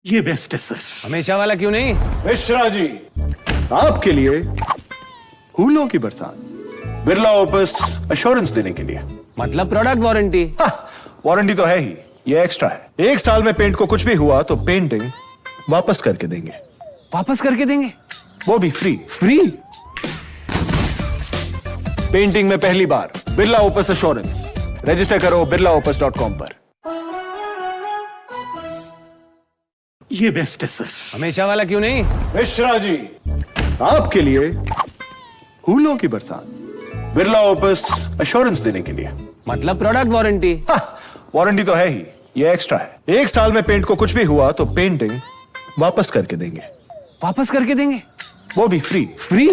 ये बेस्ट है सर। हमेशा वाला क्यों नहीं? मिश्रा जी, आपके लिए फूलों की बरसात, बिरला ओपस अश्योरेंस देने के लिए। मतलब प्रोडक्ट वारंटी? वारंटी तो है ही, ये एक्स्ट्रा है। 1 साल में पेंट को कुछ भी हुआ तो पेंटिंग वापस करके देंगे। वापस करके देंगे? वो भी फ्री। फ्री? पेंटिंग में पहली बार बिरला ओपस अश्योरेंस। रजिस्टर करो birlaopus.com पर। ये बेस्ट है सर। हमेशा वाला क्यों नहीं? मिश्रा जी, आपके लिए फूलों की बरसात, बिरला ओपस अश्योरेंस देने के लिए। मतलब प्रोडक्ट वारंटी? वारंटी तो है ही, ये एक्स्ट्रा है। 1 साल में पेंट को कुछ भी हुआ तो पेंटिंग वापस करके देंगे। वापस करके देंगे? वो भी फ्री। फ्री?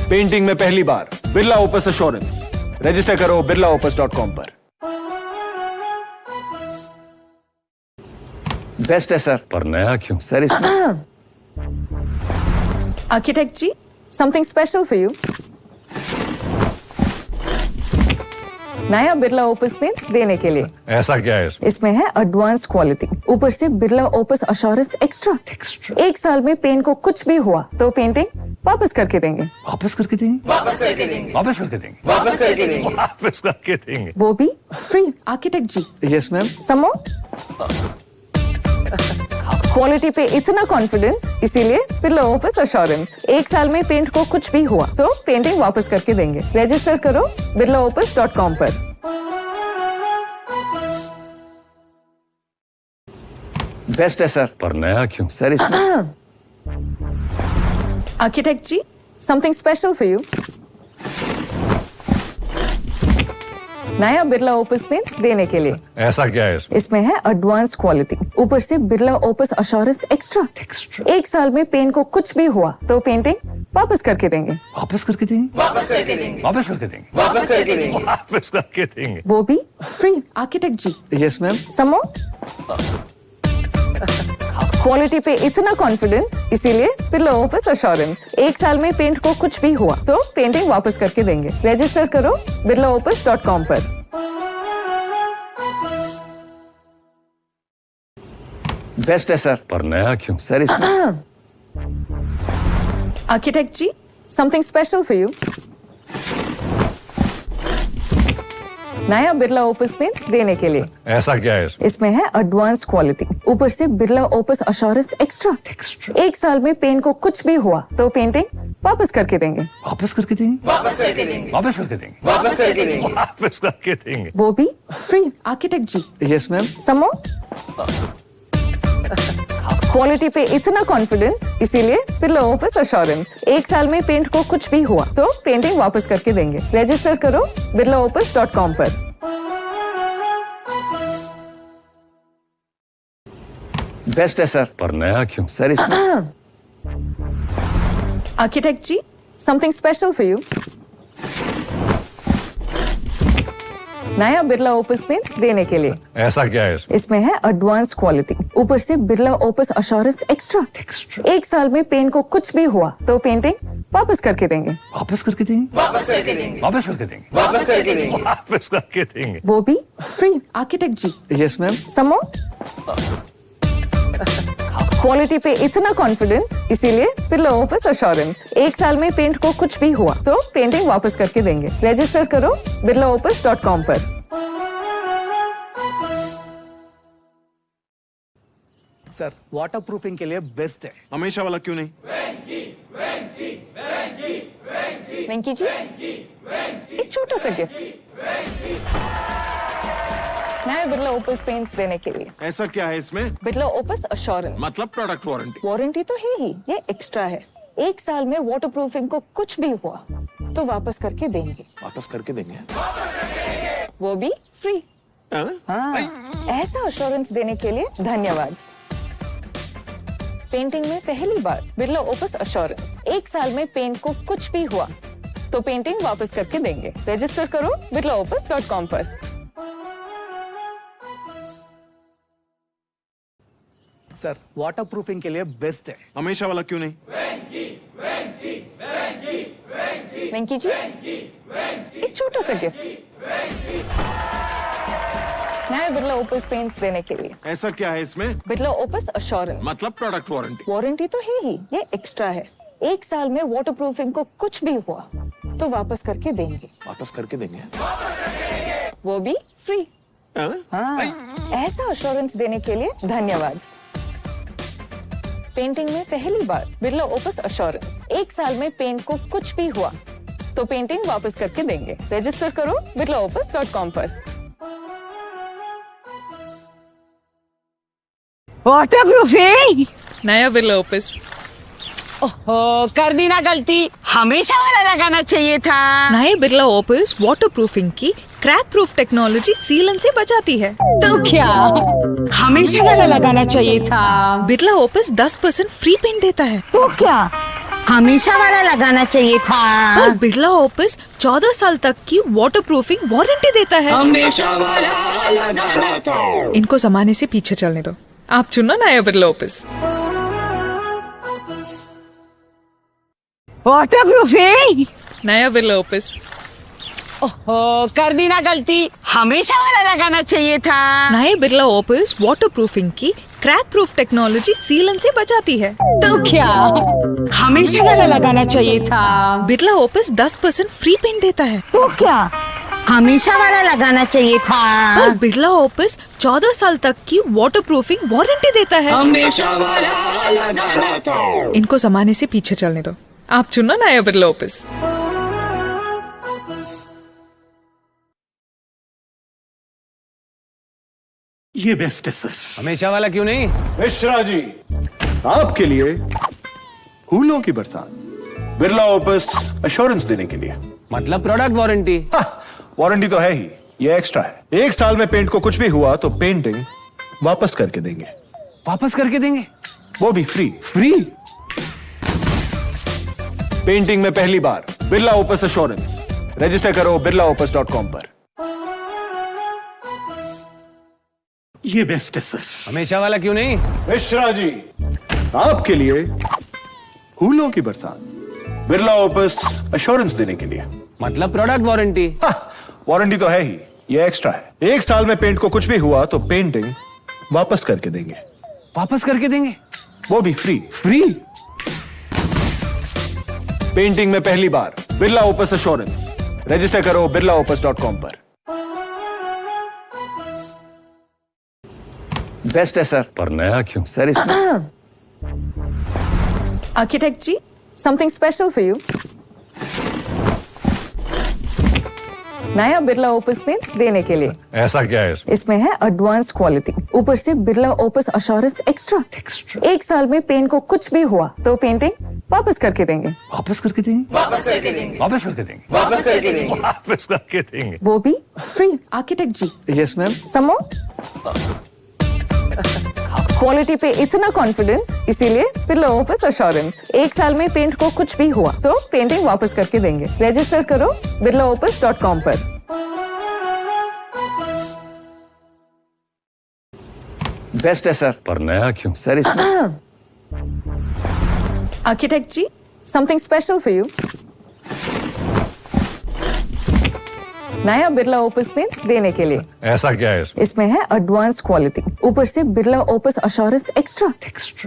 पेंटिंग में पहली बार बिरला ओपस अश्योरेंस। रजिस्टर करो birlaopus.com पर। बेस्ट है सर। पर नया क्यों? सर इसमें architect ji, something special for you. नया बिरला ओपस पेंट्स देने के लिए। ऐसा क्या है इसमें? इसमें है एडवांस क्वालिटी, ऊपर से बिरला ओपस अश्योरेंस एक्स्ट्रा। 1 साल में पेंट को कुछ भी हुआ तो पेंटिंग वापस करके देंगे। वापस करके देंगे? वापस करके देंगे। वापस करके देंगे। वापस करके देंगे। वो भी free. Architect ji, yes ma'am. Some quality पे इतना कॉन्फिडेंस, इसीलिए बिरला ओपस अश्योरेंस। 1 साल में पेंट को कुछ भी हुआ तो पेंटिंग वापस करके देंगे। रजिस्टर करो birlaopus.com पर। बेस्ट है सर। पर नया क्यों? सर इसमें architect ji, something special for you. नया बिरला ओपस पेंट्स देने के लिए। ऐसा क्या है इसमें? इसमें है एडवांस क्वालिटी, ऊपर से बिरला ओपस अश्योरेंस एक्स्ट्रा। 1 साल में पेंट को कुछ भी हुआ तो पेंटिंग वापस करके देंगे। वापस करके देंगे? वापस करके देंगे। वापस करके देंगे। वापस करके देंगे। वापस करके देंगे। वो भी free. Architect ji, yes ma'am. Some quality पे इतना कॉन्फिडेंस, इसीलिए बिरला ओपस अश्योरेंस। 1 साल में पेंट को कुछ भी हुआ तो पेंटिंग वापस करके देंगे। रजिस्टर करो birlaopus.com पर। बेस्ट है सर। पर नया क्यों? सर इसमें architect ji, something special for you. नया बिरला ओपस पेंट्स देने के लिए। ऐसा क्या है इसमें? इसमें है एडवांस क्वालिटी, ऊपर से बिरला ओपस अश्योरेंस एक्स्ट्रा। 1 साल में पेंट को कुछ भी हुआ तो पेंटिंग वापस करके देंगे। वापस करके देंगे? वापस करके देंगे। वापस करके देंगे। वापस करके देंगे। वापस करके देंगे। वो भी free. Architect ji, yes ma'am. Some quality पे इतना कॉन्फिडेंस, इसीलिए बिरला ओपस अश्योरेंस। 1 साल में पेंट को कुछ भी हुआ तो पेंटिंग वापस करके देंगे। रजिस्टर करो birlaopus.com पर। बेस्ट है सर। पर नया क्यों? सर इसमें architect ji, something special for you. नया बिरला ओपस पेंट्स देने के लिए। ऐसा क्या है इसमें? इसमें है एडवांस क्वालिटी, ऊपर से बिरला ओपस अश्योरेंस एक्स्ट्रा। 1 साल में पेंट को कुछ भी हुआ तो पेंटिंग वापस करके देंगे। वापस करके देंगे? वापस करके देंगे। वापस करके देंगे। वापस करके देंगे। वापस करके देंगे। वो भी free. Architect ji, yes ma'am. Some quality पे इतना कॉन्फिडेंस, इसीलिए बिरला ओपस अश्योरेंस। 1 साल में पेंट को कुछ भी हुआ तो पेंटिंग वापस करके देंगे। रजिस्टर करो birlaopus.com पर। सर वाटर प्रूफिंग के लिए बेस्ट है। हमेशा वाला क्यों नहीं? वेंकी जी, एक छोटा सा गिफ्ट। नया बिरला ओपस पेंट्स देने के लिए। ऐसा क्या है इसमें? Birla opus assurance. मतलब प्रोडक्ट वारंटी। वारंटी तो है ही, ये एक्स्ट्रा है। 1 साल में वाटर प्रूफिंग को कुछ भी हुआ तो वापस करके देंगे। वापस करके देंगे? वो भी फ्री। हाँ, ऐसा अश्योरेंस देने के लिए धन्यवाद। पेंटिंग में पहली बार बिरला ओपस अश्योरेंस। 1 साल में पेंट को कुछ भी हुआ तो पेंटिंग वापस करके देंगे। रजिस्टर करो birlaopus.com पर। सर वाटर प्रूफिंग के लिए बेस्ट है। हमेशा वाला क्यों नहीं? वेंकी जी, एक छोटा सा गिफ्ट। नए बिरला ओपस पेंट्स देने के लिए। ऐसा क्या है इसमें? Birla opus assurance. मतलब प्रोडक्ट वारंटी। वारंटी तो है ही, ये एक्स्ट्रा है। 1 साल में वाटर प्रूफिंग को कुछ भी हुआ तो वापस करके देंगे। वापस करके देंगे? वो भी फ्री। हाँ, ऐसा अश्योरेंस देने के लिए धन्यवाद। पेंटिंग में पहली बार बिरला ओपस अश्योरेंस। 1 साल में पेंट को कुछ भी हुआ तो पेंटिंग वापस करके देंगे। रजिस्टर करो birlaopus.com पर। वाटरप्रूफिंग नया बिरला ओपस। ओहो, कर दी ना गलती, हमेशा वाला लगाना चाहिए था। नए बिरला ओपस वाटर प्रूफिंग की क्रैक प्रूफ टेक्नोलॉजी सीलन से बचाती है। तो क्या हमेशा वाला लगाना चाहिए था? बिरला ओपस 10% फ्री पेंट देता है। तो क्या हमेशा वाला लगाना चाहिए था? पर बिरला ओपस 14 साल तक की वाटर प्रूफिंग वारंटी देता है। हमेशा वाला लगाना था। इनको जमाने से पीछे चलने दो, आप चुनो नया बिरला ओपस। वाटरप्रूफिंग नया बिरला ओपस। ओहो, कर दी ना गलती, हमेशा वाला लगाना चाहिए था। नए बिरला ओपस वाटर प्रूफिंग की क्रैक प्रूफ टेक्नोलॉजी सीलन से बचाती है। तो क्या हमेशा वाला लगाना चाहिए था? बिरला ओपस 10% फ्री पेंट देता है। तो क्या हमेशा वाला लगाना चाहिए था? पर बिरला ओपस 14 साल तक की वाटर प्रूफिंग वारंटी देता है। हमेशा वाला लगाना था। इनको जमाने से पीछे चलने दो, आप चुनो नया बिरला ओपस। ये बेस्ट है सर। हमेशा वाला क्यों नहीं? मिश्रा जी, आपके लिए फूलों की बरसात। बिरला ओपस अश्योरेंस देने के लिए। मतलब प्रोडक्ट वारंटी। वारंटी तो है ही, ये एक्स्ट्रा है। 1 साल में पेंट को कुछ भी हुआ तो पेंटिंग वापस करके देंगे। वापस करके देंगे? वो भी फ्री। फ्री? पेंटिंग में पहली बार बिरला ओपस अश्योरेंस। रजिस्टर करो birlaopus.com पर। ये बेस्ट है सर। हमेशा वाला क्यों नहीं? मिश्रा जी, आपके लिए फूलों की बरसात। बिरला ओपस अश्योरेंस देने के लिए। मतलब प्रोडक्ट वारंटी। वारंटी तो है ही, ये एक्स्ट्रा है। 1 साल में पेंट को कुछ भी हुआ तो पेंटिंग वापस करके देंगे। वापस करके देंगे? वो भी फ्री। फ्री? पेंटिंग में पहली बार बिरला ओपस अश्योरेंस। रजिस्टर करो birlaopus.com पर। बेस्ट है सर। पर नया क्यों? सर इसमें architect ji, something special for you. नया बिरला ओपस पेंट्स देने के लिए। ऐसा क्या है इसमें? इसमें है एडवांस क्वालिटी, ऊपर से बिरला ओपस अश्योरेंस एक्स्ट्रा। 1 साल में पेंट को कुछ भी हुआ तो पेंटिंग वापस करके देंगे। वापस करके देंगे। वापस करके देंगे। वापस करके देंगे? वापस करके देंगे। वापस करके देंगे। वो भी free. Architect ji, yes ma'am. Some quality पे इतना कॉन्फिडेंस, इसीलिए बिरला ओपस अश्योरेंस। 1 साल में पेंट को कुछ भी हुआ तो पेंटिंग वापस करके देंगे। रजिस्टर करो birlaopus.com पर। बेस्ट है सर। पर नया क्यों? सर इसमें architect ji, something special for you. नया बिरला ओपस पेंट्स देने के लिए। ऐसा क्या है इसमें? इसमें है एडवांस क्वालिटी, ऊपर से बिरला ओपस अश्योरेंस एक्स्ट्रा।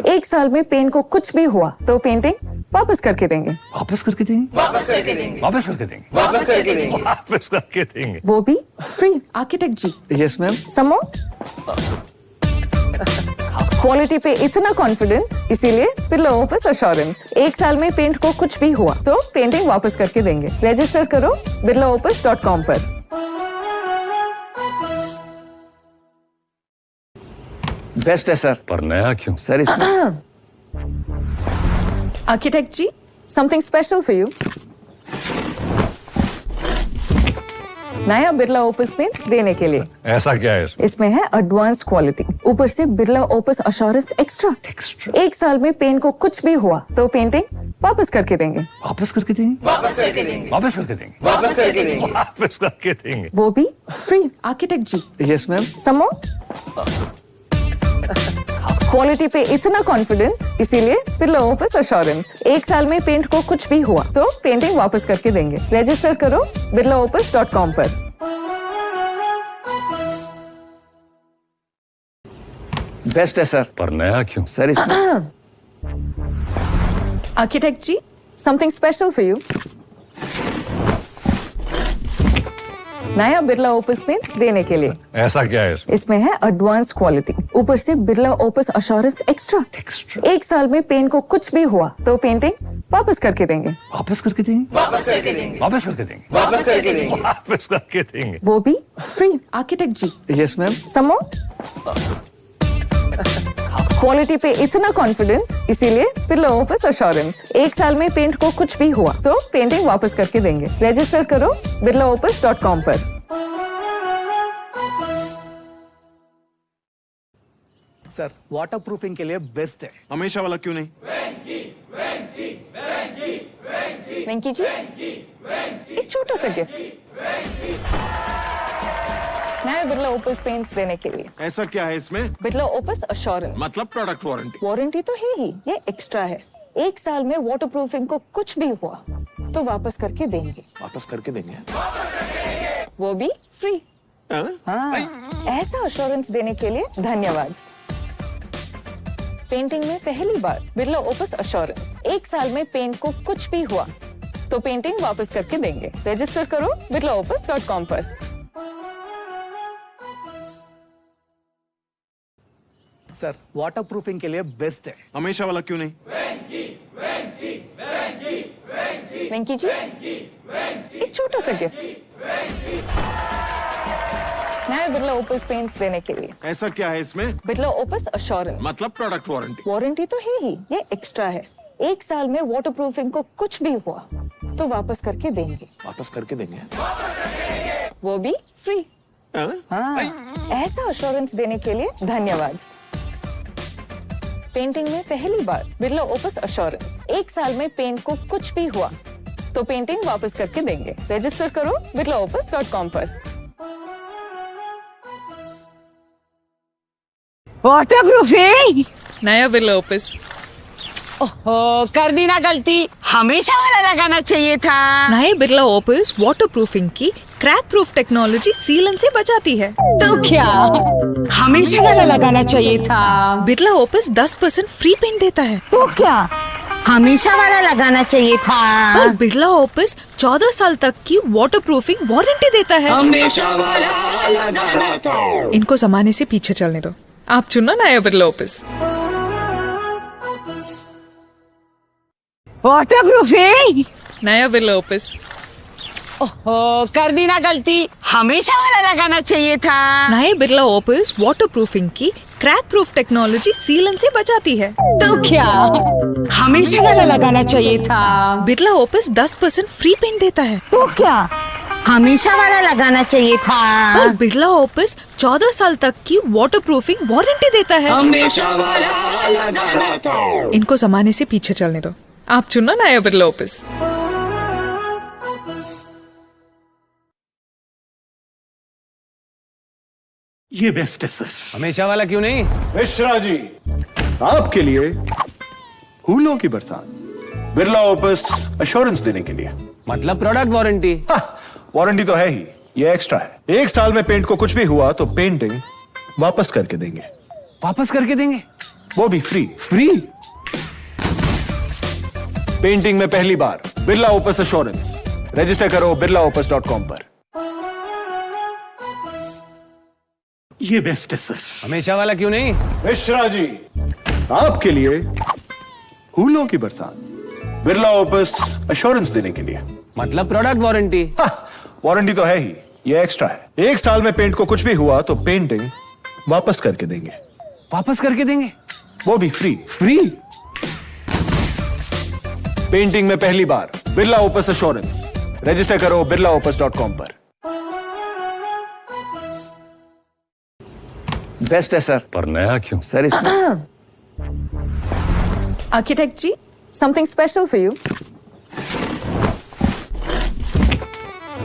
1 साल में पेंट को कुछ भी हुआ तो पेंटिंग वापस करके देंगे। वापस करके देंगे। वापस करके देंगे। वापस करके देंगे? वापस करके देंगे। वापस करके देंगे। वो भी free. Architect ji, yes ma'am. Some quality पे इतना कॉन्फिडेंस, इसीलिए बिरला ओपस अश्योरेंस। 1 साल में पेंट को कुछ भी हुआ तो पेंटिंग वापस करके देंगे। रजिस्टर करो birlaopus.com पर। बेस्ट है सर। पर नया क्यों? सर इसमें architect ji, something special for you. नया बिरला ओपस पेंट्स देने के लिए। ऐसा क्या है इसमें? इसमें है एडवांस क्वालिटी, ऊपर से बिरला ओपस अश्योरेंस एक्स्ट्रा। 1 साल में पेंट को कुछ भी हुआ तो पेंटिंग वापस करके देंगे। वापस करके देंगे। वापस करके देंगे। वापस करके देंगे? वापस करके देंगे। वापस करके देंगे। वो भी free. Architect ji, yes ma'am. Some quality पे इतना कॉन्फिडेंस, इसीलिए बिरला ओपस अश्योरेंस। 1 साल में पेंट को कुछ भी हुआ तो पेंटिंग वापस करके देंगे। रजिस्टर करो birlaopus.com पर। बेस्ट है सर पर नया क्यों? सर इसमें architect ji, something special for you. नया बिरला ओपस पेंट्स देने के लिए। ऐसा क्या है इसमें? इसमें है एडवांस क्वालिटी, ऊपर से बिरला ओपस अश्योरेंस एक्स्ट्रा। एक साल में पेंट को कुछ भी हुआ तो पेंटिंग वापस करके देंगे। वापस करके देंगे? वापस करके देंगे वापस करके देंगे। वापस करके देंगे वापस करके देंगे। वो भी free. Architect ji, yes ma'am समो क्वालिटी पे इतना कॉन्फिडेंस, इसीलिए बिरला ओपस अश्योरेंस। एक साल में पेंट को कुछ भी हुआ तो पेंटिंग वापस करके देंगे। रजिस्टर करो birlaopus.com पर। सर वाटर प्रूफिंग के लिए बेस्ट है। हमेशा वाला क्यों नहीं? वेंकी जी, एक छोटा सा गिफ्ट नया बिरला ओपस पेंट्स देने के लिए। ऐसा क्या है इसमें? Birla opus assurance. मतलब प्रोडक्ट वारंटी। वारंटी तो है ही, ये एक्स्ट्रा है। एक साल में वाटर प्रूफिंग को कुछ भी हुआ तो वापस करके देंगे। वापस करके देंगे? वो भी फ्री। हाँ? हाँ, ऐसा अश्योरेंस देने के लिए धन्यवाद। पेंटिंग में पहली बार बिरला ओपस अश्योरेंस। एक साल में पेंट को कुछ भी हुआ तो पेंटिंग वापस करके देंगे। रजिस्टर करो birlaopus.com पर। सर वाटर प्रूफिंग के लिए बेस्ट है। हमेशा वाला क्यों नहीं? वेंकी जी, एक छोटा सा गिफ्ट नया बिरला ओपस पेंट्स देने के लिए। ऐसा क्या है इसमें? Birla opus assurance. मतलब प्रोडक्ट वारंटी। वारंटी तो है ही, ये एक्स्ट्रा है। एक साल में वाटर प्रूफिंग को कुछ भी हुआ तो वापस करके देंगे। वापस करके देंगे? वो भी फ्री। हाँ? हाँ, ऐसा अश्योरेंस देने के लिए धन्यवाद। पेंटिंग में पहली बार बिरला ओपस अश्योरेंस। एक साल में पेंट को कुछ भी हुआ तो पेंटिंग वापस करके देंगे। रजिस्टर करो birlaopus.com पर। Water proofing. नया बिरला ओपस। ओहो, कर दी ना गलती, हमेशा वाला लगाना चाहिए था। नए बिरला ओपस वाटर प्रूफिंग की क्रैक प्रूफ टेक्नोलॉजी सीलन से बचाती है। तो क्या हमेशा वाला लगाना चाहिए था? बिरला ओपस 10% फ्री पेंट देता है। तो क्या हमेशा वाला लगाना चाहिए था? पर बिरला ओपस 14 साल तक की वाटर प्रूफिंग वारंटी देता है। हमेशा वाला लगाना था। इनको जमाने से पीछे चलने दो, आप चुनो नया बिरला ओपस। Water proofing. नया बिरला ओपस। ओहो, कर दी ना गलती, हमेशा वाला लगाना चाहिए था। नए बिरला ओपस वाटर प्रूफिंग की क्रैक प्रूफ टेक्नोलॉजी सीलन से बचाती है। तो क्या हमेशा वाला लगाना चाहिए था? बिरला ओपस 10% फ्री पेंट देता है। तो क्या हमेशा वाला लगाना चाहिए था? पर बिरला ओपस 14 साल तक की वाटर प्रूफिंग वारंटी देता है। हमेशा वाला लगाना था। इनको जमाने से पीछे चलने दो, आप चुनो नया बिरला ओपस। ये बेस्ट है सर। हमेशा वाला क्यों नहीं? मिश्रा जी, आपके लिए फूलों की बरसात। बिरला ओपस अश्योरेंस देने के लिए। मतलब प्रोडक्ट वारंटी। वारंटी तो है ही, ये एक्स्ट्रा है। एक साल में पेंट को कुछ भी हुआ तो पेंटिंग वापस करके देंगे। वापस करके देंगे? वो भी फ्री। फ्री? पेंटिंग में पहली बार बिरला ओपस अश्योरेंस। रजिस्टर करो birlaopus.com पर। ये बेस्ट है सर। हमेशा वाला क्यों नहीं? मिश्रा जी, आपके लिए फूलों की बरसात। बिरला ओपस अश्योरेंस देने के लिए। मतलब प्रोडक्ट वारंटी। वारंटी तो है ही, ये एक्स्ट्रा है। एक साल में पेंट को कुछ भी हुआ तो पेंटिंग वापस करके देंगे। वापस करके देंगे? वो भी फ्री। फ्री? पेंटिंग में पहली बार बिरला ओपस अश्योरेंस। रजिस्टर करो birlaopus.com पर। बेस्ट है सर पर नया क्यों? सर इसमें architect ji, something special for you.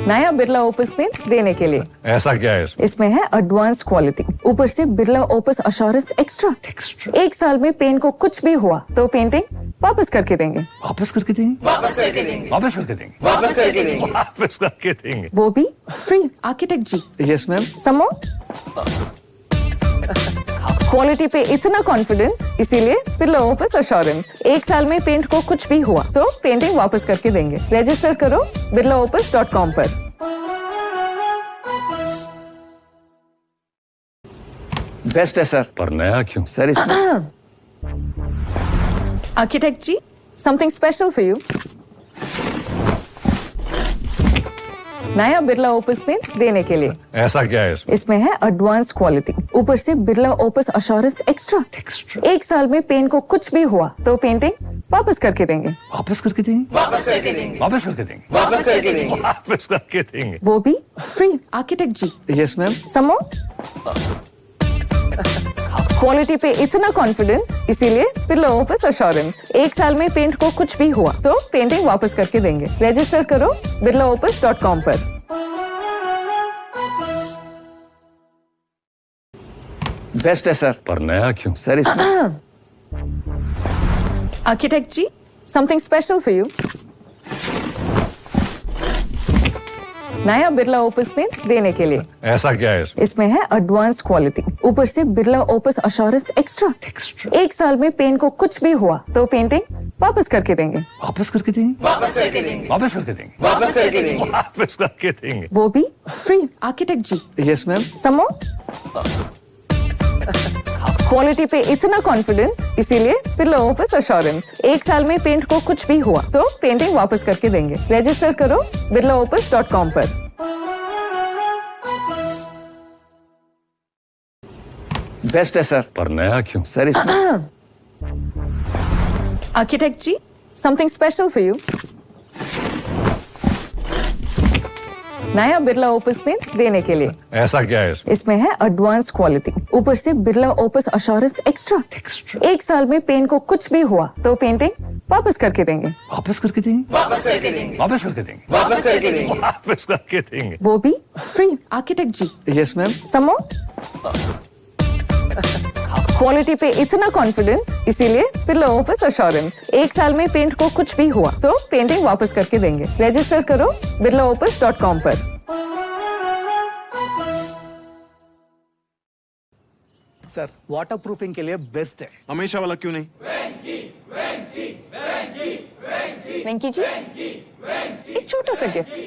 नया बिरला ओपस पेंट्स देने के लिए। ऐसा क्या है इसमें? इसमें है एडवांस क्वालिटी, ऊपर से बिरला ओपस अश्योरेंस एक्स्ट्रा। एक साल में पेंट को कुछ भी हुआ तो पेंटिंग वापस करके देंगे। वापस करके देंगे? वापस करके देंगे वापस करके देंगे। वापस करके देंगे वापस करके देंगे। वो भी free. Architect ji, yes ma'am समो क्वालिटी पे इतना कॉन्फिडेंस, इसीलिए बिरला ओपस अश्योरेंस। 1 साल में पेंट को कुछ भी हुआ तो पेंटिंग वापस करके देंगे। रजिस्टर करो birlaopus.com पर। बेस्ट है सर। पर नया क्यों? सर इसमें architect ji, something special for you. नया बिरला ओपस पेंट्स देने के लिए। ऐसा क्या है इसमें? इसमें है एडवांस क्वालिटी, ऊपर से बिरला ओपस अश्योरेंस एक्स्ट्रा। 1 साल में पेंट को कुछ भी हुआ तो पेंटिंग वापस करके देंगे। वापस करके देंगे? वापस करके देंगे। वापस करके देंगे। वापस करके देंगे। वापस करके देंगे। वो भी free. Architect ji, yes ma'am. Some more. Quality पे इतना कॉन्फिडेंस, इसीलिए बिरला ओपस अश्योरेंस। 1 साल में पेंट को कुछ भी हुआ तो पेंटिंग वापस करके देंगे। रजिस्टर करो birlaopus.com पर। बेस्ट है सर। पर नया क्यों? सर इसमें architect ji, something special for you. नया बिरला ओपस पेंट्स देने के लिए। ऐसा क्या है इसमें? इसमें है एडवांस क्वालिटी, ऊपर से बिरला ओपस अश्योरेंस एक्स्ट्रा। 1 साल में पेंट को कुछ भी हुआ तो पेंटिंग वापस करके देंगे। वापस करके देंगे? वापस करके देंगे। वापस करके देंगे। वापस करके देंगे। वापस करके देंगे। वो भी free. Architect ji, yes ma'am. Some more. Quality पे इतना कॉन्फिडेंस, इसीलिए बिरला ओपस अश्योरेंस। 1 साल में पेंट को कुछ भी हुआ तो पेंटिंग वापस करके देंगे। रजिस्टर करो birlaopus.com पर। बेस्ट है सर। पर नया क्यों? सर इसमें architect ji, something special for you. नया बिरला ओपस पेंट्स देने के लिए। ऐसा क्या है इसमें? इसमें है एडवांस क्वालिटी, ऊपर से बिरला ओपस अश्योरेंस एक्स्ट्रा। 1 साल में पेंट को कुछ भी हुआ तो पेंटिंग वापस करके देंगे। वापस करके देंगे? वापस करके देंगे। वापस करके देंगे। वापस करके देंगे। वापस करके देंगे। वो भी free. Architect ji, yes ma'am. Some more. Quality पे इतना कॉन्फिडेंस, इसीलिए बिरला ओपस अश्योरेंस। 1 साल में पेंट को कुछ भी हुआ तो पेंटिंग वापस करके देंगे। रजिस्टर करो birlaopus.com पर। सर वाटर प्रूफिंग के लिए बेस्ट है। हमेशा वाला क्यों नहीं? वेंकी जी, एक छोटा सा गिफ्ट।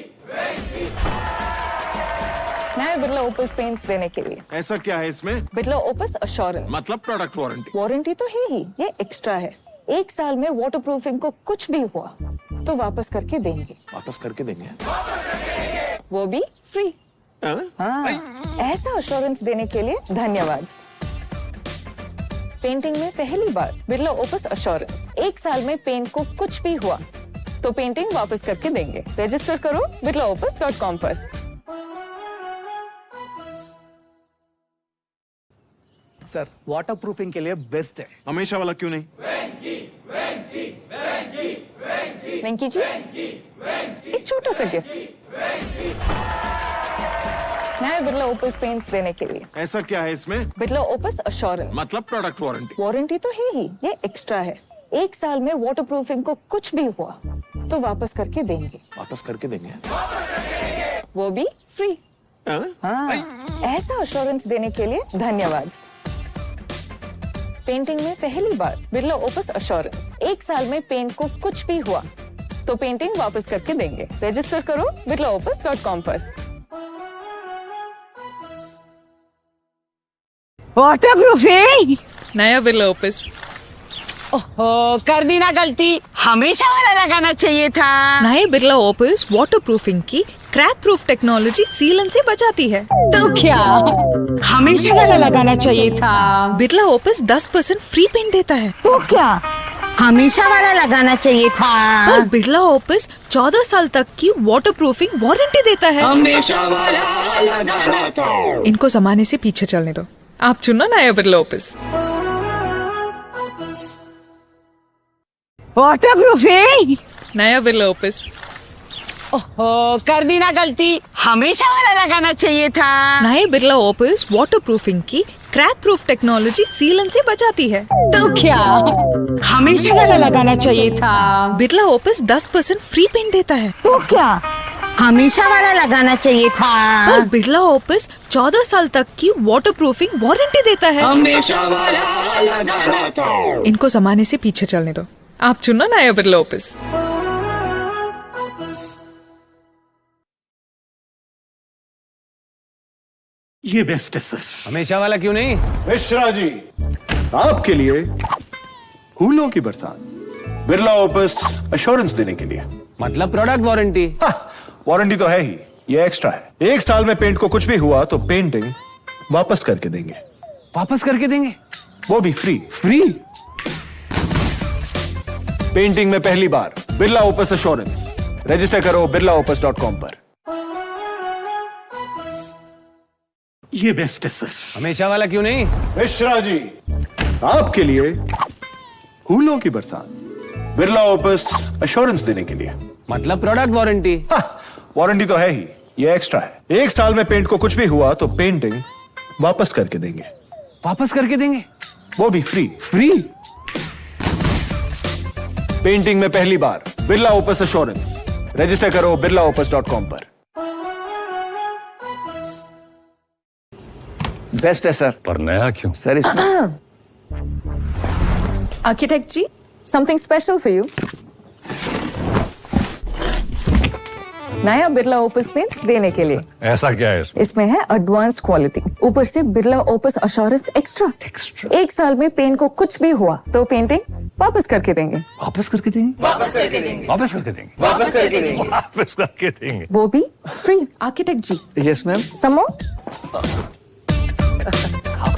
नया बिरला ओपस पेंट्स देने के लिए। ऐसा क्या है इसमें? Birla opus assurance. मतलब प्रोडक्ट वारंटी। वारंटी तो है ही, ये एक्स्ट्रा है। 1 साल में वाटर प्रूफिंग को कुछ भी हुआ तो वापस करके देंगे। वापस करके देंगे? वो भी फ्री। हाँ, ऐसा अश्योरेंस देने के लिए धन्यवाद। पेंटिंग में पहली बार बिरला ओपस अश्योरेंस। 1 साल में पेंट को कुछ भी हुआ तो पेंटिंग वापस करके देंगे। रजिस्टर करो birlaopus.com पर। सर वाटर प्रूफिंग के लिए बेस्ट है। हमेशा वाला क्यों नहीं? वेंकी जी, एक छोटा सा गिफ्ट। नया बिरला ओपस पेंट्स देने के लिए। ऐसा क्या है इसमें? Birla opus assurance. मतलब प्रोडक्ट वारंटी। वारंटी तो है ही, ये एक्स्ट्रा है। 1 साल में वाटर प्रूफिंग को कुछ भी हुआ तो वापस करके देंगे। वापस करके देंगे? वो भी फ्री। हाँ, ऐसा अश्योरेंस देने के लिए धन्यवाद। पेंटिंग में पहली बार बिरला ओपस अश्योरेंस। 1 साल में पेंट को कुछ भी हुआ तो पेंटिंग वापस करके देंगे। रजिस्टर करो birlaopus.com पर। Water proofing. नया बिरला ओपस। ओहो, कर दी ना गलती, हमेशा वाला लगाना चाहिए था। नए बिरला ओपस वाटर प्रूफिंग की क्रैक प्रूफ टेक्नोलॉजी सीलन से बचाती है। तो क्या हमेशा वाला लगाना चाहिए था? बिरला ओपस 10% फ्री पेंट देता है। तो क्या हमेशा वाला लगाना चाहिए था? पर बिरला ओपस 14 साल तक की वाटर प्रूफिंग वारंटी देता है। हमेशा वाला लगाना था। इनको जमाने से पीछे चलने दो, आप चुनो नया बिरला ओपस। Water proofing. नया बिरला ओपस। ओहो, कर दी ना गलती, हमेशा वाला लगाना चाहिए था। नए बिरला ओपस वाटर प्रूफिंग की क्रैक प्रूफ टेक्नोलॉजी सीलन से बचाती है। तो क्या हमेशा वाला लगाना चाहिए था? बिरला ओपस 10% फ्री पेंट देता है। तो क्या हमेशा वाला लगाना चाहिए था। पर बिरला ओपस 14 साल तक की वाटर प्रूफिंग वारंटी देता है। हमेशा वाला लगाना था। इनको जमाने से पीछे चलने दो, आप चुनो नया बिरला ओपस। ये बेस्ट है सर। हमेशा वाला क्यों नहीं? मिश्रा जी, आपके लिए फूलों की बरसात, बिरला ओपस एश्योरेंस देने के लिए। मतलब प्रोडक्ट वारंटी। वारंटी तो है ही, ये एक्स्ट्रा है। 1 साल में पेंट को कुछ भी हुआ तो पेंटिंग वापस करके देंगे। वापस करके देंगे? वो भी फ्री। फ्री? पेंटिंग में पहली बार बिरला ओपस एश्योरेंस। रजिस्टर करो birlaopus.com पर। ये बेस्ट है सर। हमेशा वाला क्यों नहीं? मिश्रा जी, आपके लिए फूलों की बरसात, बिरला ओपस एश्योरेंस देने के लिए। मतलब प्रोडक्ट वारंटी। वारंटी तो है ही, ये एक्स्ट्रा है। 1 साल में पेंट को कुछ भी हुआ तो पेंटिंग वापस करके देंगे। वापस करके देंगे? वो भी फ्री। फ्री? पेंटिंग में पहली बार बिरला ओपस एश्योरेंस। रजिस्टर करो birlaopus.com पर। बेस्ट है सर। पर नया क्यों? सर इसमें architect ji, something special for you. नया बिरला ओपस पेंट्स देने के लिए। ऐसा क्या है इसमें? इसमें है एडवांस क्वालिटी, ऊपर से बिरला ओपस एश्योरेंस एक्स्ट्रा। 1 साल में पेंट को कुछ भी हुआ तो पेंटिंग वापस करके देंगे। वापस करके देंगे। वापस करके देंगे। वापस करके देंगे। वापस करके देंगे। वापस करके देंगे। वो भी free. Architect ji, yes ma'am. समो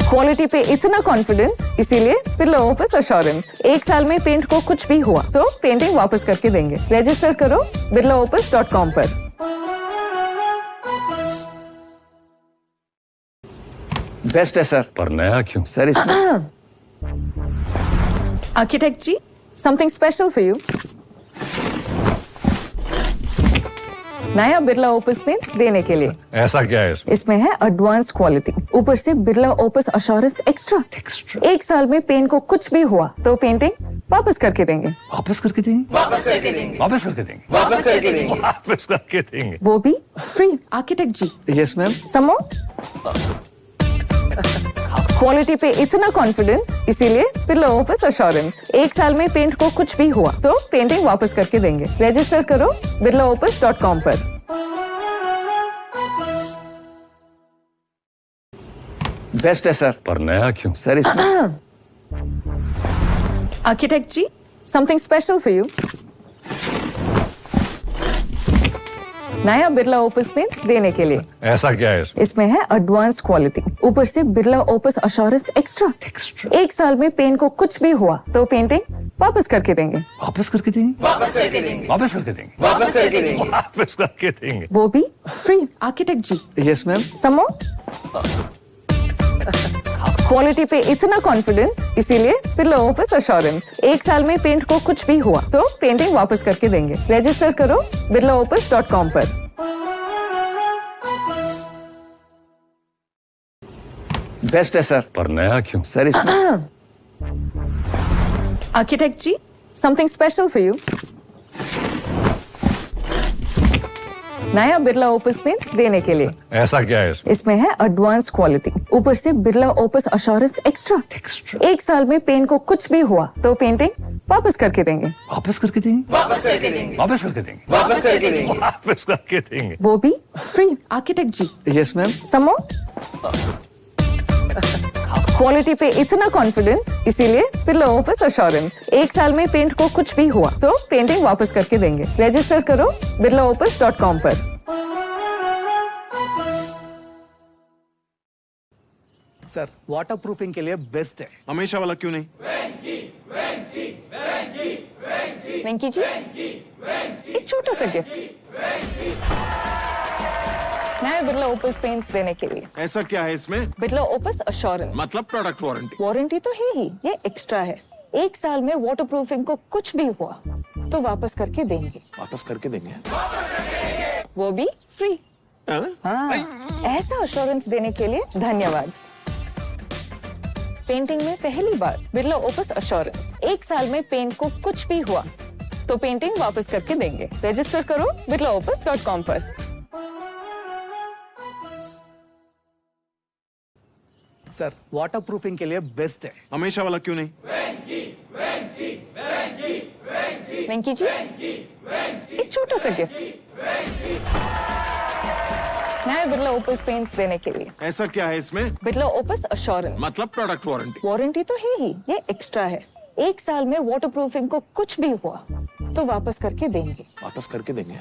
क्वालिटी पे इतना कॉन्फिडेंस, इसीलिए बिरला ओपस एश्योरेंस। 1 साल में पेंट को कुछ भी हुआ तो पेंटिंग वापस करके देंगे। रजिस्टर करो birlaopus.com पर। बेस्ट है सर। पर नया क्यों? सर इसमें architect ji, something special for you. नया बिरला ओपस पेंट्स देने के लिए। ऐसा क्या है इसमें? इसमें है एडवांस क्वालिटी, ऊपर से बिरला ओपस एश्योरेंस एक्स्ट्रा। 1 साल में पेंट को कुछ भी हुआ तो पेंटिंग वापस करके देंगे। वापस करके देंगे। वापस करके देंगे। वापस करके देंगे। वापस करके देंगे। वापस करके देंगे। वो भी free. Architect ji, yes ma'am. समो क्वालिटी पे इतना कॉन्फिडेंस, इसीलिए बिरला ओपस एश्योरेंस। 1 साल में पेंट को कुछ भी हुआ तो पेंटिंग वापस करके देंगे। रजिस्टर करो birlaopus.com पर। बेस्ट है सर। पर नया क्यों? सर इसमें architect ji, something special for you. नया बिरला ओपस पेंट्स देने के लिए। ऐसा क्या है इसमें? इसमें है एडवांस क्वालिटी, ऊपर से बिरला ओपस एश्योरेंस एक्स्ट्रा। 1 साल में पेंट को कुछ भी हुआ तो पेंटिंग वापस करके देंगे। वापस करके देंगे। वापस करके देंगे। वापस करके देंगे। वापस करके देंगे। वापस करके देंगे। वो भी free. Architect ji, yes ma'am. समो क्वालिटी पे इतना कॉन्फिडेंस, इसीलिए बिरला ओपस एश्योरेंस। 1 साल में पेंट को कुछ भी हुआ तो पेंटिंग वापस करके देंगे। रजिस्टर करो birlaopus.com पर। बेस्ट है सर। पर नया क्यों? सर इसमें architect ji, something special for you. नया बिरला ओपस पेंट्स देने के लिए। ऐसा क्या है इसमें? इसमें है एडवांस क्वालिटी, ऊपर से बिरला ओपस एश्योरेंस एक्स्ट्रा। 1 साल में पेंट को कुछ भी हुआ तो पेंटिंग वापस करके देंगे। वापस करके देंगे। वापस करके देंगे। वापस करके देंगे। वापस करके देंगे। वापस करके देंगे। वो भी free. Architect ji, yes ma'am. समो क्वालिटी पे इतना कॉन्फिडेंस, इसीलिए बिरला ओपस एश्योरेंस। 1 साल में पेंट को कुछ भी हुआ तो पेंटिंग वापस करके देंगे। रजिस्टर करो birlaopus.com पर। सर, वाटर प्रूफिंग के लिए बेस्ट है। हमेशा वाला क्यों नहीं? वेंकी जी, एक छोटा सा गिफ्ट नया बिरला ओपस पेंट्स देने के लिए। ऐसा क्या है इसमें? Birla opus assurance. मतलब प्रोडक्ट वारंटी। वारंटी तो है ही, ये एक्स्ट्रा है। 1 साल में वाटर प्रूफिंग को कुछ भी हुआ तो वापस करके देंगे। वापस करके देंगे। वो भी फ्री। हाँ, ऐसा एश्योरेंस देने के लिए धन्यवाद। पेंटिंग में पहली बार बिरला ओपस एश्योरेंस। 1 साल में पेंट को कुछ भी हुआ तो पेंटिंग वापस करके देंगे। रजिस्टर करो birlaopus.com पर। सर वाटर प्रूफिंग के लिए बेस्ट है। हमेशा वाला क्यों नहीं? वेंकी जी, एक छोटा सा गिफ्ट नया बिरला ओपस पेंट्स देने के लिए। ऐसा क्या है इसमें? Birla opus assurance. मतलब प्रोडक्ट वारंटी। वारंटी तो है ही, ये एक्स्ट्रा है। 1 साल में वाटर प्रूफिंग को कुछ भी हुआ तो वापस करके देंगे। वापस करके देंगे?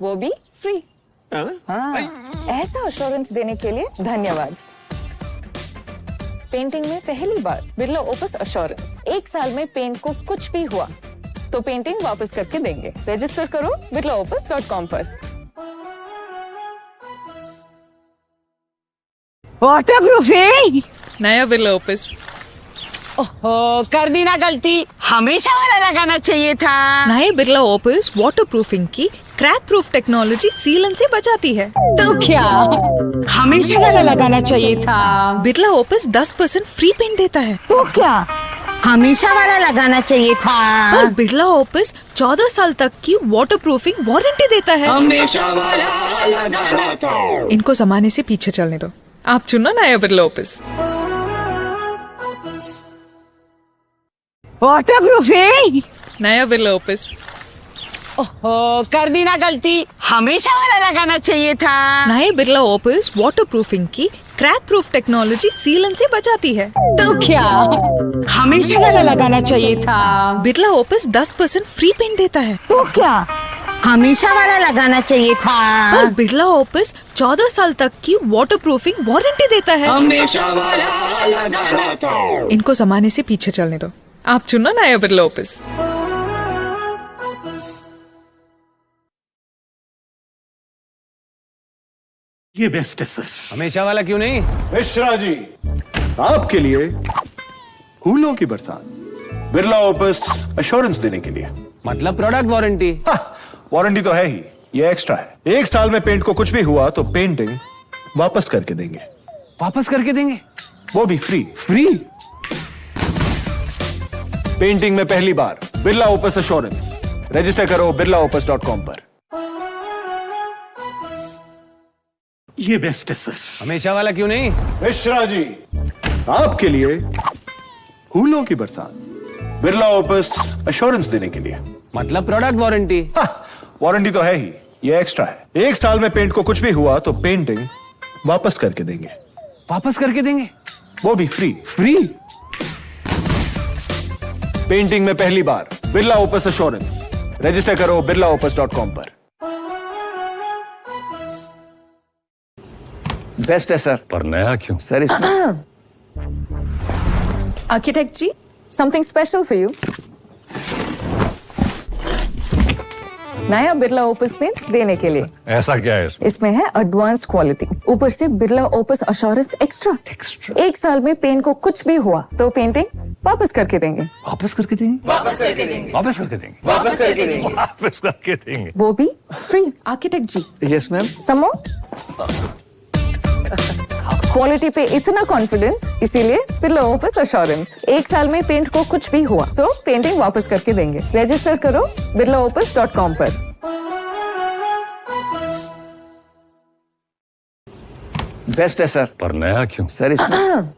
वो भी फ्री। हाँ? हाँ, ऐसा अश्योरेंस देने के लिए धन्यवाद। पेंटिंग में पहली बार बिरला ओपस अश्योरेंस। 1 साल में पेंट को कुछ भी हुआ तो पेंटिंग वापस करके देंगे। रजिस्टर करो birlaopus.com पर। वाटर प्रूफिंग नया बिरला ओपस। ओहो कर दी ना गलती, हमेशा वाला लगाना चाहिए था। नए बिरला ओपस वाटर प्रूफिंग की क्रैक प्रूफ टेक्नोलॉजी सीलन से बचाती है। तो क्या हमेशा वाला लगाना चाहिए था? बिरला ओपस 10% फ्री पेंट देता है। तो क्या हमेशा वाला लगाना चाहिए था? पर बिरला ओपस 14 साल तक की वाटर प्रूफिंग वारंटी देता है। हमेशा वाला लगाना था। इनको जमाने से पीछे चलने दो, आप चुनो नया बिरला ओपस। वाटर प्रूफिंग नया बिरला ओपस। ओहो कर दी ना गलती, हमेशा वाला लगाना चाहिए था। नए बिरला ओपस वाटर प्रूफिंग की क्रैक प्रूफ टेक्नोलॉजी सीलन से बचाती है। तो क्या हमेशा वाला लगाना चाहिए था? बिरला ओपस 10% फ्री पेंट देता है। तो क्या हमेशा वाला लगाना चाहिए था? पर बिरला ओपस 14 साल तक की वाटर प्रूफिंग वारंटी देता है। हमेशा वाला लगाना था। इनको जमाने से पीछे चलने दो, आप चुनो नया बिरला ओपस। ये बेस्ट है सर। हमेशा वाला क्यों नहीं? मिश्रा जी, आपके लिए फूलों की बरसात। बिरला ओपस अश्योरेंस देने के लिए। मतलब प्रोडक्ट वारंटी। वारंटी तो है ही, ये एक्स्ट्रा है। 1 साल में पेंट को कुछ भी हुआ तो पेंटिंग वापस करके देंगे। वापस करके देंगे? वो भी फ्री। फ्री? पेंटिंग में पहली बार बिरला ओपस अश्योरेंस। रजिस्टर करो birlaopus.com पर। ये बेस्ट है सर। हमेशा वाला क्यों नहीं? मिश्रा जी, आपके लिए फूलों की बरसात। बिरला ओपस अश्योरेंस देने के लिए। मतलब प्रोडक्ट वारंटी। वारंटी तो है ही, ये एक्स्ट्रा है। 1 साल में पेंट को कुछ भी हुआ तो पेंटिंग वापस करके देंगे। वापस करके देंगे? वो भी फ्री। फ्री? पेंटिंग में पहली बार बिरला ओपस अश्योरेंस। रजिस्टर करो birlaopus.com पर। बेस्ट है सर। पर नया क्यों? सर इसमें architect ji, something special for you. नया बिरला ओपस पेंट्स देने के लिए। ऐसा क्या है इसमें? इसमें है एडवांस क्वालिटी, ऊपर से बिरला ओपस अश्योरेंस एक्स्ट्रा। 1 साल में पेंट को कुछ भी हुआ तो पेंटिंग वापस करके देंगे। वापस करके देंगे। वापस करके देंगे। वापस करके देंगे? वापस करके देंगे। वापस करके देंगे। वो भी free. Architect ji, yes ma'am. Some quality पे इतना कॉन्फिडेंस, इसीलिए बिरला ओपस अश्योरेंस। 1 साल में पेंट को कुछ भी हुआ तो पेंटिंग वापस करके देंगे। रजिस्टर करो birlaopus.com पर। बेस्ट है सर। पर नया क्यों? सर इसमें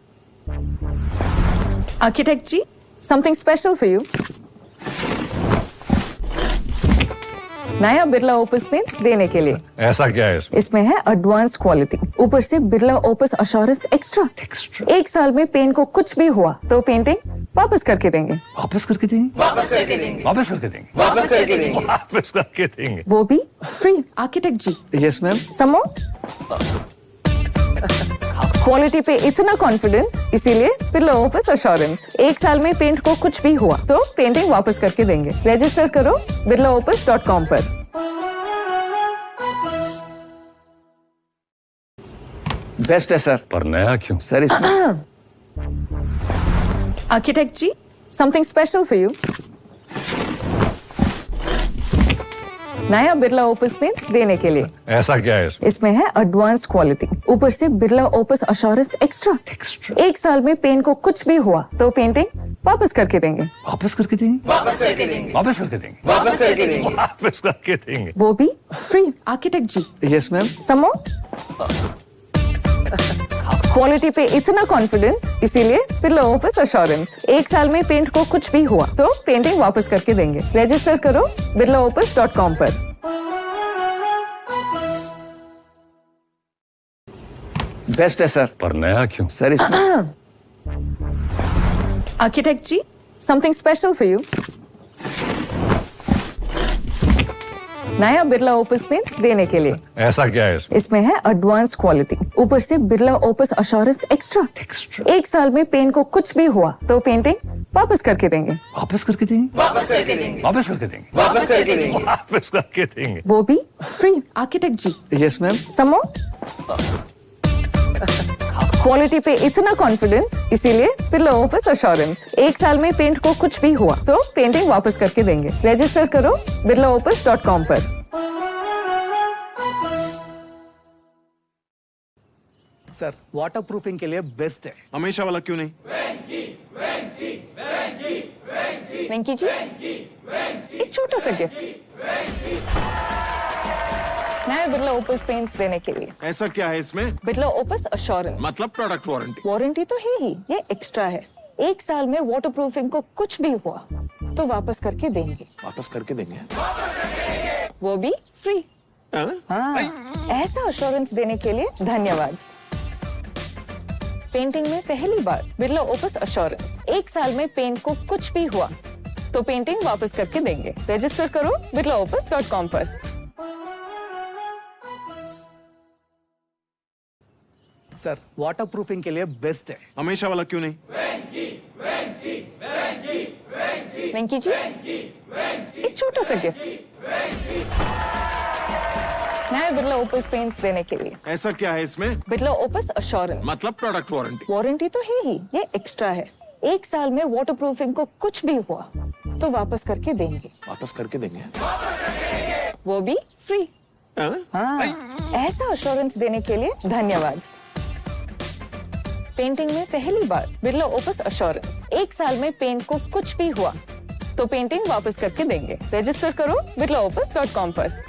architect ji, something special for you. नया बिरला ओपस पेंट्स देने के लिए। ऐसा क्या है इसमें? इसमें है एडवांस क्वालिटी, ऊपर से बिरला ओपस अश्योरेंस एक्स्ट्रा। 1 साल में पेंट को कुछ भी हुआ तो पेंटिंग वापस करके देंगे। वापस करके देंगे। वापस करके देंगे। वापस करके देंगे? वापस करके देंगे। वापस करके देंगे। वो भी free. Architect ji, yes ma'am. Some quality पे इतना कॉन्फिडेंस, इसीलिए बिरला ओपस अश्योरेंस। 1 साल में पेंट को कुछ भी हुआ तो पेंटिंग वापस करके देंगे। रजिस्टर करो birlaopus.com पर। बेस्ट है सर। पर नया क्यों? सर इसमें architect ji, something special for you. नया बिरला ओपस पेंट्स देने के लिए। ऐसा क्या है इसमें? इसमें है एडवांस क्वालिटी, ऊपर से बिरला ओपस अश्योरेंस एक्स्ट्रा। 1 साल में पेंट को कुछ भी हुआ तो पेंटिंग वापस करके देंगे, वापस करके देंगे वापस करके देंगे वापस करके देंगे वापस करके देंगे वापस करके देंगे वो भी free. Architect ji, yes ma'am समो क्वालिटी पे इतना कॉन्फिडेंस, इसीलिए बिरला ओपस अश्योरेंस। 1 साल में पेंट को कुछ भी हुआ तो पेंटिंग वापस करके देंगे। रजिस्टर करो birlaopus.com पर। बेस्ट है सर। पर नया क्यों? सर इसमें architect ji, something special for you. नया बिरला ओपस पेंट्स देने के लिए। ऐसा क्या है इसमें? इसमें है एडवांस क्वालिटी, ऊपर से बिरला ओपस अश्योरेंस एक्स्ट्रा। 1 साल में पेंट को कुछ भी हुआ तो पेंटिंग वापस करके देंगे, वापस करके देंगे वापस करके देंगे वापस करके देंगे वापस करके देंगे वापस करके देंगे वो भी free. Architect ji, yes ma'am समो क्वालिटी पे इतना कॉन्फिडेंस, इसीलिए बिरला ओपस अश्योरेंस। 1 साल में पेंट को कुछ भी हुआ तो पेंटिंग वापस करके देंगे। रजिस्टर करो birlaopus.com पर। सर वाटर प्रूफिंग के लिए बेस्ट है। हमेशा वाला क्यों नहीं? वेंकी जी, एक छोटा सा गिफ्ट नया बिरला ओपस पेंट्स देने के लिए। ऐसा क्या है इसमें? Birla opus assurance. मतलब प्रोडक्ट वारंटी। वारंटी तो है ही, ये एक्स्ट्रा है। 1 साल में वाटर प्रूफिंग को कुछ भी हुआ तो वापस करके देंगे, वापस करके देंगे। वो भी फ्री। हाँ? ऐसा अश्योरेंस देने के लिए धन्यवाद। पेंटिंग में पहली बार बिरला ओपस अश्योरेंस। 1 साल में पेंट को कुछ भी हुआ तो पेंटिंग वापस करके देंगे। रजिस्टर करो birlaopus.com पर। सर वाटर प्रूफिंग के लिए बेस्ट है। हमेशा वाला क्यों नहीं? वेंकी जी, एक छोटा सा गिफ्ट नया बिरला ओपस पेंट्स देने के लिए। ऐसा क्या है इसमें? Birla opus assurance. मतलब प्रोडक्ट वारंटी। वारंटी तो है ही, ये एक्स्ट्रा है। 1 साल में वाटर प्रूफिंग को कुछ भी हुआ तो वापस करके देंगे, वापस करके देंगे। वो भी फ्री। हाँ? ऐसा अश्योरेंस देने के लिए धन्यवाद। पेंटिंग में पहली बार बिरला ओपस अश्योरेंस। 1 साल में पेंट को कुछ भी हुआ तो पेंटिंग वापस करके देंगे। रजिस्टर करो birlaopus.com पर।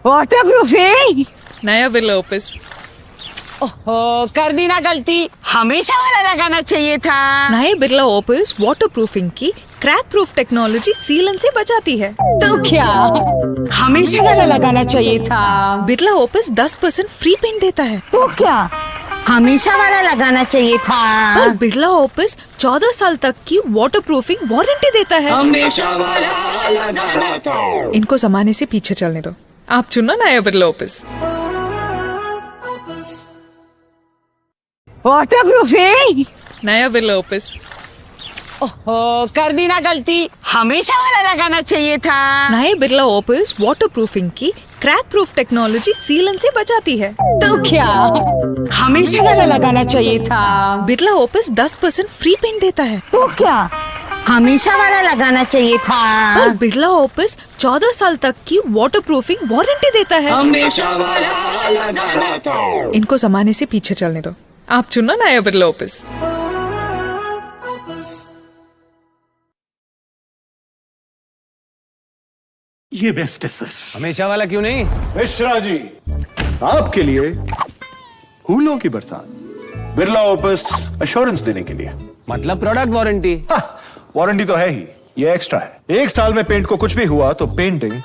Water proofing. नया बिरला ओपस। ओहो, कर दी ना गलती, हमेशा वाला लगाना चाहिए था। नए बिरला ओपस वाटर प्रूफिंग की क्रैक प्रूफ टेक्नोलॉजी सीलन से बचाती है। तो क्या हमेशा वाला लगाना चाहिए था? बिरला ओपस 10% फ्री पेंट देता है। तो क्या हमेशा वाला लगाना चाहिए था? पर बिरला ओपस 14 साल तक की वाटर प्रूफिंग वारंटी देता है। हमेशा वाला लगाना था। इनको जमाने से पीछे चलने दो, आप चुनो नया बिरला ओपस। Water proofing. नया बिरला ओपस। ओहो, कर दी ना गलती, हमेशा वाला लगाना चाहिए था। नए बिरला ओपस वाटर प्रूफिंग की क्रैक प्रूफ टेक्नोलॉजी सीलन से बचाती है। तो क्या हमेशा वाला लगाना चाहिए था? बिरला ओपस 10% फ्री पेंट देता है। तो क्या हमेशा वाला लगाना चाहिए था? पर बिरला ओपस 14 साल तक की वाटर प्रूफिंग वारंटी देता है। हमेशा वाला लगाना था। इनको जमाने से पीछे चलने दो, आप चुनो नया बिरला ओपस। ये बेस्ट है सर। हमेशा वाला क्यों नहीं? मिश्रा जी, आपके लिए फूलों की बरसात। बिरला ओपस अश्योरेंस देने के लिए। मतलब प्रोडक्ट वारंटी। वारंटी तो है ही, ये एक्स्ट्रा है। 1 साल में पेंट को कुछ भी हुआ तो पेंटिंग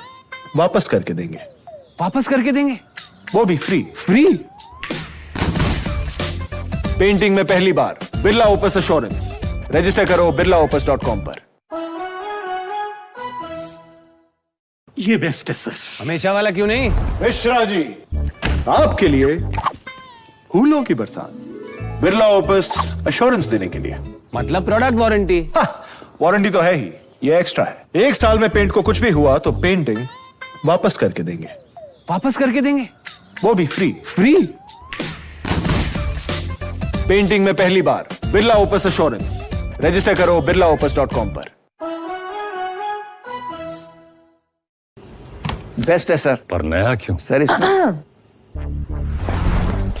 वापस करके देंगे, वापस करके देंगे वो भी फ्री। फ्री। पेंटिंग में पहली बार बिरला ओपस अश्योरेंस। रजिस्टर करो birlaopus.com पर। ये बेस्ट है सर। हमेशा वाला क्यों नहीं? मिश्रा जी, आपके लिए फूलों की बरसात। बिरला ओपस अश्योरेंस देने के लिए। मतलब प्रोडक्ट वारंटी। वारंटी तो है ही, ये एक्स्ट्रा है। 1 साल में पेंट को कुछ भी हुआ तो पेंटिंग वापस करके देंगे, वापस करके देंगे वो भी फ्री। फ्री। पेंटिंग में पहली बार बिरला ओपस अश्योरेंस। रजिस्टर करो birlaopus.com पर। बेस्ट है सर। पर नया क्यों? सर इसमें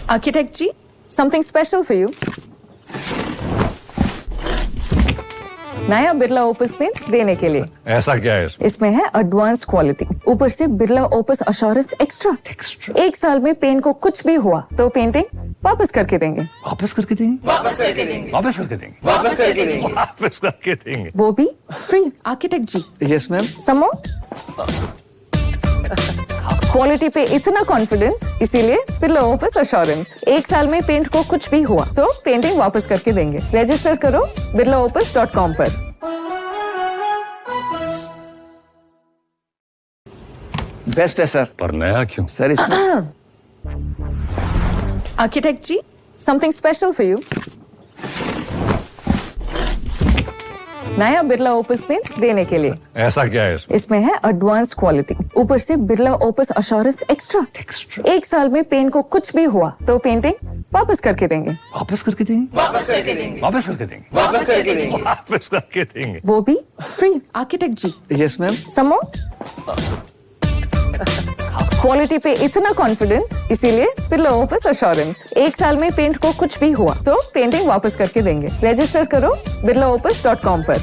architect ji, something special for you. नया बिरला ओपस पेंट्स देने के लिए। ऐसा क्या है इसमें? इसमें है एडवांस क्वालिटी, ऊपर से बिरला ओपस अश्योरेंस एक्स्ट्रा। एक साल में पेंट को कुछ भी हुआ तो पेंटिंग वापस करके देंगे। वापस करके देंगे? वापस करके देंगे। वापस करके देंगे। वो भी free. Architect ji. Yes ma'am. Some more? Quality पे इतना कॉन्फिडेंस, इसीलिए बिरला ओपस अश्योरेंस। एक साल में पेंट को कुछ भी हुआ तो पेंटिंग वापस करके देंगे। रजिस्टर करो birlaopus.com पर। बेस्ट है सर। पर नया क्यों? सर इसमें architect ji, something special for you. नया बिरला ओपस पेंट्स देने के लिए। ऐसा क्या है इसमें? इसमें है एडवांस क्वालिटी, ऊपर से बिरला ओपस अश्योरेंस एक्स्ट्रा। एक साल में पेंट को कुछ भी हुआ तो पेंटिंग वापस करके देंगे। वापस करके देंगे? वापस करके देंगे। वापस करके देंगे। वो भी free. Architect ji. Yes ma'am. Some more? Quality पे इतना कॉन्फिडेंस, इसीलिए बिरला ओपस अश्योरेंस। एक साल में पेंट को कुछ भी हुआ तो पेंटिंग वापस करके देंगे। रजिस्टर करो birlaopus.com पर।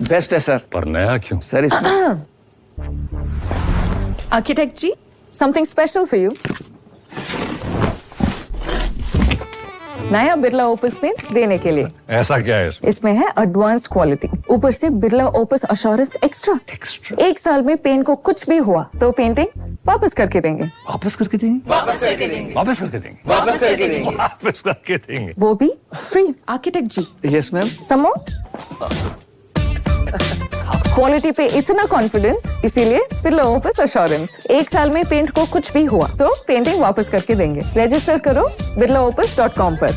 बेस्ट है सर। पर नया क्यों? सर इसमें architect ji, something special for you. नया बिरला ओपस पेंट्स देने के लिए। ऐसा क्या है इसमें? इसमें है एडवांस क्वालिटी, ऊपर से बिरला ओपस अश्योरेंस एक्स्ट्रा। एक साल में पेंट को कुछ भी हुआ तो पेंटिंग वापस करके देंगे। वापस करके देंगे? वापस करके देंगे। वो भी free. Architect ji. Yes ma'am. Some more? Quality पे इतना कॉन्फिडेंस, इसीलिए बिरला ओपस अश्योरेंस। एक साल में पेंट को कुछ भी हुआ तो पेंटिंग वापस करके देंगे। रजिस्टर करो birlaopus.com पर।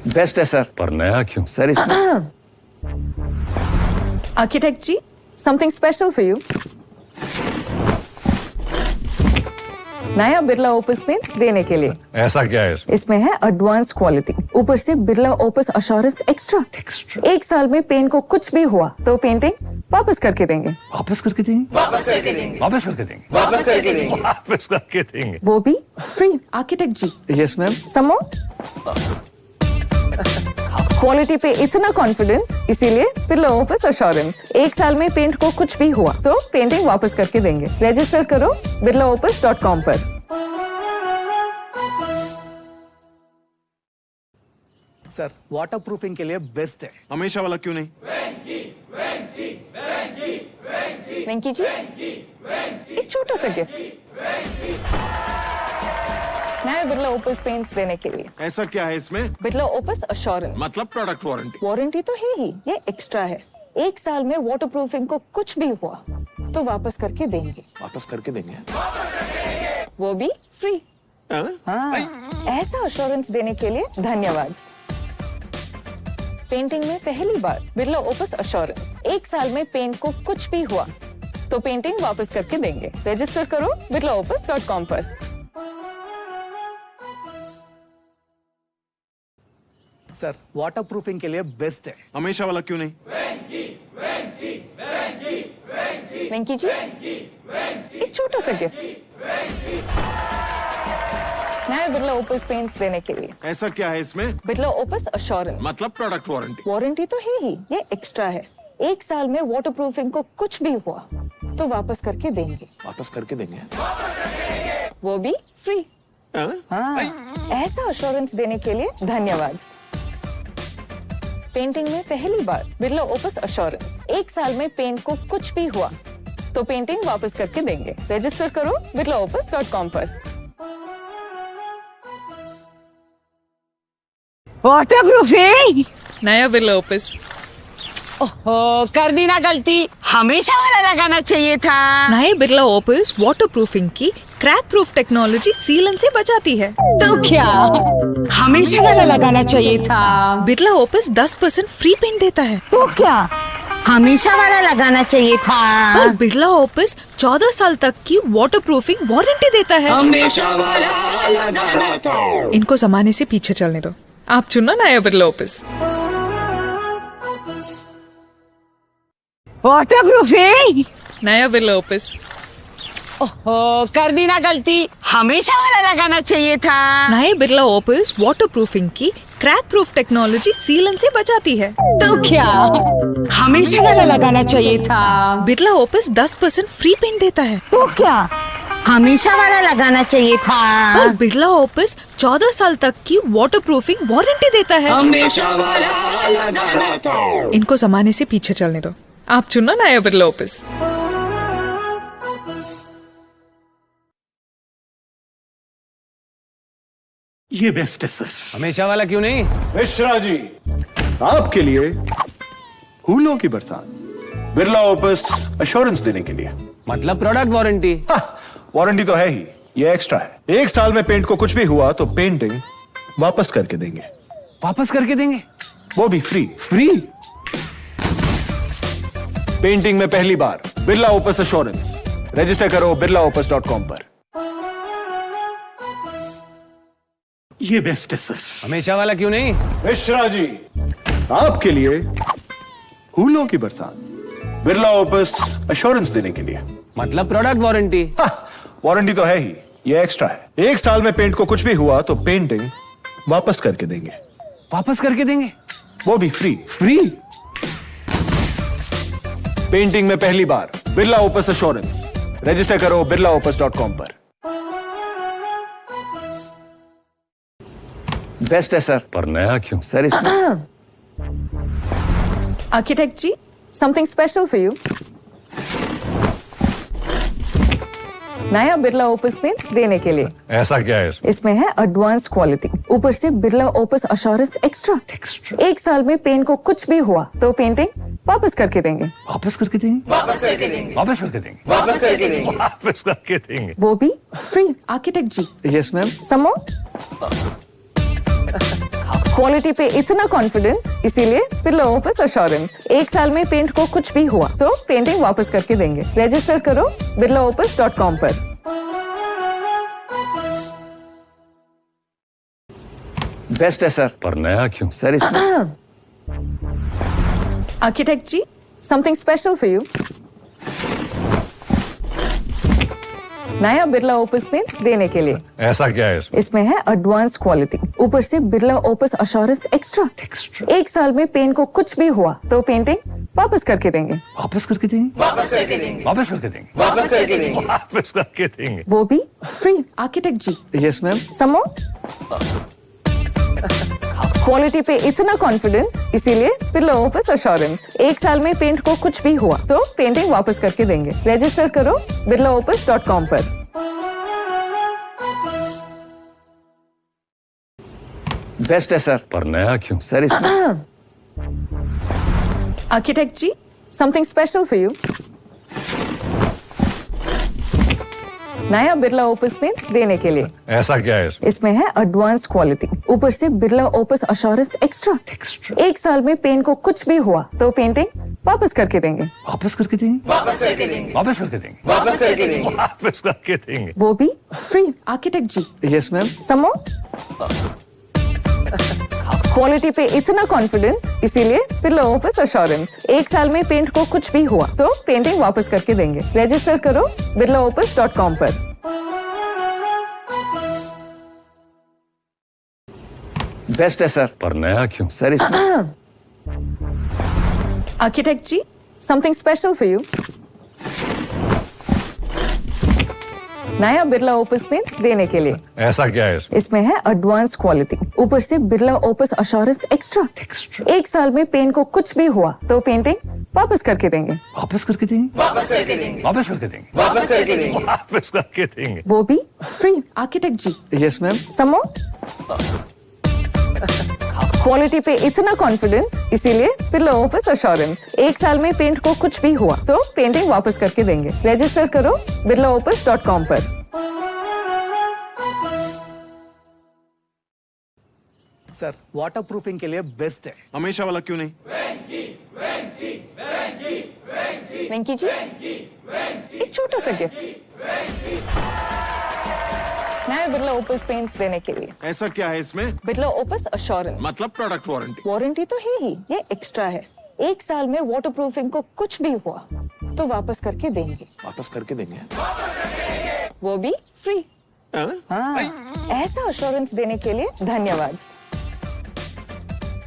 बेस्ट है सर। पर नया क्यों? सर इसमें architect ji, something special for you. नया बिरला ओपस पेंट्स देने के लिए। ऐसा क्या है इसमें? इसमें है एडवांस क्वालिटी, ऊपर से बिरला ओपस अश्योरेंस एक्स्ट्रा। एक साल में पेंट को कुछ भी हुआ तो पेंटिंग वापस करके देंगे। वापस करके देंगे? वापस करके देंगे। वो भी free. Architect ji. Yes ma'am. Some more? Quality पे इतना कॉन्फिडेंस, इसीलिए बिरला ओपस अश्योरेंस। एक साल में पेंट को कुछ भी हुआ तो पेंटिंग वापस करके देंगे। रजिस्टर करो birlaopus.com पर। सर वाटर प्रूफिंग के लिए बेस्ट है। हमेशा वाला क्यों नहीं? वेंकी जी, एक छोटा सा गिफ्ट। नया बिरला ओपस पेंट्स देने के लिए। ऐसा क्या है इसमें? Birla opus assurance. मतलब प्रोडक्ट वारंटी। वारंटी तो है ही, ये एक्स्ट्रा है। एक साल में वाटर प्रूफिंग को कुछ भी हुआ तो वापस करके देंगे। वापस करके देंगे। वो भी फ्री। हाँ? ऐसा अश्योरेंस देने के लिए धन्यवाद। पेंटिंग में पहली बार बिरला ओपस अश्योरेंस। एक साल में पेंट को कुछ भी हुआ तो पेंटिंग वापस करके देंगे। रजिस्टर करो birlaopus.com पर। सर वाटर प्रूफिंग के लिए बेस्ट है। हमेशा वाला क्यों नहीं? वेंकी जी, एक छोटा सा गिफ्ट। नया बिरला ओपस पेंट्स देने के लिए। ऐसा क्या है इसमें? Birla opus assurance. मतलब प्रोडक्ट वारंटी। वारंटी तो है ही, ये एक्स्ट्रा है। एक साल में वाटर प्रूफिंग को कुछ भी हुआ तो वापस करके देंगे। वापस करके देंगे। वो भी फ्री। हाँ? ऐसा अश्योरेंस देने के लिए धन्यवाद। पेंटिंग में पहली बार बिरला ओपस अश्योरेंस। एक साल में पेंट को कुछ भी हुआ तो पेंटिंग वापस करके देंगे। रजिस्टर करो birlaopus.com पर। Water proofing. नया बिरला ओपस। ओहो, कर दी ना गलती, हमेशा वाला लगाना चाहिए था। नए बिरला ओपस वाटर प्रूफिंग की क्रैक प्रूफ टेक्नोलॉजी सीलन से बचाती है। तो क्या हमेशा वाला लगाना चाहिए था? बिरला ओपस 10% फ्री पेंट देता है। तो क्या हमेशा वाला लगाना चाहिए था? पर बिरला ओपस 14 साल तक की वाटर प्रूफिंग वारंटी देता है। हमेशा वाला लगाना था। इनको जमाने से पीछे चलने दो, आप चुनो नया बिरला ओपस। वाटर प्रूफिंग नया बिरला ओपस। ओहो कर दी ना गलती, हमेशा वाला लगाना चाहिए था। नए बिरला ओपस वाटर प्रूफिंग की क्रैक प्रूफ टेक्नोलॉजी सीलन से बचाती है। तो क्या हमेशा वाला लगाना चाहिए था? बिरला ओपस 10% फ्री पेंट देता है। तो क्या हमेशा वाला लगाना चाहिए था? पर बिरला ओपस 14 साल तक की वाटर प्रूफिंग वारंटी देता है। हमेशा वाला लगाना था। इनको जमाने से पीछे चलने दो, आप चुनो नया बिरला ओपस। ये बेस्ट है सर। हमेशा वाला क्यों नहीं? मिश्रा जी, आपके लिए फूलों की बरसात, बिरला ओपस एश्योरेंस देने के लिए। मतलब प्रोडक्ट वारंटी। वारंटी तो है ही, ये एक्स्ट्रा है। 1 साल में पेंट को कुछ भी हुआ तो पेंटिंग वापस करके देंगे, वापस करके देंगे? वो भी फ्री। फ्री? पेंटिंग में पहली बार बिरला ओपस एश्योरेंस। रजिस्टर करो birlaopus.com पर। ये बेस्ट है सर। हमेशा वाला क्यों नहीं? मिश्रा जी, आपके लिए फूलों की बरसात, बिरला ओपस एश्योरेंस देने के लिए। मतलब प्रोडक्ट वारंटी। वारंटी तो है ही, ये एक्स्ट्रा है। 1 साल में पेंट को कुछ भी हुआ तो पेंटिंग वापस करके देंगे, वापस करके देंगे? वो भी फ्री। फ्री? पेंटिंग में पहली बार बिरला ओपस एश्योरेंस। रजिस्टर करो birlaopus.com पर। बेस्ट है सर। पर नया क्यों? सर इसमें architect ji, something special for you. नया बिरला ओपस पेंट्स देने के लिए। ऐसा क्या है इसमें? इसमें है एडवांस क्वालिटी, ऊपर से बिरला ओपस एश्योरेंस एक्स्ट्रा। 1 साल में पेंट को कुछ भी हुआ तो पेंटिंग वापस करके देंगे। वापस करके देंगे। वापस करके देंगे? वापस करके देंगे। वो भी free. Architect ji, yes ma'am. समो क्वालिटी पे इतना कॉन्फिडेंस, इसीलिए बिरला ओपस एश्योरेंस। 1 साल में पेंट को कुछ भी हुआ तो पेंटिंग वापस करके देंगे। रजिस्टर करो birlaopus.com पर। बेस्ट है सर। पर नया क्यों? सर इसमें architect ji, something special for you. नया बिरला ओपस पेंट्स देने के लिए। ऐसा क्या है इसमें? इसमें है एडवांस क्वालिटी, ऊपर से बिरला ओपस एश्योरेंस एक्स्ट्रा। 1 साल में पेंट को कुछ भी हुआ तो पेंटिंग वापस करके देंगे। वापस करके देंगे। वापस करके देंगे? वापस करके देंगे। वो भी free. Architect ji, yes ma'am. समो क्वालिटी पे इतना कॉन्फिडेंस, इसीलिए बिरला ओपस एश्योरेंस। 1 साल में पेंट को कुछ भी हुआ तो पेंटिंग वापस करके देंगे। रजिस्टर करो birlaopus.com पर। बेस्ट है सर। पर नया क्यों? सर इसमें architect ji, something special for you. नया बिरला ओपस पेंट्स देने के लिए। ऐसा क्या है इसमें? इसमें है एडवांस क्वालिटी, ऊपर से बिरला ओपस एश्योरेंस एक्स्ट्रा। 1 साल में पेंट को कुछ भी हुआ तो पेंटिंग वापस करके देंगे। वापस करके देंगे। वापस करके देंगे। वो भी free. Architect ji, yes ma'am. समो क्वालिटी पे इतना कॉन्फिडेंस, इसीलिए बिरला ओपस एश्योरेंस। 1 साल में पेंट को कुछ भी हुआ तो पेंटिंग वापस करके देंगे। रजिस्टर करो birlaopus.com पर। बेस्ट है सर। पर नया क्यों? सर इसमें architect ji, something special for you. नया बिरला ओपस पेंट्स देने के लिए। ऐसा क्या है इसमें? इसमें है एडवांस क्वालिटी, ऊपर से बिरला ओपस एश्योरेंस एक्स्ट्रा। 1 साल में पेंट को कुछ भी हुआ तो पेंटिंग वापस करके देंगे। वापस करके देंगे। वापस करके देंगे। वो भी free. Architect ji, yes ma'am. समो क्वालिटी पे इतना कॉन्फिडेंस, इसीलिए बिरला ओपस एश्योरेंस। 1 साल में पेंट को कुछ भी हुआ तो पेंटिंग वापस करके देंगे। रजिस्टर करो birlaopus.com पर। सर वाटर प्रूफिंग के लिए बेस्ट है। हमेशा वाला क्यों नहीं? वेंकी जी, एक छोटा सा गिफ्ट नया बिरला ओपस पेंट्स देने के लिए। ऐसा क्या है इसमें? Birla opus assurance. मतलब प्रोडक्ट वारंटी। वारंटी तो है ही, ये एक्स्ट्रा है। 1 साल में वाटर प्रूफिंग को कुछ भी हुआ तो वापस करके देंगे, वापस करके देंगे। वो भी फ्री। ऐसा अश्योरेंस देने के लिए धन्यवाद।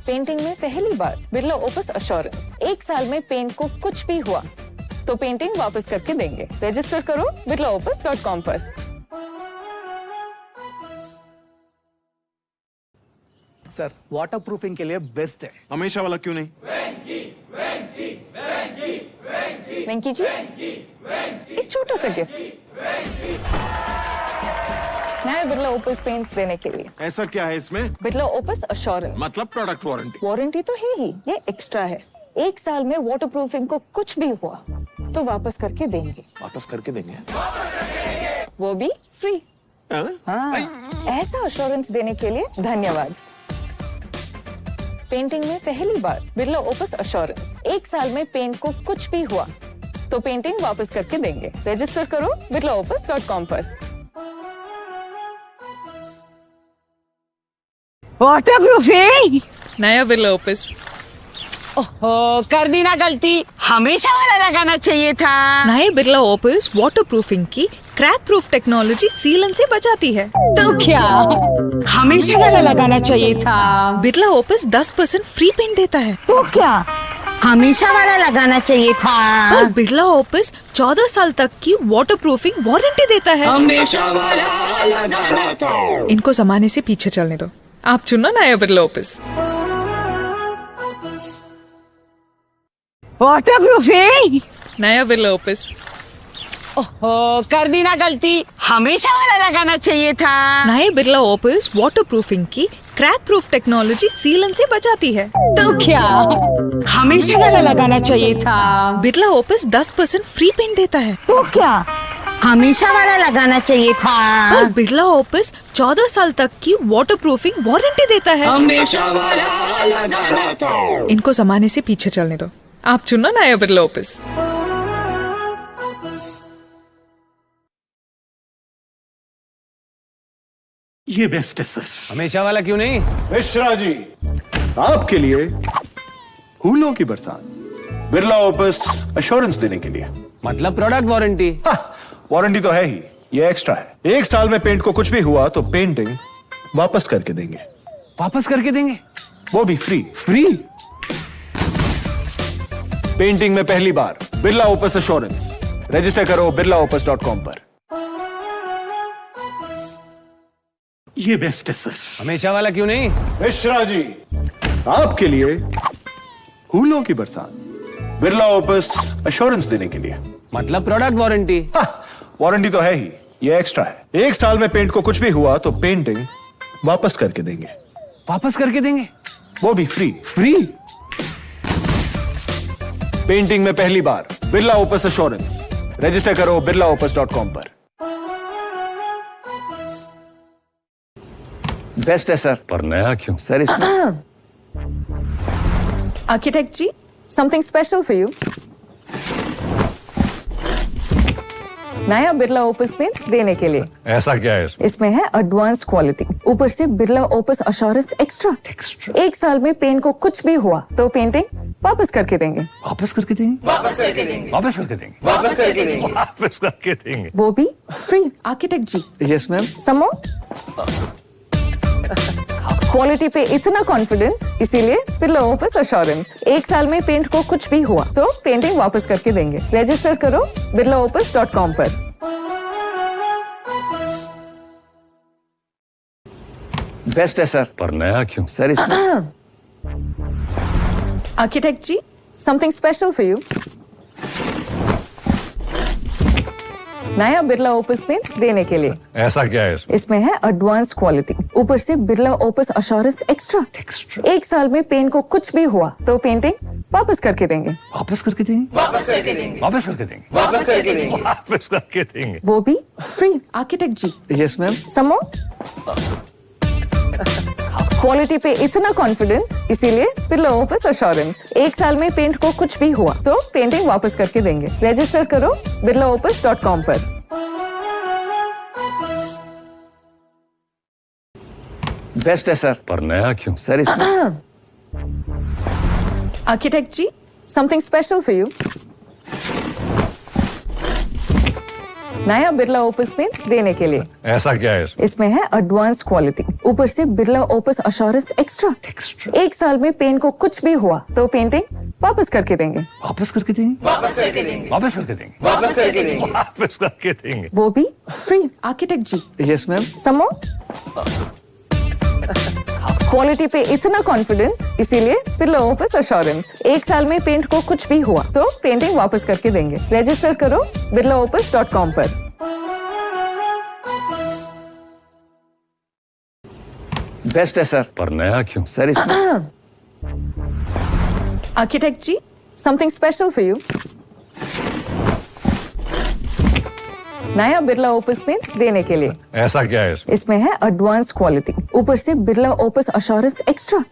पेंटिंग में पहली बार बिरला ओपस अश्योरेंस। 1 साल में पेंट को कुछ भी हुआ तो पेंटिंग वापस करके देंगे। रजिस्टर करो birlaopus.com पर। सर वाटर प्रूफिंग के लिए बेस्ट है। हमेशा वाला क्यों नहीं? वेंकी जी, एक छोटा सा गिफ्ट नया बिरला ओपस पेंट्स देने के लिए। ऐसा क्या है इसमें? Birla opus assurance. मतलब प्रोडक्ट वारंटी। वारंटी तो है ही, ये एक्स्ट्रा है। 1 साल में वाटर प्रूफिंग को कुछ भी हुआ तो वापस करके देंगे, वापस करके देंगे। वो भी फ्री। ऐसा अश्योरेंस देने के लिए धन्यवाद। पेंटिंग में पहली बार बिरला ओपस अश्योरेंस। 1 साल में पेंट को कुछ भी हुआ तो पेंटिंग वापस करके देंगे। रजिस्टर करो birlaopus.com पर। वाटर प्रूफिंग नया बिरला ओपस। ओहो, कर दी ना गलती, हमेशा वाला लगाना चाहिए था। नए बिरला ओपस वाटर प्रूफिंग की क्रैक प्रूफ टेक्नोलॉजी सीलन से बचाती है। तो क्या हमेशा वाला लगाना चाहिए था? बिरला ओपस 10% फ्री पेंट देता है। तो क्या हमेशा वाला लगाना चाहिए था? पर बिरला ओपस 14 साल तक की वाटर प्रूफिंग वारंटी देता है। हमेशा वाला लगाना था। इनको जमाने से पीछे चलने दो, आप चुनो नया बिरला ओपस। वाटर प्रूफिंग नया बिरला ओपस। ओहो, कर दी ना गलती, हमेशा वाला लगाना चाहिए था। नए बिरला ओपस वाटर प्रूफिंग की क्रैक प्रूफ टेक्नोलॉजी सीलन से बचाती है। तो क्या हमेशा वाला लगाना चाहिए था? बिरला ओपस 10% फ्री पेंट देता है। तो क्या हमेशा वाला लगाना चाहिए था? पर बिरला ओपस 14 साल तक की वाटर प्रूफिंग वारंटी देता है। हमेशा वाला लगाना था। इनको जमाने से पीछे चलने दो, आप चुनो नया बिरला ओपस। ये बेस्ट है सर। हमेशा वाला क्यों नहीं? मिश्रा जी, आपके लिए फूलों की बरसात। बिरला ओपस अश्योरेंस देने के लिए। मतलब प्रोडक्ट वारंटी। वारंटी तो है ही, ये एक्स्ट्रा है। 1 साल में पेंट को कुछ भी हुआ तो पेंटिंग वापस करके देंगे, वापस करके देंगे, वो भी फ्री। फ्री। पेंटिंग में पहली बार बिरला ओपस अश्योरेंस। रजिस्टर करो birlaopus.com पर। ये बेस्ट है सर। हमेशा वाला क्यों नहीं? मिश्रा जी, आपके लिए फूलों की बरसात। बिरला ओपस अश्योरेंस देने के लिए। मतलब प्रोडक्ट वारंटी। वारंटी तो है ही, ये एक्स्ट्रा है। 1 साल में पेंट को कुछ भी हुआ तो पेंटिंग वापस करके देंगे, वापस करके देंगे, वो भी फ्री। फ्री। पेंटिंग में पहली बार बिरला ओपस अश्योरेंस। रजिस्टर करो birlaopus.com पर। बेस्ट है सर। पर नया क्यों? सर इसमें architect ji, something special for you. नया बिरला ओपस पेंट्स देने के लिए। ऐसा क्या है इसमें? इसमें है एडवांस क्वालिटी, ऊपर से बिरला ओपस अश्योरेंस एक्स्ट्रा। 1 साल में पेंट को कुछ भी हुआ तो पेंटिंग वापस करके देंगे, वापस करके देंगे। वापस करके देंगे। वापस करके देंगे। वो भी free. Architect ji, yes ma'am. Some quality पे इतना कॉन्फिडेंस, इसीलिए बिरला ओपस अश्योरेंस। 1 साल में पेंट को कुछ भी हुआ तो पेंटिंग वापस करके देंगे। रजिस्टर करो birlaopus.com पर। बेस्ट है सर। पर नया क्यों? सर इसमें architect ji, something special for you. नया बिरला ओपस पेंट्स देने के लिए। ऐसा क्या है इसमें? इसमें है एडवांस क्वालिटी, ऊपर से बिरला ओपस अश्योरेंस एक्स्ट्रा। 1 साल में पेंट को कुछ भी हुआ तो पेंटिंग वापस करके देंगे, वापस करके देंगे। वापस करके देंगे। वापस करके देंगे। वो भी free. Architect ji, yes ma'am. Some quality पे इतना कॉन्फिडेंस, इसीलिए बिरला ओपस अश्योरेंस। 1 साल में पेंट को कुछ भी हुआ तो पेंटिंग वापस करके देंगे। रजिस्टर करो birlaopus.com पर। बेस्ट है सर। पर नया क्यों? सर इसमें architect ji, something special for you. नया बिरला ओपस पेंट्स देने के लिए। ऐसा क्या है इसमें? इसमें है एडवांस क्वालिटी, ऊपर से बिरला ओपस अश्योरेंस एक्स्ट्रा। एक साल में पेंट को कुछ भी हुआ तो पेंटिंग वापस करके देंगे। वापस करके देंगे? वापस करके देंगे। वापस करके देंगे। वो भी free. Architect ji, yes ma'am. समो क्वालिटी पे इतना कॉन्फिडेंस, इसीलिए बिरला ओपस अश्योरेंस। एक साल में पेंट को कुछ भी हुआ तो पेंटिंग वापस करके देंगे। रजिस्टर करो birlaopus.com पर। बेस्ट है सर। पर नया क्यों? सर इसमें architect ji, something special for you. नया बिरला ओपस पेंट्स देने के लिए। ऐसा क्या है इसमें? इसमें है एडवांस क्वालिटी, ऊपर से बिरला ओपस अश्योरेंस एक्स्ट्रा।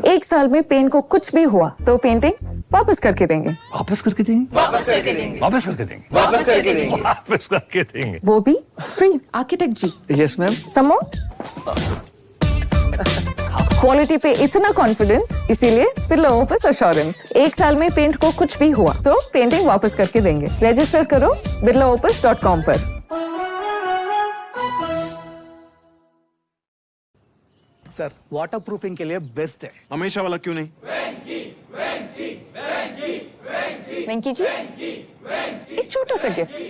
एक साल में पेंट को कुछ भी हुआ तो पेंटिंग वापस करके देंगे। वापस करके देंगे? वापस करके देंगे। वापस करके देंगे। वो भी free. Architect ji, yes ma'am. समो क्वालिटी पे इतना कॉन्फिडेंस, इसीलिए बिरला ओपस अश्योरेंस। एक साल में पेंट को कुछ भी हुआ तो पेंटिंग वापस करके देंगे। रजिस्टर करो birlaopus.com पर। सर वाटर प्रूफिंग के लिए बेस्ट है। हमेशा वाला क्यों नहीं? वेंकी जी, एक छोटा सा गिफ्ट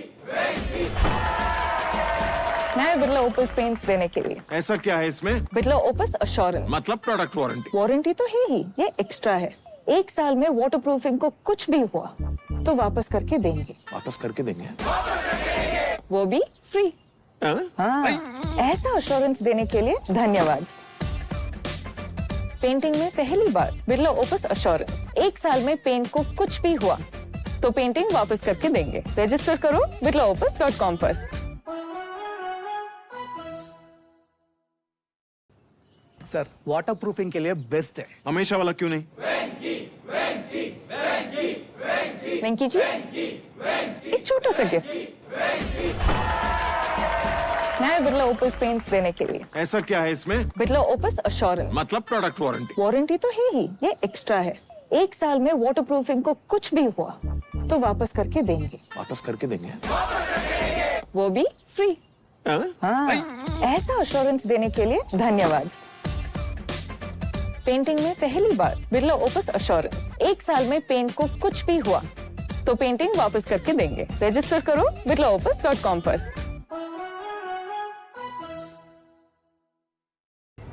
नया बिरला ओपस पेंट्स देने के लिए। ऐसा क्या है इसमें? Birla opus assurance. मतलब प्रोडक्ट वारंटी। वारंटी तो है ही, ये एक्स्ट्रा है। एक साल में वाटर प्रूफिंग को कुछ भी हुआ तो वापस करके देंगे। वापस करके देंगे। वो भी फ्री। हाँ? ऐसा अश्योरेंस देने के लिए धन्यवाद। पेंटिंग में पहली बार बिरला ओपस अश्योरेंस। एक साल में पेंट को कुछ भी हुआ तो पेंटिंग वापस करके देंगे। रजिस्टर करो birlaopus.com पर। सर वाटर प्रूफिंग के लिए बेस्ट है। हमेशा वाला क्यों नहीं? वेंकी जी, एक छोटा सा गिफ्ट नया बिरला ओपस पेंट्स देने के लिए। ऐसा क्या है इसमें? Birla opus assurance. मतलब प्रोडक्ट वारंटी। वारंटी तो है ही, ये एक्स्ट्रा है। एक साल में वाटर प्रूफिंग को कुछ भी हुआ तो वापस करके देंगे। वापस करके देंगे। वो भी फ्री। हाँ? ऐसा अश्योरेंस देने के लिए धन्यवाद। पेंटिंग में पहली बार बिरला ओपस अश्योरेंस। एक साल में पेंट को कुछ भी हुआ तो पेंटिंग वापस करके देंगे। रजिस्टर करो birlaopus.com पर।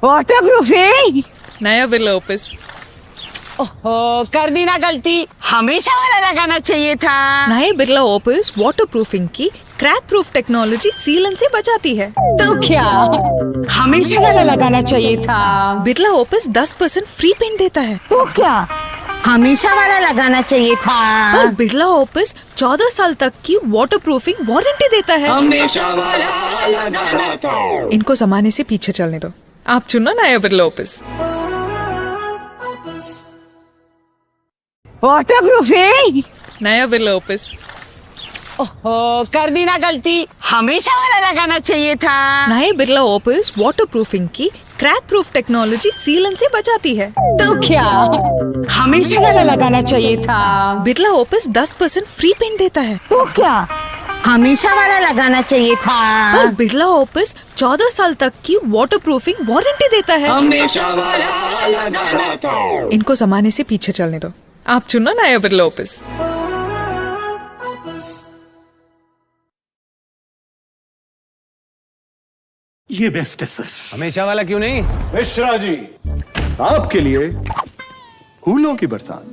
Water proofing. नया बिरला ओपस। ओहो, कर दी ना गलती, हमेशा वाला लगाना चाहिए था। नए बिरला ओपस वाटर प्रूफिंग की क्रैक प्रूफ टेक्नोलॉजी सीलन से बचाती है। तो क्या हमेशा वाला लगाना चाहिए था? बिरला ओपस 10% फ्री पेंट देता है। तो क्या हमेशा वाला लगाना चाहिए था? पर बिरला ओपस 14 साल तक की वाटर प्रूफिंग वारंटी देता है। हमेशा वाला लगाना था। इनको जमाने से पीछे चलने दो, आप चुनो नया बिरला ओपस। Water proofing. नया बिरला ओपस। ओहो, कर दी ना गलती, हमेशा वाला लगाना चाहिए था। नए बिरला ओपस वाटर प्रूफिंग की क्रैक प्रूफ टेक्नोलॉजी सीलन से बचाती है। तो क्या हमेशा वाला लगाना चाहिए था? बिरला ओपस 10% फ्री पेंट देता है। तो क्या हमेशा वाला लगाना चाहिए था? पर बिरला ओपस 14 साल तक की वाटर प्रूफिंग वारंटी देता है। हमेशा वाला लगाना था। इनको जमाने से पीछे चलने दो, आप चुनो नया बिरला ओपस। ये बेस्ट है सर। हमेशा वाला क्यों नहीं? मिश्रा जी, आपके लिए फूलों की बरसात,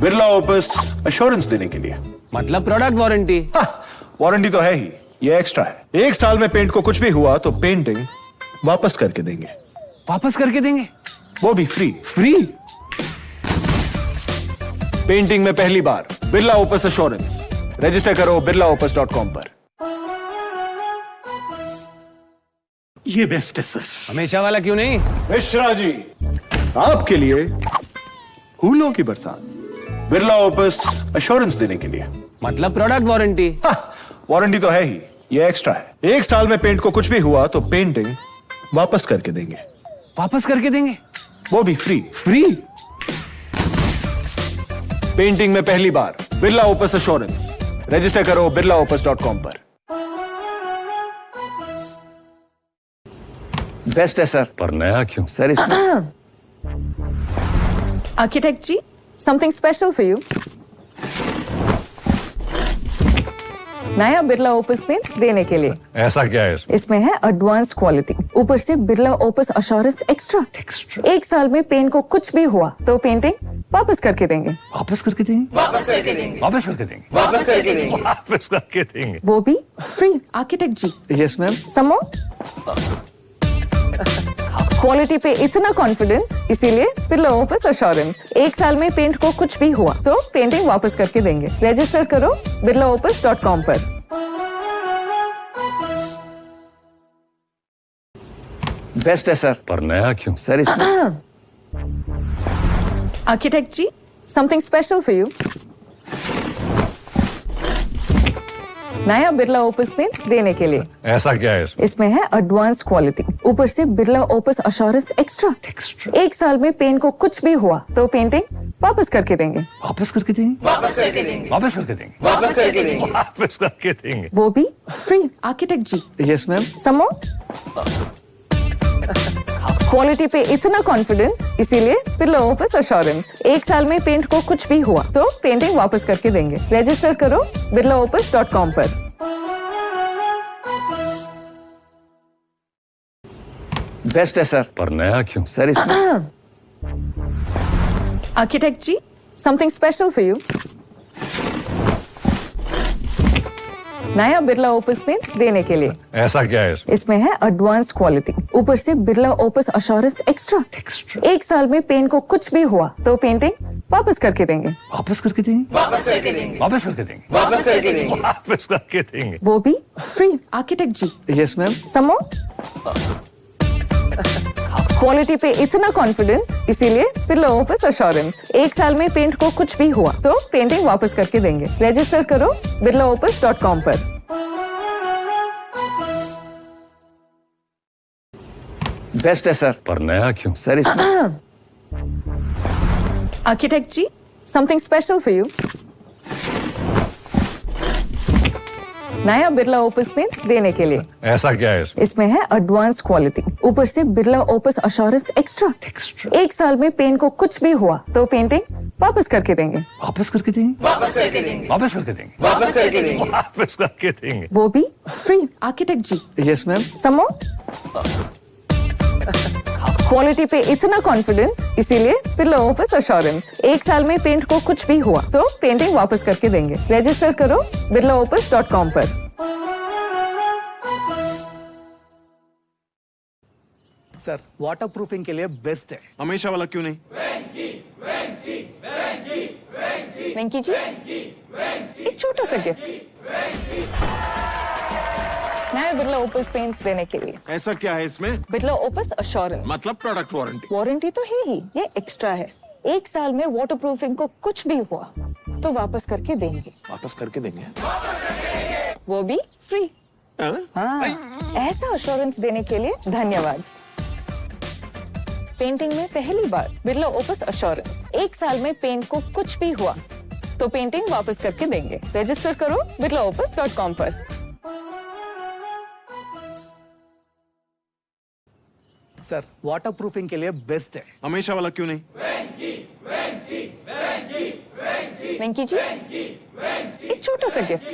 बिरला ओपस अश्योरेंस देने के लिए। मतलब प्रोडक्ट वारंटी। वारंटी तो है ही, ये एक्स्ट्रा है। एक साल में पेंट को कुछ भी हुआ तो पेंटिंग वापस करके देंगे। वापस करके देंगे। वो भी फ्री। फ्री। पेंटिंग में पहली बार बिरला ओपस अश्योरेंस। रजिस्टर करो birlaopus.com पर। ये बेस्ट है सर। हमेशा वाला क्यों नहीं? मिश्रा जी, आपके लिए फूलों की बरसात, बिरला ओपस अश्योरेंस देने के लिए। मतलब प्रोडक्ट वारंटी। वारंटी तो है ही, ये एक्स्ट्रा है। एक साल में पेंट को कुछ भी हुआ तो पेंटिंग वापस करके देंगे। वापस करके देंगे। वो भी फ्री। फ्री। पेंटिंग में पहली बार बिरला ओपस एश्योरेंस। रजिस्टर करो birlaopus.com पर। बेस्ट है सर। पर नया क्यों? सर इसमें architect ji, something special for you. नया बिरला ओपस पेंट्स देने के लिए। ऐसा क्या है इसमें? इसमें है एडवांस क्वालिटी, ऊपर से बिरला ओपस एश्योरेंस एक्स्ट्रा। एक साल में पेंट को कुछ भी हुआ तो पेंटिंग वापस करके देंगे। वापस करके देंगे? वापस करके देंगे। वापस करके देंगे। वो भी free. Architect ji, yes ma'am. Some quality पे इतना कॉन्फिडेंस, इसीलिए बिरला ओपस एश्योरेंस। एक साल में पेंट को कुछ भी हुआ तो पेंटिंग वापस करके देंगे। रजिस्टर करो birlaopus.com पर। बेस्ट है सर। पर नया क्यों? सर इसमें architect ji, something special for you. नया बिरला ओपस पेंट्स देने के लिए। ऐसा क्या है इसमें? इसमें है एडवांस क्वालिटी, ऊपर से बिरला ओपस एश्योरेंस एक्स्ट्रा। एक साल में पेंट को कुछ भी हुआ तो पेंटिंग वापस करके देंगे। वापस करके देंगे? वापस करके देंगे। वापस करके देंगे। वो भी free. Architect ji, yes ma'am. Some quality पे इतना कॉन्फिडेंस, इसीलिए बिरला ओपस एश्योरेंस। एक साल में पेंट को कुछ भी हुआ तो पेंटिंग वापस करके देंगे। रजिस्टर करो birlaopus.com पर। बेस्ट है सर। पर नया क्यों? सर इसमें architect ji, something special for you. नया बिरला ओपस पेंट्स देने के लिए। ऐसा क्या है इसमें? इसमें है एडवांस क्वालिटी, ऊपर से बिरला ओपस एश्योरेंस एक्स्ट्रा। एक साल में पेंट को कुछ भी हुआ तो पेंटिंग वापस करके देंगे। वापस करके देंगे? वापस करके देंगे। वापस करके देंगे। वो भी free. Architect ji, yes ma'am. Some quality पे इतना कॉन्फिडेंस, इसीलिए बिरला ओपस एश्योरेंस। एक साल में पेंट को कुछ भी हुआ तो पेंटिंग वापस करके देंगे। रजिस्टर करो birlaopus.com पर। बेस्ट है सर। पर नया क्यों? सर इसमें architect ji, something special for you. नया बिरला ओपस पेंट्स देने के लिए। ऐसा क्या है इसमें? इसमें है एडवांस क्वालिटी, ऊपर से बिरला ओपस एश्योरेंस एक्स्ट्रा। एक साल में पेंट को कुछ भी हुआ तो पेंटिंग वापस करके देंगे। वापस करके देंगे? वापस करके देंगे। वापस करके देंगे। वो भी free. Architect ji, yes ma'am. Some quality पे इतना कॉन्फिडेंस, इसीलिए बिरला ओपस एश्योरेंस। एक साल में पेंट को कुछ भी हुआ तो पेंटिंग वापस करके देंगे। रजिस्टर करो birlaopus.com पर। सर वाटर प्रूफिंग के लिए बेस्ट है। हमेशा वाला क्यों नहीं? वेंकी जी, एक छोटा सा गिफ्ट। नया बिरला ओपस पेंट्स देने के लिए। ऐसा क्या है इसमें? Birla opus assurance. मतलब प्रोडक्ट वारंटी। वारंटी तो है ही, ये एक्स्ट्रा है। एक साल में वाटर प्रूफिंग को कुछ भी हुआ तो वापस करके देंगे। वापस करके देंगे। वो भी फ्री। हाँ, ऐसा एश्योरेंस देने के लिए धन्यवाद। पेंटिंग में पहली बार बिरला ओपस एश्योरेंस। एक साल में पेंट को कुछ भी हुआ तो पेंटिंग वापस करके देंगे। रजिस्टर करो birlaopus.com पर। सर वाटर प्रूफिंग के लिए बेस्ट है। हमेशा वाला क्यों नहीं? वेंकी जी, एक छोटा सा गिफ्ट।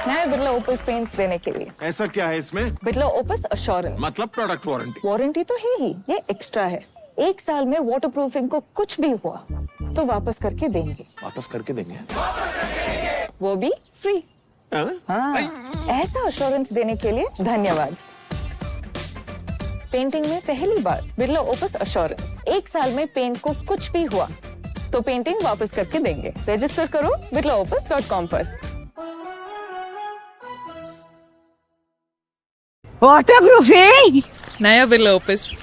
नया बिरला ओपस पेंट्स देने के लिए। ऐसा क्या है इसमें? Birla opus assurance. मतलब प्रोडक्ट वारंटी। वारंटी तो है ही, ये एक्स्ट्रा है। एक साल में वाटर प्रूफिंग को कुछ भी हुआ तो वापस करके देंगे। वापस करके देंगे। वो भी फ्री। हाँ, ऐसा एश्योरेंस देने के लिए धन्यवाद। पेंटिंग में पहली बार बिरला ओपस एश्योरेंस। एक साल में पेंट को कुछ भी हुआ तो पेंटिंग वापस करके देंगे। रजिस्टर करो birlaopus.com पर। Water proofing. नया बिरला ओपस।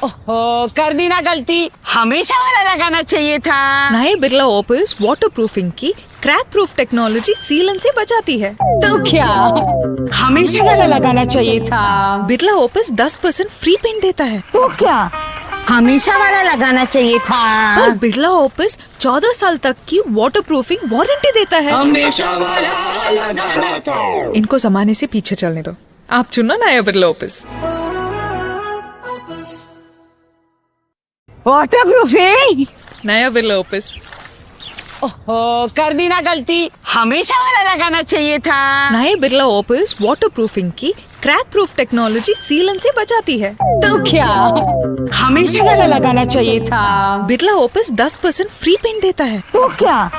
ओहो, कर दी ना गलती, हमेशा वाला लगाना चाहिए था। नए बिरला ओपस वाटर प्रूफिंग की क्रैक प्रूफ टेक्नोलॉजी सीलन से बचाती है। तो क्या हमेशा वाला लगाना चाहिए था? बिरला ओपस 10% फ्री पेंट देता है। तो क्या हमेशा वाला लगाना चाहिए था। पर बिरला ऑफिस 14 साल तक की वाटर प्रूफिंग वारंटी देता है। हमेशा वाला लगाना था। इनको जमाने से पीछे चलने दो, आप चुनो नया बिरला ऑफिस। वाटर प्रूफिंग नया बिरला ऑफिस। ओहो, कर दी ना गलती, हमेशा वाला लगाना चाहिए था। नए बिरला ऑफिस वाटर प्रूफिंग की क्रैक प्रूफ टेक्नोलॉजी सीलन से बचाती है। तो क्या हमेशा वाला लगाना चाहिए था। बिरला ऑफिस 10% फ्री पेंट देता है। तो क्या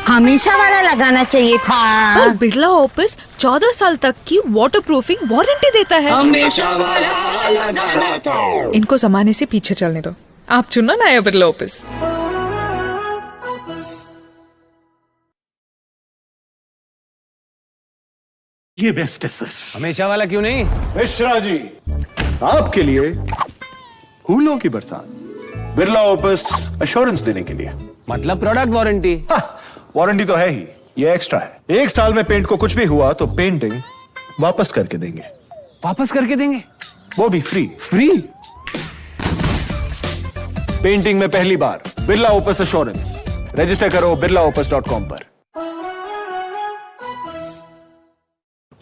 हमेशा वाला लगाना चाहिए था। पर बिरला ऑफिस 14 साल तक की वाटर प्रूफिंग वारंटी देता है। हमेशा वाला लगाना था। इनको जमाने से पीछे चलने दो, आप चुनो नया बिरला ऑफिस। ये बेस्ट है सर। हमेशा वाला क्यों नहीं? मिश्रा जी, आपके लिए फूलों की बरसात, बिरला ओपस एश्योरेंस देने के लिए। मतलब प्रोडक्ट वारंटी। वारंटी तो है ही, ये एक्स्ट्रा है। 1 साल में पेंट को कुछ भी हुआ तो पेंटिंग वापस करके देंगे, वापस करके देंगे? वो भी फ्री। फ्री? पेंटिंग में पहली बार बिरला ओपस एश्योरेंस। रजिस्टर करो birlaopus.com पर।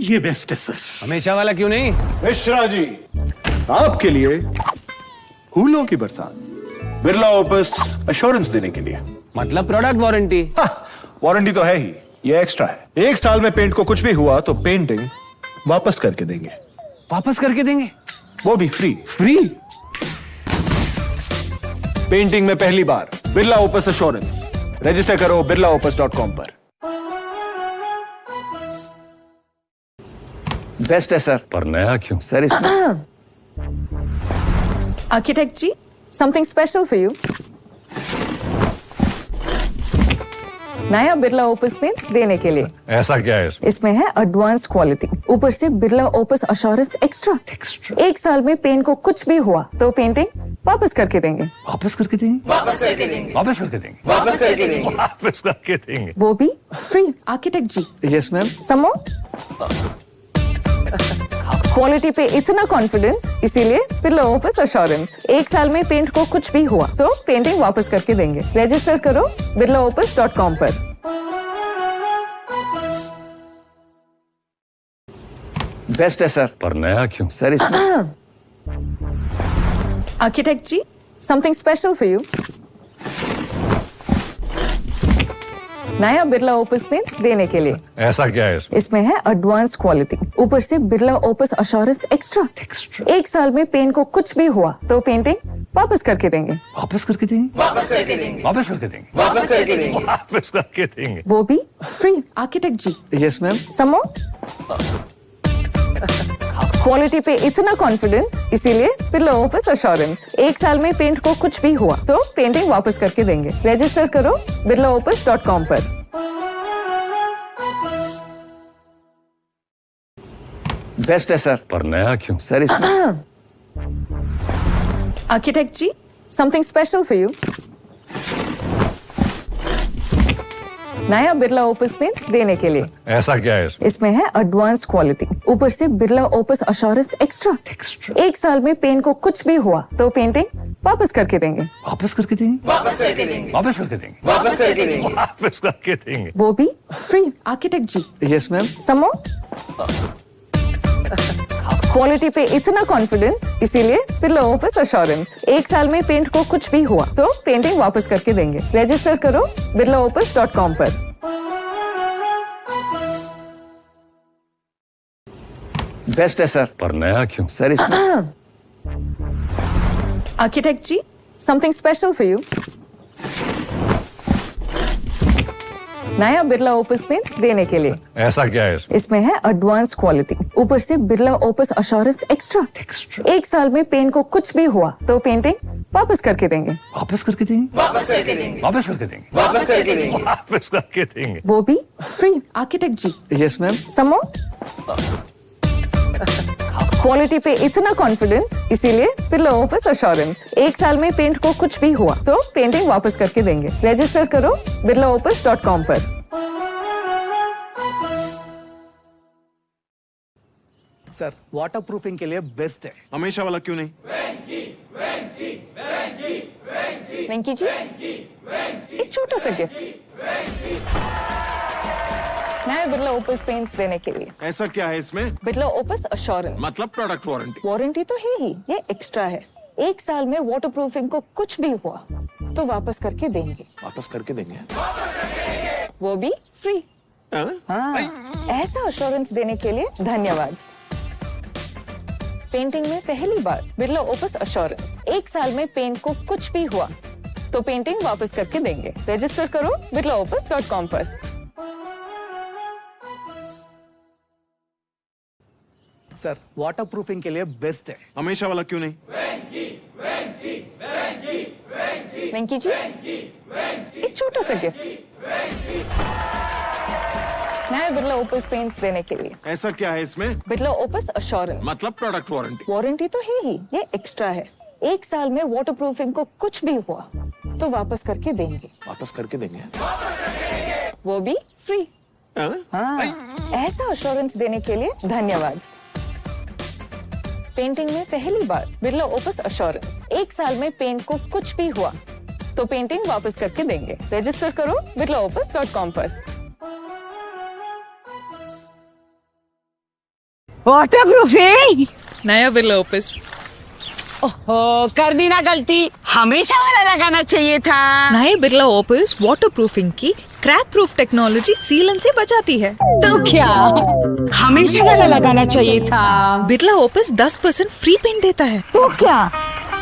ये बेस्ट है सर। हमेशा वाला क्यों नहीं? मिश्रा जी, आपके लिए फूलों की बरसात, बिरला ओपस एश्योरेंस देने के लिए। मतलब प्रोडक्ट वारंटी। वारंटी तो है ही, ये एक्स्ट्रा है। 1 साल में पेंट को कुछ भी हुआ तो पेंटिंग वापस करके देंगे, वापस करके देंगे? वो भी फ्री। फ्री? पेंटिंग में पहली बार बिरला ओपस एश्योरेंस। रजिस्टर करो birlaopus.com पर। बेस्ट है सर। पर नया क्यों? सर इसमें architect ji, something special for you. नया बिरला ओपस पेंट्स देने के लिए। ऐसा क्या है इसमें? इसमें है एडवांस क्वालिटी, ऊपर से बिरला ओपस एश्योरेंस एक्स्ट्रा। 1 साल में पेंट को कुछ भी हुआ तो पेंटिंग वापस करके देंगे। वापस करके देंगे। वापस करके देंगे। वापस करके देंगे। वो भी free. Architect ji, yes ma'am. समो क्वालिटी पे इतना कॉन्फिडेंस, इसीलिए बिरला ओपस एश्योरेंस। 1 साल में पेंट को कुछ भी हुआ तो पेंटिंग वापस करके देंगे। रजिस्टर करो birlaopus.com पर। बेस्ट है सर। पर नया क्यों? सर इसमें architect ji, something special for you. नया बिरला ओपस पेंट्स देने के लिए। ऐसा क्या है इसमें? इसमें है एडवांस क्वालिटी, ऊपर से बिरला ओपस एश्योरेंस एक्स्ट्रा। 1 साल में पेंट को कुछ भी हुआ तो पेंटिंग वापस करके देंगे। वापस करके देंगे। वापस करके देंगे। वो भी free. Architect ji, yes ma'am. समो क्वालिटी पे इतना कॉन्फिडेंस, इसीलिए बिरला ओपस एश्योरेंस। 1 साल में पेंट को कुछ भी हुआ तो पेंटिंग वापस करके देंगे। रजिस्टर करो birlaopus.com पर। बेस्ट है सर। पर नया क्यों? सर इसमें architect ji, something special for you. नया बिरला ओपस पेंट्स देने के लिए। ऐसा क्या है इसमें? इसमें है एडवांस क्वालिटी, ऊपर से बिरला ओपस एश्योरेंस एक्स्ट्रा। 1 साल में पेंट को कुछ भी हुआ तो पेंटिंग वापस करके देंगे। वापस करके देंगे। वापस करके देंगे। वो भी free. Architect ji, yes ma'am. समो क्वालिटी पे इतना कॉन्फिडेंस, इसीलिए बिरला ओपस एश्योरेंस। 1 साल में पेंट को कुछ भी हुआ तो पेंटिंग वापस करके देंगे। रजिस्टर करो birlaopus.com पर। बेस्ट है सर। पर नया क्यों? सर इसमें architect ji, something special for you. नया बिरला ओपस पेंट्स देने के लिए। ऐसा क्या है इसमें? इसमें है एडवांस क्वालिटी, ऊपर से बिरला ओपस एश्योरेंस एक्स्ट्रा। 1 साल में पेंट को कुछ भी हुआ तो पेंटिंग वापस करके देंगे। वापस करके देंगे। वापस करके देंगे। वो भी free. Architect ji, yes ma'am. समो क्वालिटी पे इतना कॉन्फिडेंस, इसीलिए बिरला ओपस एश्योरेंस। 1 साल में पेंट को कुछ भी हुआ तो पेंटिंग वापस करके देंगे। रजिस्टर करो birlaopus.com पर। सर वाटर प्रूफिंग के लिए बेस्ट है। हमेशा वाला क्यों नहीं? वेंकी जी एक छोटा सा गिफ्ट नया बिरला ओपस पेंट्स देने के लिए। ऐसा क्या है इसमें? Birla opus assurance. मतलब प्रोडक्ट वारंटी। वारंटी तो है ही, ये एक्स्ट्रा है। 1 साल में वाटर प्रूफिंग को कुछ भी हुआ तो वापस करके देंगे। वापस करके देंगे? वो भी फ्री। हाँ? ऐसा अश्योरेंस देने के लिए धन्यवाद। पेंटिंग में पहली बार बिरला ओपस अश्योरेंस। 1 साल में पेंट को कुछ भी हुआ तो पेंटिंग वापस करके देंगे। रजिस्टर करो birlaopus.com पर। सर वाटर प्रूफिंग के लिए बेस्ट है। हमेशा वाला क्यों नहीं? वेंकी जी एक छोटा सा गिफ्ट नया बिरला ओपस पेंट्स देने के लिए। ऐसा क्या है इसमें? Birla opus assurance. मतलब प्रोडक्ट वारंटी। वारंटी तो है ही, ये एक्स्ट्रा है। 1 साल में वाटर प्रूफिंग को कुछ भी हुआ तो वापस करके देंगे। वापस करके देंगे? वो भी फ्री। हाँ? ऐसा अश्योरेंस देने के लिए धन्यवाद। पेंटिंग में पहली बार बिरला ओपस अश्योरेंस। 1 साल में पेंट को कुछ भी हुआ तो पेंटिंग वापस करके देंगे। रजिस्टर करो birlaopus.com पर। वाटर प्रूफिंग नया बिरला ओपस। ओहो कर दी ना गलती, हमेशा वाला लगाना चाहिए था। नए बिरला ओपस वाटर प्रूफिंग की क्रैक प्रूफ टेक्नोलॉजी सीलन से बचाती है। तो क्या हमेशा वाला लगाना चाहिए था? बिरला ओपस 10% फ्री पेंट देता है। तो क्या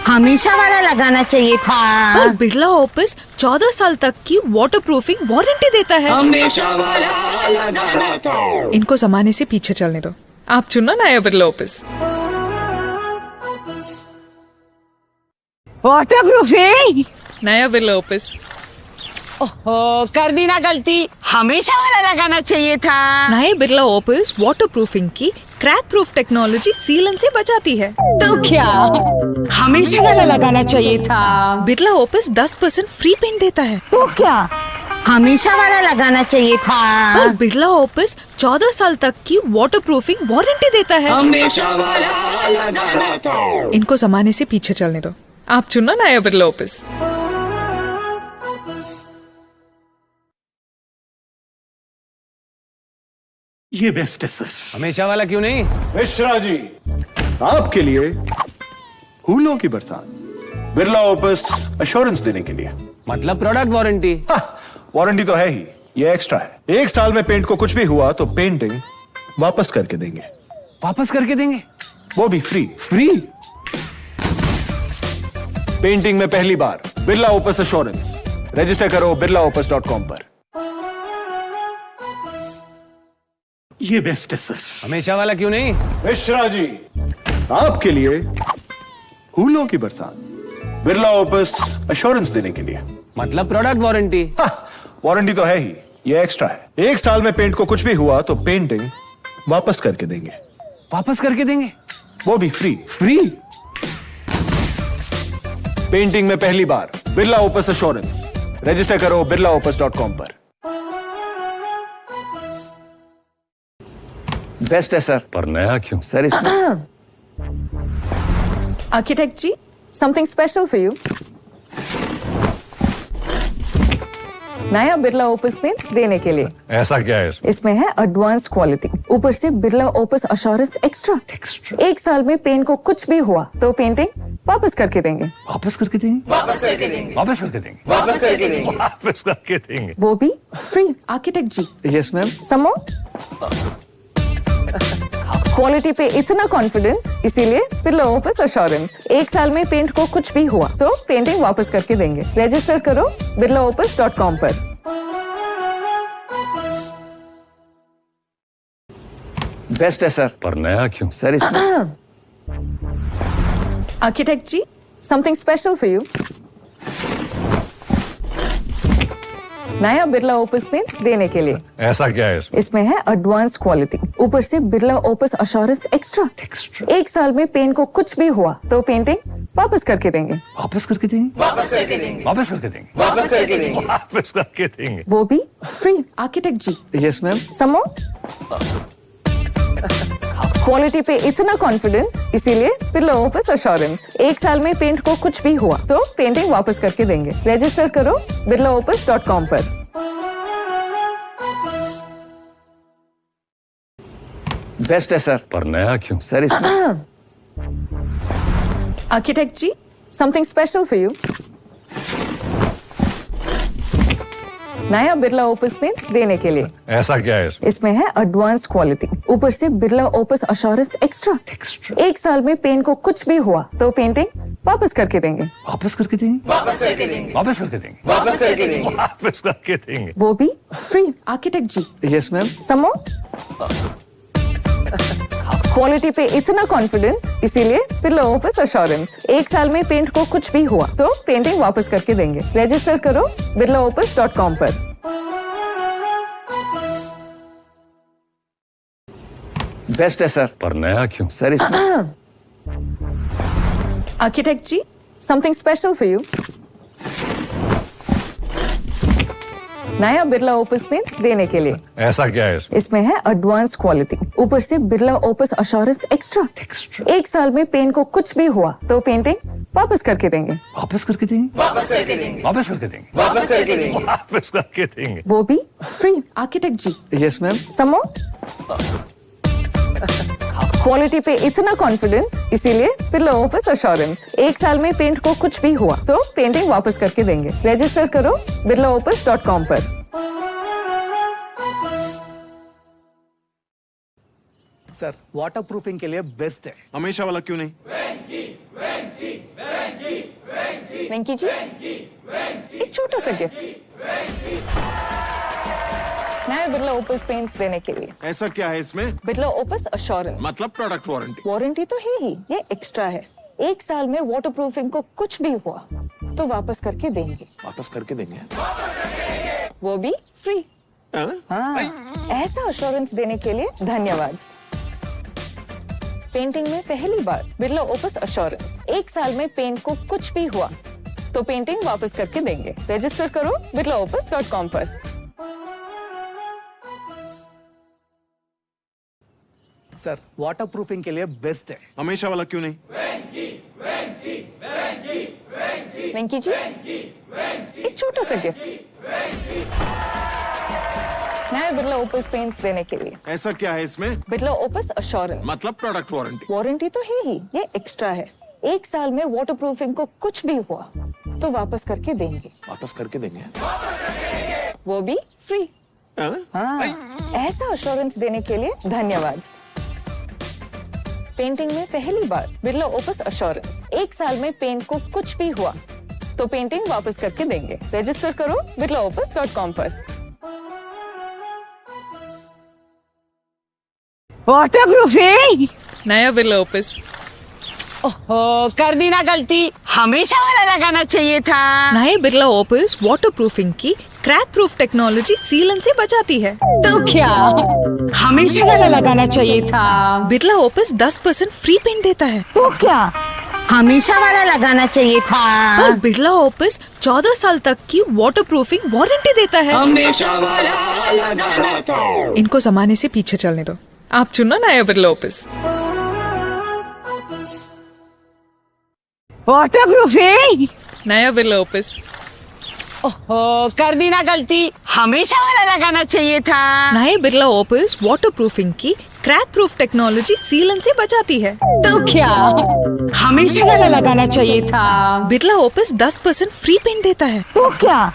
हमेशा वाला लगाना चाहिए था? पर बिरला ओपस 14 साल तक की वाटर प्रूफिंग वारंटी देता है। हमेशा वाला लगाना था। इनको जमाने से पीछे चलने दो, आप चुनना नया बिरला ओपस। वाटर प्रूफिंग नया बिरला ओपस। ओहो कर दी ना गलती, हमेशा वाला लगाना चाहिए था। नए बिरला ओपस वाटर प्रूफिंग की क्रैक प्रूफ टेक्नोलॉजी सीलन से बचाती है। तो क्या हमेशा वाला लगाना चाहिए था? बिरला ओपस 10% फ्री पेंट देता है। तो क्या हमेशा वाला लगाना चाहिए था? पर बिरला ओपस 14 साल तक की वाटर प्रूफिंग वारंटी देता है। हमेशा वाला लगाना था। इनको जमाने से पीछे चलने दो, आप चुनना नया बिरला ओपस। ये बेस्ट है सर। हमेशा वाला क्यों नहीं? मिश्रा जी, आपके लिए फूलों की बरसात। बिरला ओपस अश्योरेंस देने के लिए। मतलब प्रोडक्ट वारंटी। वारंटी तो है ही, ये एक्स्ट्रा है। 1 साल में पेंट को कुछ भी हुआ तो पेंटिंग वापस करके देंगे। वापस करके देंगे? वो भी फ्री। फ्री? पेंटिंग में पहली बार बिरला ओपस अश्योरेंस। रजिस्टर करो birlaopus.com पर। ये बेस्ट है सर। हमेशा वाला क्यों नहीं? मिश्रा जी, आपके लिए फूलों की बरसात। बिरला ओपस अश्योरेंस देने के लिए। मतलब प्रोडक्ट वारंटी। वारंटी तो है ही, ये एक्स्ट्रा है। 1 साल में पेंट को कुछ भी हुआ तो पेंटिंग वापस करके देंगे। वापस करके देंगे? वो भी फ्री। फ्री? पेंटिंग में पहली बार बिरला ओपस अश्योरेंस। रजिस्टर करो birlaopus.com पर। बेस्ट है सर। पर नया क्यों? सर इसमें architect ji something special for you. नया बिरला ओपस पेंट्स देने के लिए। ऐसा क्या है इसमें? इसमें है एडवांस क्वालिटी, ऊपर से बिरला ओपस अश्योरेंस एक्स्ट्रा। 1 साल में पेंट को कुछ भी हुआ तो पेंटिंग वापस करके देंगे। वापस करके देंगे? वापस करके देंगे? वापस करके देंगे? वो भी free. Architect ji yes ma'am. समो क्वालिटी पे इतना कॉन्फिडेंस, इसीलिए बिरला ओपस अश्योरेंस। 1 साल में पेंट को कुछ भी हुआ तो पेंटिंग वापस करके देंगे। रजिस्टर करो birlaopus.com पर। बेस्ट है सर। पर नया क्यों? सर इसमें architect ji something special for you. नया बिरला ओपस पेंट्स देने के लिए। ऐसा क्या है इसमें? इसमें है एडवांस क्वालिटी, ऊपर से बिरला ओपस अश्योरेंस एक्स्ट्रा। 1 साल में पेंट को कुछ भी हुआ तो पेंटिंग वापस करके देंगे। वापस करके देंगे? वापस करके देंगे? वापस करके देंगे? वो भी free. Architect ji yes ma'am. समो क्वालिटी पे इतना कॉन्फिडेंस, इसीलिए बिरला ओपस अश्योरेंस। 1 साल में पेंट को कुछ भी हुआ तो पेंटिंग वापस करके देंगे। रजिस्टर करो birlaopus.com पर। बेस्ट है सर। पर नया क्यों? सर इसमें architect ji, something special for you. नया बिरला ओपस पेंट्स देने के लिए। ऐसा क्या है इसमें? इसमें है एडवांस क्वालिटी, ऊपर से बिरला ओपस अश्योरेंस एक्स्ट्रा। 1 साल में पेंट को कुछ भी हुआ तो पेंटिंग वापस करके देंगे। वापस करके देंगे? वापस करके देंगे। वापस करके देंगे। वो भी free. Architect ji, yes ma'am. समो क्वालिटी पे इतना कॉन्फिडेंस, इसीलिए बिरला ओपस अश्योरेंस। 1 साल में पेंट को कुछ भी हुआ तो पेंटिंग वापस करके देंगे। रजिस्टर करो birlaopus.com पर। बेस्ट है सर। पर नया क्यों? सर इसमें architect ji, something special for you. नया बिरला ओपस पेंट्स देने के लिए। ऐसा क्या है इसमें? इसमें है एडवांस क्वालिटी, ऊपर से बिरला ओपस अश्योरेंस एक्स्ट्रा। 1 साल में पेंट को कुछ भी हुआ तो पेंटिंग वापस करके देंगे। वापस करके देंगे? वापस करके देंगे। वापस करके देंगे। वो भी free. Architect ji, yes ma'am. समो क्वालिटी पे इतना कॉन्फिडेंस, इसीलिए बिरला ओपस अश्योरेंस। 1 साल में पेंट को कुछ भी हुआ तो पेंटिंग वापस करके देंगे। रजिस्टर करो birlaopus.com पर। सर वाटर प्रूफिंग के लिए बेस्ट है। हमेशा वाला क्यों नहीं? वेंकी जी, एक छोटा सा गिफ्ट नया बिरला ओपस पेंट्स देने के लिए। ऐसा क्या है इसमें? Birla opus assurance. मतलब प्रोडक्ट वारंटी। वारंटी तो है ही, ये एक्स्ट्रा है। 1 साल में वाटर प्रूफिंग को कुछ भी हुआ तो वापस करके देंगे। वापस करके देंगे। वो भी फ्री। हाँ, ऐसा अश्योरेंस देने के लिए धन्यवाद। पेंटिंग में पहली बार बिरला ओपस अश्योरेंस। 1 साल में पेंट को कुछ भी हुआ तो पेंटिंग वापस करके देंगे। रजिस्टर करो birlaopus.com पर। सर वाटर प्रूफिंग के लिए बेस्ट है। हमेशा वाला क्यों नहीं? वेंकी जी, एक छोटा सा गिफ्ट नया बिरला ओपस पेंट्स देने के लिए। ऐसा क्या है इसमें? Birla opus assurance. मतलब प्रोडक्ट वारंटी। वारंटी तो है ही, ये एक्स्ट्रा है। 1 साल में वाटर प्रूफिंग को कुछ भी हुआ तो वापस करके देंगे। वापस करके देंगे। वो भी फ्री। हाँ, ऐसा अश्योरेंस देने के लिए धन्यवाद। पेंटिंग में पहली बार बिरला ओपस अश्योरेंस। 1 साल में पेंट को कुछ भी हुआ तो पेंटिंग वापस करके देंगे। रजिस्टर करो birlaopus.com पर। Water proofing. नया बिरला ओपस। ओहो, कर दी ना गलती, हमेशा वाला लगाना चाहिए था। नए बिरला ओपस वाटर प्रूफिंग की क्रैक प्रूफ टेक्नोलॉजी सीलन से बचाती है। तो क्या हमेशा वाला लगाना चाहिए था? बिरला ओपस 10% फ्री पेंट देता है। तो क्या हमेशा वाला लगाना चाहिए था? पर बिरला ओपस 14 साल तक की वाटर प्रूफिंग वारंटी देता है। हमेशा वाला लगाना था। इनको जमाने से पीछे चलने दो, आप चुनो नया बिरला ओपस। Water proofing. नया बिरला ओपस। ओहो, कर दी ना गलती, हमेशा वाला लगाना चाहिए था। नए बिरला ओपस वाटर प्रूफिंग की क्रैक प्रूफ टेक्नोलॉजी सीलन से बचाती है। तो क्या हमेशा वाला लगाना चाहिए था? बिरला ओपस 10% फ्री पेंट देता है। तो क्या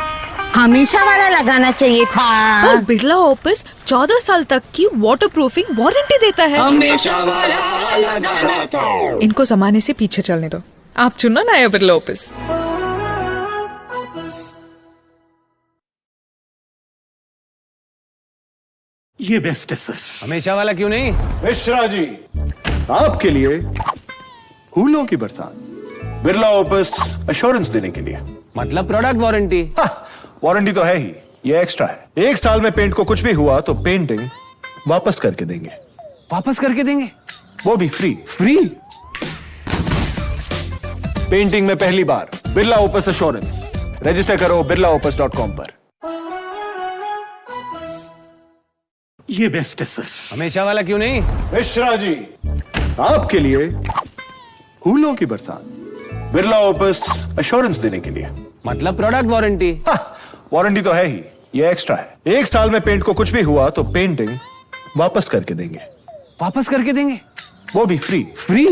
हमेशा वाला लगाना चाहिए था? पर बिरला ओपस 14 साल तक की वाटर प्रूफिंग वारंटी देता है। हमेशा वाला लगाना था। इनको जमाने से पीछे चलने दो, आप चुनो नया बिरला ओपस। ये बेस्ट है सर। हमेशा वाला क्यों नहीं? मिश्रा जी, आपके लिए फूलों की बरसात। बिरला ओपस अश्योरेंस देने के लिए। मतलब प्रोडक्ट वारंटी। वारंटी तो है ही, ये एक्स्ट्रा है। 1 साल में पेंट को कुछ भी हुआ तो पेंटिंग वापस करके देंगे। वापस करके देंगे। वो भी फ्री। फ्री। पेंटिंग में पहली बार बिरला ओपस अश्योरेंस। रजिस्टर करो birlaopus.com पर। ये बेस्ट है सर। हमेशा वाला क्यों नहीं? मिश्रा जी, आपके लिए फूलों की बरसात, बिरला ओपस एश्योरेंस देने के लिए। मतलब प्रोडक्ट वारंटी। वारंटी तो है ही, ये एक्स्ट्रा है। 1 साल में पेंट को कुछ भी हुआ तो पेंटिंग वापस करके देंगे, वापस करके देंगे? वो भी फ्री। फ्री?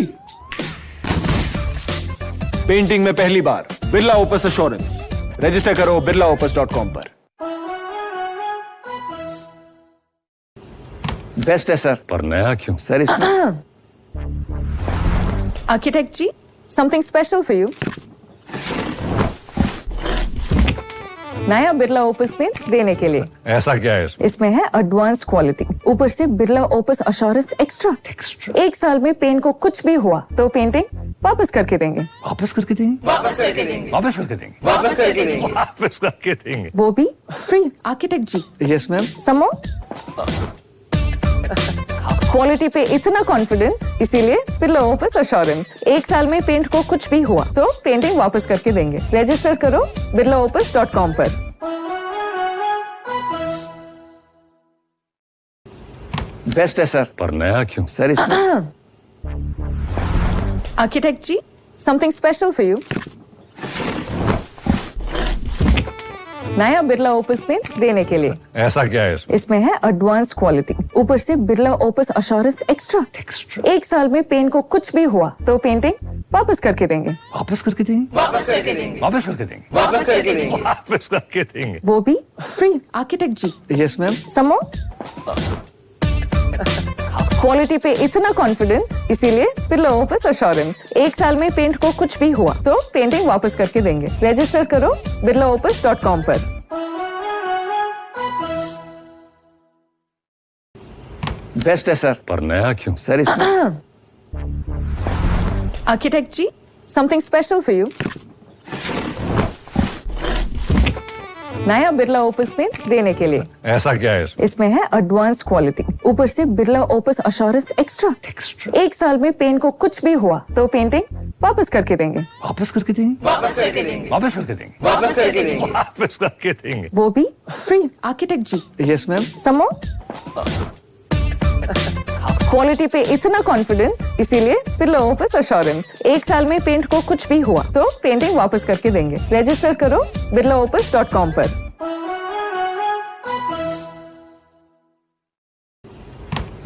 पेंटिंग में पहली बार बिरला ओपस एश्योरेंस। रजिस्टर करो birlaopus.com पर। बेस्ट है सर। पर नया क्यों? सर इसमें architect ji, something special for you. नया बिरला ओपस पेंट्स देने के लिए। ऐसा क्या है इसमें? इसमें है एडवांस क्वालिटी, ऊपर से बिरला ओपस एश्योरेंस एक्स्ट्रा। 1 साल में पेंट को कुछ भी हुआ तो पेंटिंग वापस करके देंगे। वापस करके देंगे? वापस करके देंगे? वापस करके देंगे। वो भी free. Architect ji, yes ma'am. Some more. Quality पे इतना कॉन्फिडेंस, इसीलिए बिरला ओपस एश्योरेंस। 1 साल में पेंट को कुछ भी हुआ तो पेंटिंग वापस करके देंगे। रजिस्टर करो birlaopus.com पर। बेस्ट है सर। पर नया क्यों? सर इसमें architect ji, something special for you. नया बिरला ओपस पेंट्स देने के लिए। ऐसा क्या है इसमें? इसमें है एडवांस क्वालिटी, ऊपर से बिरला ओपस एश्योरेंस एक्स्ट्रा। 1 साल में पेंट को कुछ भी हुआ तो पेंटिंग वापस करके देंगे। वापस करके देंगे? वापस करके देंगे। वो भी free. Architect ji, yes ma'am. Some more. Quality पे इतना कॉन्फिडेंस, इसीलिए बिरला ओपस एश्योरेंस। 1 साल में पेंट को कुछ भी हुआ तो पेंटिंग वापस करके देंगे। रजिस्टर करो birlaopus.com पर। बेस्ट है सर। पर नया क्यों? सर इसमें architect ji, something special for you. नया बिरला ओपस पेंट्स देने के लिए। ऐसा क्या है इसमें? इसमें है एडवांस क्वालिटी, ऊपर से बिरला ओपस एश्योरेंस एक्स्ट्रा। 1 साल में पेंट को कुछ भी हुआ तो पेंटिंग वापस करके देंगे। वापस करके देंगे? वापस करके देंगे। वो भी free. Architect ji, yes ma'am. Some more. Quality पे इतना कॉन्फिडेंस, इसीलिए बिरला ओपस एश्योरेंस। 1 साल में पेंट को कुछ भी हुआ तो पेंटिंग वापस करके देंगे। रजिस्टर करो birlaopus.com पर।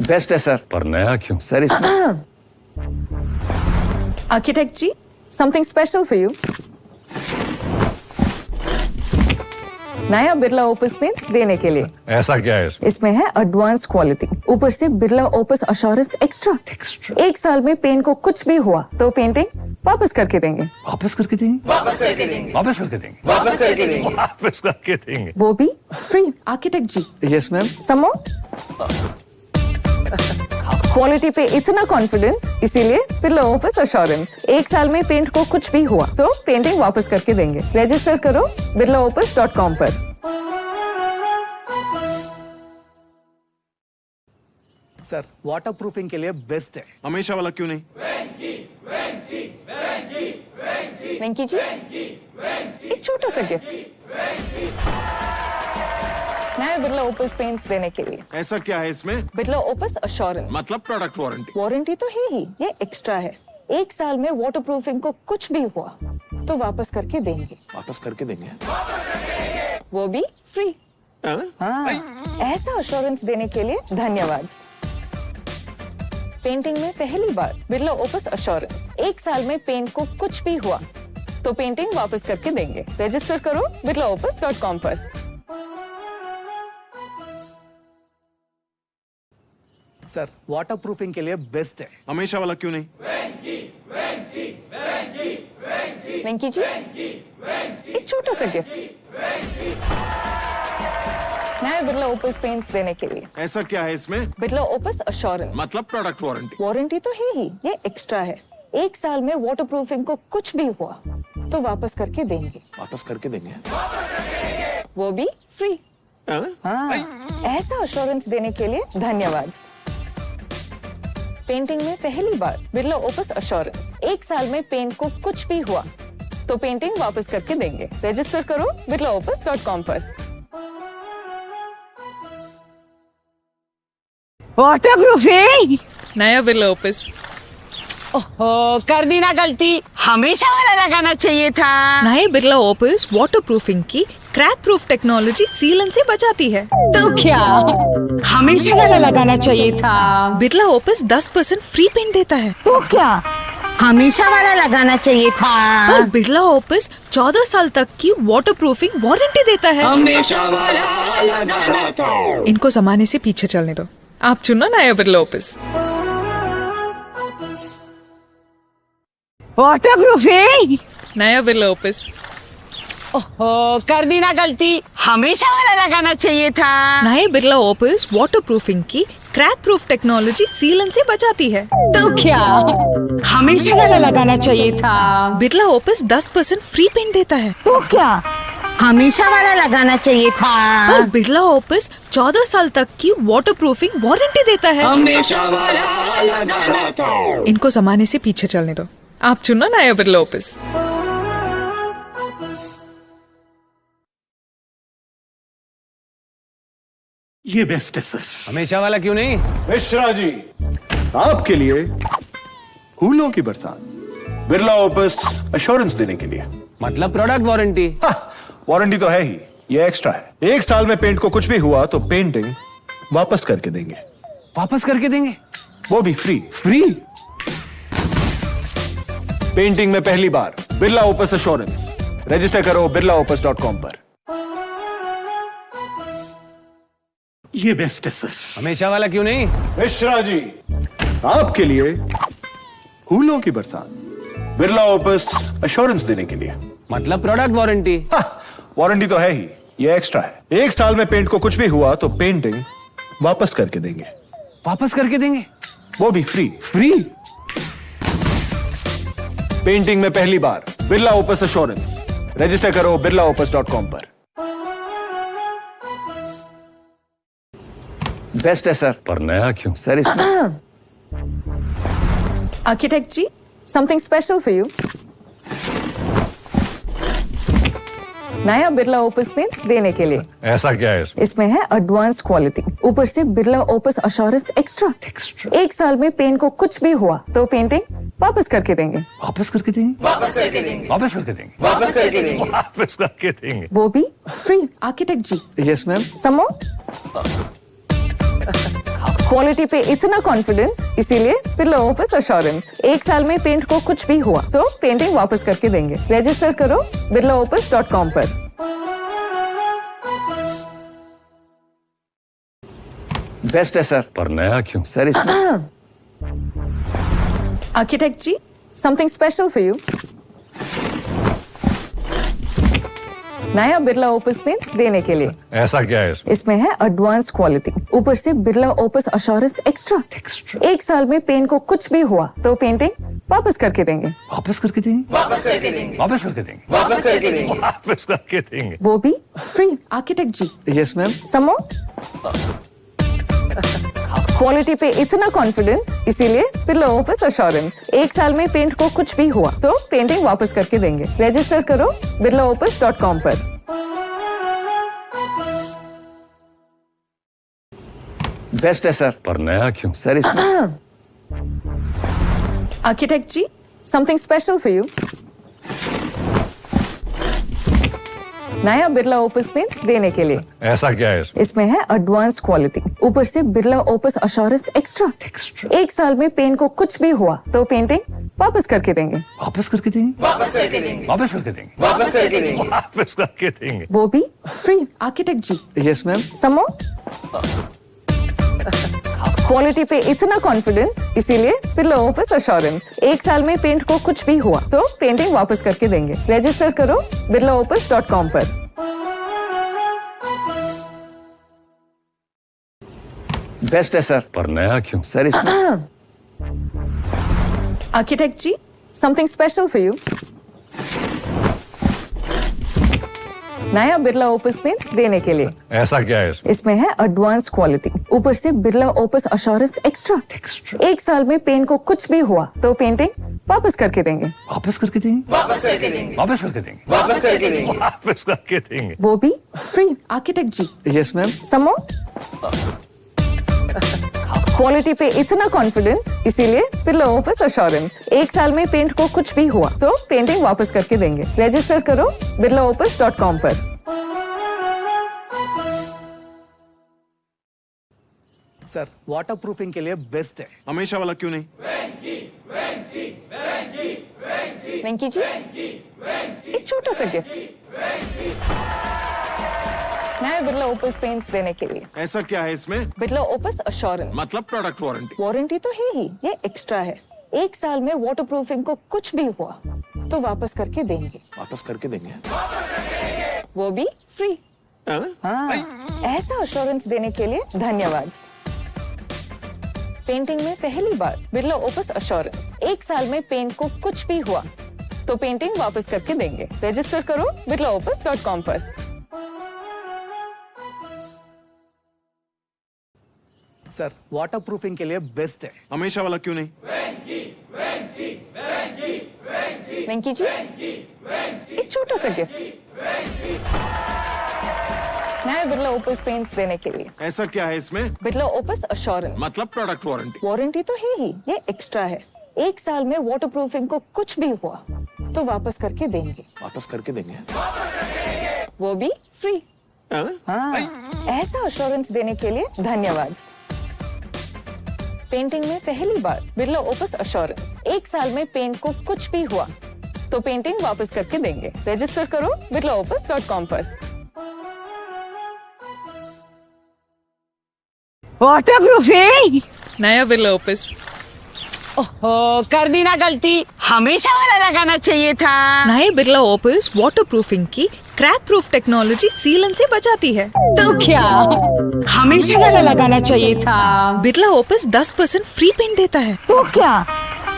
बेस्ट है सर। पर नया क्यों? सर इसमें architect ji, something special for you. नया बिरला ओपस पेंट्स देने के लिए। ऐसा क्या है इसमें? इसमें है एडवांस क्वालिटी, ऊपर से बिरला ओपस एश्योरेंस एक्स्ट्रा। 1 साल में पेंट को कुछ भी हुआ तो पेंटिंग वापस करके देंगे। वापस करके देंगे? वापस करके देंगे। वो भी free. Architect ji, yes ma'am. Some more. Quality पे इतना कॉन्फिडेंस, इसीलिए बिरला ओपस एश्योरेंस। 1 साल में पेंट को कुछ भी हुआ तो पेंटिंग वापस करके देंगे। रजिस्टर करो birlaopus.com पर। सर वाटर प्रूफिंग के लिए बेस्ट है। हमेशा वाला क्यों नहीं? वेंकी जी, एक छोटा सा गिफ्ट। नया बिरला ओपस पेंट्स देने के लिए। ऐसा क्या है इसमें? Birla opus assurance. मतलब प्रोडक्ट वारंटी। वारंटी तो है ही, ये एक्स्ट्रा है। 1 साल में वाटर प्रूफिंग को कुछ भी हुआ तो वापस करके देंगे। वापस करके देंगे? वो भी फ्री। हाँ, ऐसा एश्योरेंस देने के लिए धन्यवाद। पेंटिंग में पहली बार बिरला ओपस एश्योरेंस। 1 साल में पेंट को कुछ भी हुआ तो पेंटिंग वापस करके देंगे। रजिस्टर करो birlaopus.com पर। सर वाटर प्रूफिंग के लिए बेस्ट है। हमेशा वाला क्यों नहीं? वेंकी जी, एक छोटा सा गिफ्ट। नया बिरला ओपस पेंट्स देने के लिए। ऐसा क्या है इसमें? Birla opus assurance. मतलब प्रोडक्ट वारंटी। वारंटी तो है ही, ये एक्स्ट्रा है। 1 साल में वाटर प्रूफिंग को कुछ भी हुआ तो वापस करके देंगे। वापस करके देंगे? वो भी फ्री। हाँ, ऐसा एश्योरेंस देने के लिए धन्यवाद। पेंटिंग में पहली बार बिरला ओपस एश्योरेंस। 1 साल में पेंट को कुछ भी हुआ तो पेंटिंग वापस करके देंगे। रजिस्टर करो birlaopus.com पर। वाटर प्रूफिंग नया बिरला ओपस। ओहो कर दी ना गलती, हमेशा वाला लगाना चाहिए था। नए बिरला ओपस वाटर प्रूफिंग की क्रैक प्रूफ टेक्नोलॉजी सीलन से बचाती है। तो क्या हमेशा वाला लगाना चाहिए था? बिरला ओपस 10% फ्री पेंट देता है। तो क्या हमेशा वाला लगाना चाहिए था? पर बिरला ओपस 14 साल तक की वाटर प्रूफिंग वारंटी देता है। हमेशा वाला लगाना था। इनको जमाने से पीछे चलने दो, आप चुनो नया बिरला ओपस। वाटर प्रूफिंग नया बिरला ओपस। ओहो कर दी ना गलती, हमेशा वाला लगाना चाहिए था। नए बिरला ओपस वाटर प्रूफिंग की क्रैक प्रूफ टेक्नोलॉजी सीलन से बचाती है। तो क्या हमेशा वाला लगाना चाहिए था? बिरला ओपस 10% फ्री पेंट देता है। तो क्या हमेशा वाला लगाना चाहिए था? पर बिरला ओपस 14 साल तक की वाटर प्रूफिंग वारंटी देता है। हमेशा वाला लगाना था। इनको जमाने से पीछे चलने दो, आप चुनो नया बिरला ओपस। ये बेस्ट है सर। हमेशा वाला क्यों नहीं? मिश्रा जी, आपके लिए फूलों की बरसात, बिरला ओपस एश्योरेंस देने के लिए। मतलब प्रोडक्ट वारंटी। वारंटी तो है ही, ये एक्स्ट्रा है। 1 साल में पेंट को कुछ भी हुआ तो पेंटिंग वापस करके देंगे, वापस करके देंगे? वो भी फ्री। फ्री? पेंटिंग में पहली बार बिरला ओपस एश्योरेंस। रजिस्टर करो birlaopus.com पर। ये बेस्ट है सर। हमेशा वाला क्यों नहीं? मिश्रा जी, आपके लिए फूलों की बरसात, बिरला ओपस एश्योरेंस देने के लिए। मतलब प्रोडक्ट वारंटी। वारंटी तो है ही, ये एक्स्ट्रा है। 1 साल में पेंट को कुछ भी हुआ तो पेंटिंग वापस करके देंगे, वापस करके देंगे? वो भी फ्री। फ्री? पेंटिंग में पहली बार बिरला ओपस एश्योरेंस। रजिस्टर करो birlaopus.com पर। बेस्ट है सर। पर नया क्यों? सर इसमें architect ji, something special for you. नया बिरला ओपस पेंट्स देने के लिए। ऐसा क्या है इसमें? इसमें है एडवांस क्वालिटी, ऊपर से बिरला ओपस एश्योरेंस एक्स्ट्रा। 1 साल में पेंट को कुछ भी हुआ तो पेंटिंग वापस करके देंगे। वापस करके देंगे। वापस करके देंगे। वापस करके देंगे। वो भी free. Architect ji, yes ma'am. समो क्वालिटी पे इतना कॉन्फिडेंस, इसीलिए बिरला ओपस एश्योरेंस। 1 साल में पेंट को कुछ भी हुआ तो पेंटिंग वापस करके देंगे। रजिस्टर करो birlaopus.com पर। बेस्ट है सर। पर नया क्यों? सर इसमें architect ji, something special for you. नया बिरला ओपस पेंट्स देने के लिए। ऐसा क्या है इसमें? इसमें है एडवांस क्वालिटी, ऊपर से बिरला ओपस एश्योरेंस एक्स्ट्रा। 1 साल में पेंट को कुछ भी हुआ तो पेंटिंग वापस करके देंगे। वापस करके देंगे। वापस करके देंगे। वो भी free. Architect ji, yes ma'am. समो क्वालिटी पे इतना कॉन्फिडेंस, इसीलिए बिरला ओपस एश्योरेंस। 1 साल में पेंट को कुछ भी हुआ तो पेंटिंग वापस करके देंगे। रजिस्टर करो birlaopus.com पर। बेस्ट है सर। पर नया क्यों? सर इसमें architect ji, something special for you. नया बिरला ओपस पेंट्स देने के लिए। ऐसा क्या है इसमें? इसमें है एडवांस क्वालिटी, ऊपर से बिरला ओपस एश्योरेंस एक्स्ट्रा। 1 साल में पेंट को कुछ भी हुआ तो पेंटिंग वापस करके देंगे। वापस करके देंगे। वापस करके देंगे। वो भी free. Architect ji, yes ma'am. समो क्वालिटी पे इतना कॉन्फिडेंस, इसीलिए बिरला ओपस एश्योरेंस। 1 साल में पेंट को कुछ भी हुआ तो पेंटिंग वापस करके देंगे। रजिस्टर करो birlaopus.com पर। बेस्ट है सर। पर नया क्यों? सर इसमें architect ji, something special for you. नया बिरला ओपस पेंट्स देने के लिए। ऐसा क्या है इसमें? इसमें है एडवांस क्वालिटी, ऊपर से बिरला ओपस एश्योरेंस एक्स्ट्रा। 1 साल में पेंट को कुछ भी हुआ तो पेंटिंग वापस करके देंगे। वापस करके देंगे। वापस करके देंगे। वो भी free. Architect ji, yes ma'am. समो क्वालिटी पे इतना कॉन्फिडेंस, इसीलिए बिरला ओपस अश्योरेंस। 1 साल में पेंट को कुछ भी हुआ तो पेंटिंग वापस करके देंगे। रजिस्टर करो birlaopus.com पर। सर वाटर प्रूफिंग के लिए बेस्ट है। हमेशा वाला क्यों नहीं? वेंकी जी, एक छोटा सा गिफ्ट नया बिरला ओपस पेंट्स देने के लिए। ऐसा क्या है इसमें? Birla opus assurance. मतलब प्रोडक्ट वारंटी। वारंटी तो है ही, ये एक्स्ट्रा है। 1 साल में वाटर प्रूफिंग को कुछ भी हुआ तो वापस करके देंगे। वापस करके देंगे? वो भी फ्री। हाँ? ऐसा अश्योरेंस देने के लिए धन्यवाद। पेंटिंग में पहली बार बिरला ओपस अश्योरेंस। 1 साल में पेंट को कुछ भी हुआ तो पेंटिंग वापस करके देंगे। रजिस्टर करो birlaopus.com पर। सर वाटर प्रूफिंग के लिए बेस्ट है। हमेशा वाला क्यों नहीं? वेंकी जी, एक छोटा सा गिफ्ट नया बिरला ओपस पेंट्स देने के लिए। ऐसा क्या है इसमें? Birla opus assurance. मतलब प्रोडक्ट वारंटी। वारंटी तो है ही, ये एक्स्ट्रा है। 1 साल में वाटर प्रूफिंग को कुछ भी हुआ तो वापस करके देंगे। वापस करके देंगे? वो भी फ्री। हाँ? ऐसा अश्योरेंस देने के लिए धन्यवाद। पेंटिंग में पहली बार बिरला ओपस अश्योरेंस। 1 साल में पेंट को कुछ भी हुआ तो पेंटिंग वापस करके देंगे। रजिस्टर करो birlaopus.com पर। वाटर प्रूफिंग नया बिरला ओपस। ओहो, कर दी ना गलती, हमेशा वाला लगाना चाहिए था। नए बिरला ओपस वाटर प्रूफिंग की क्रैक प्रूफ टेक्नोलॉजी सीलन से बचाती है। तो क्या हमेशा वाला लगाना चाहिए था? बिरला ओपस 10% फ्री पेंट देता है। तो क्या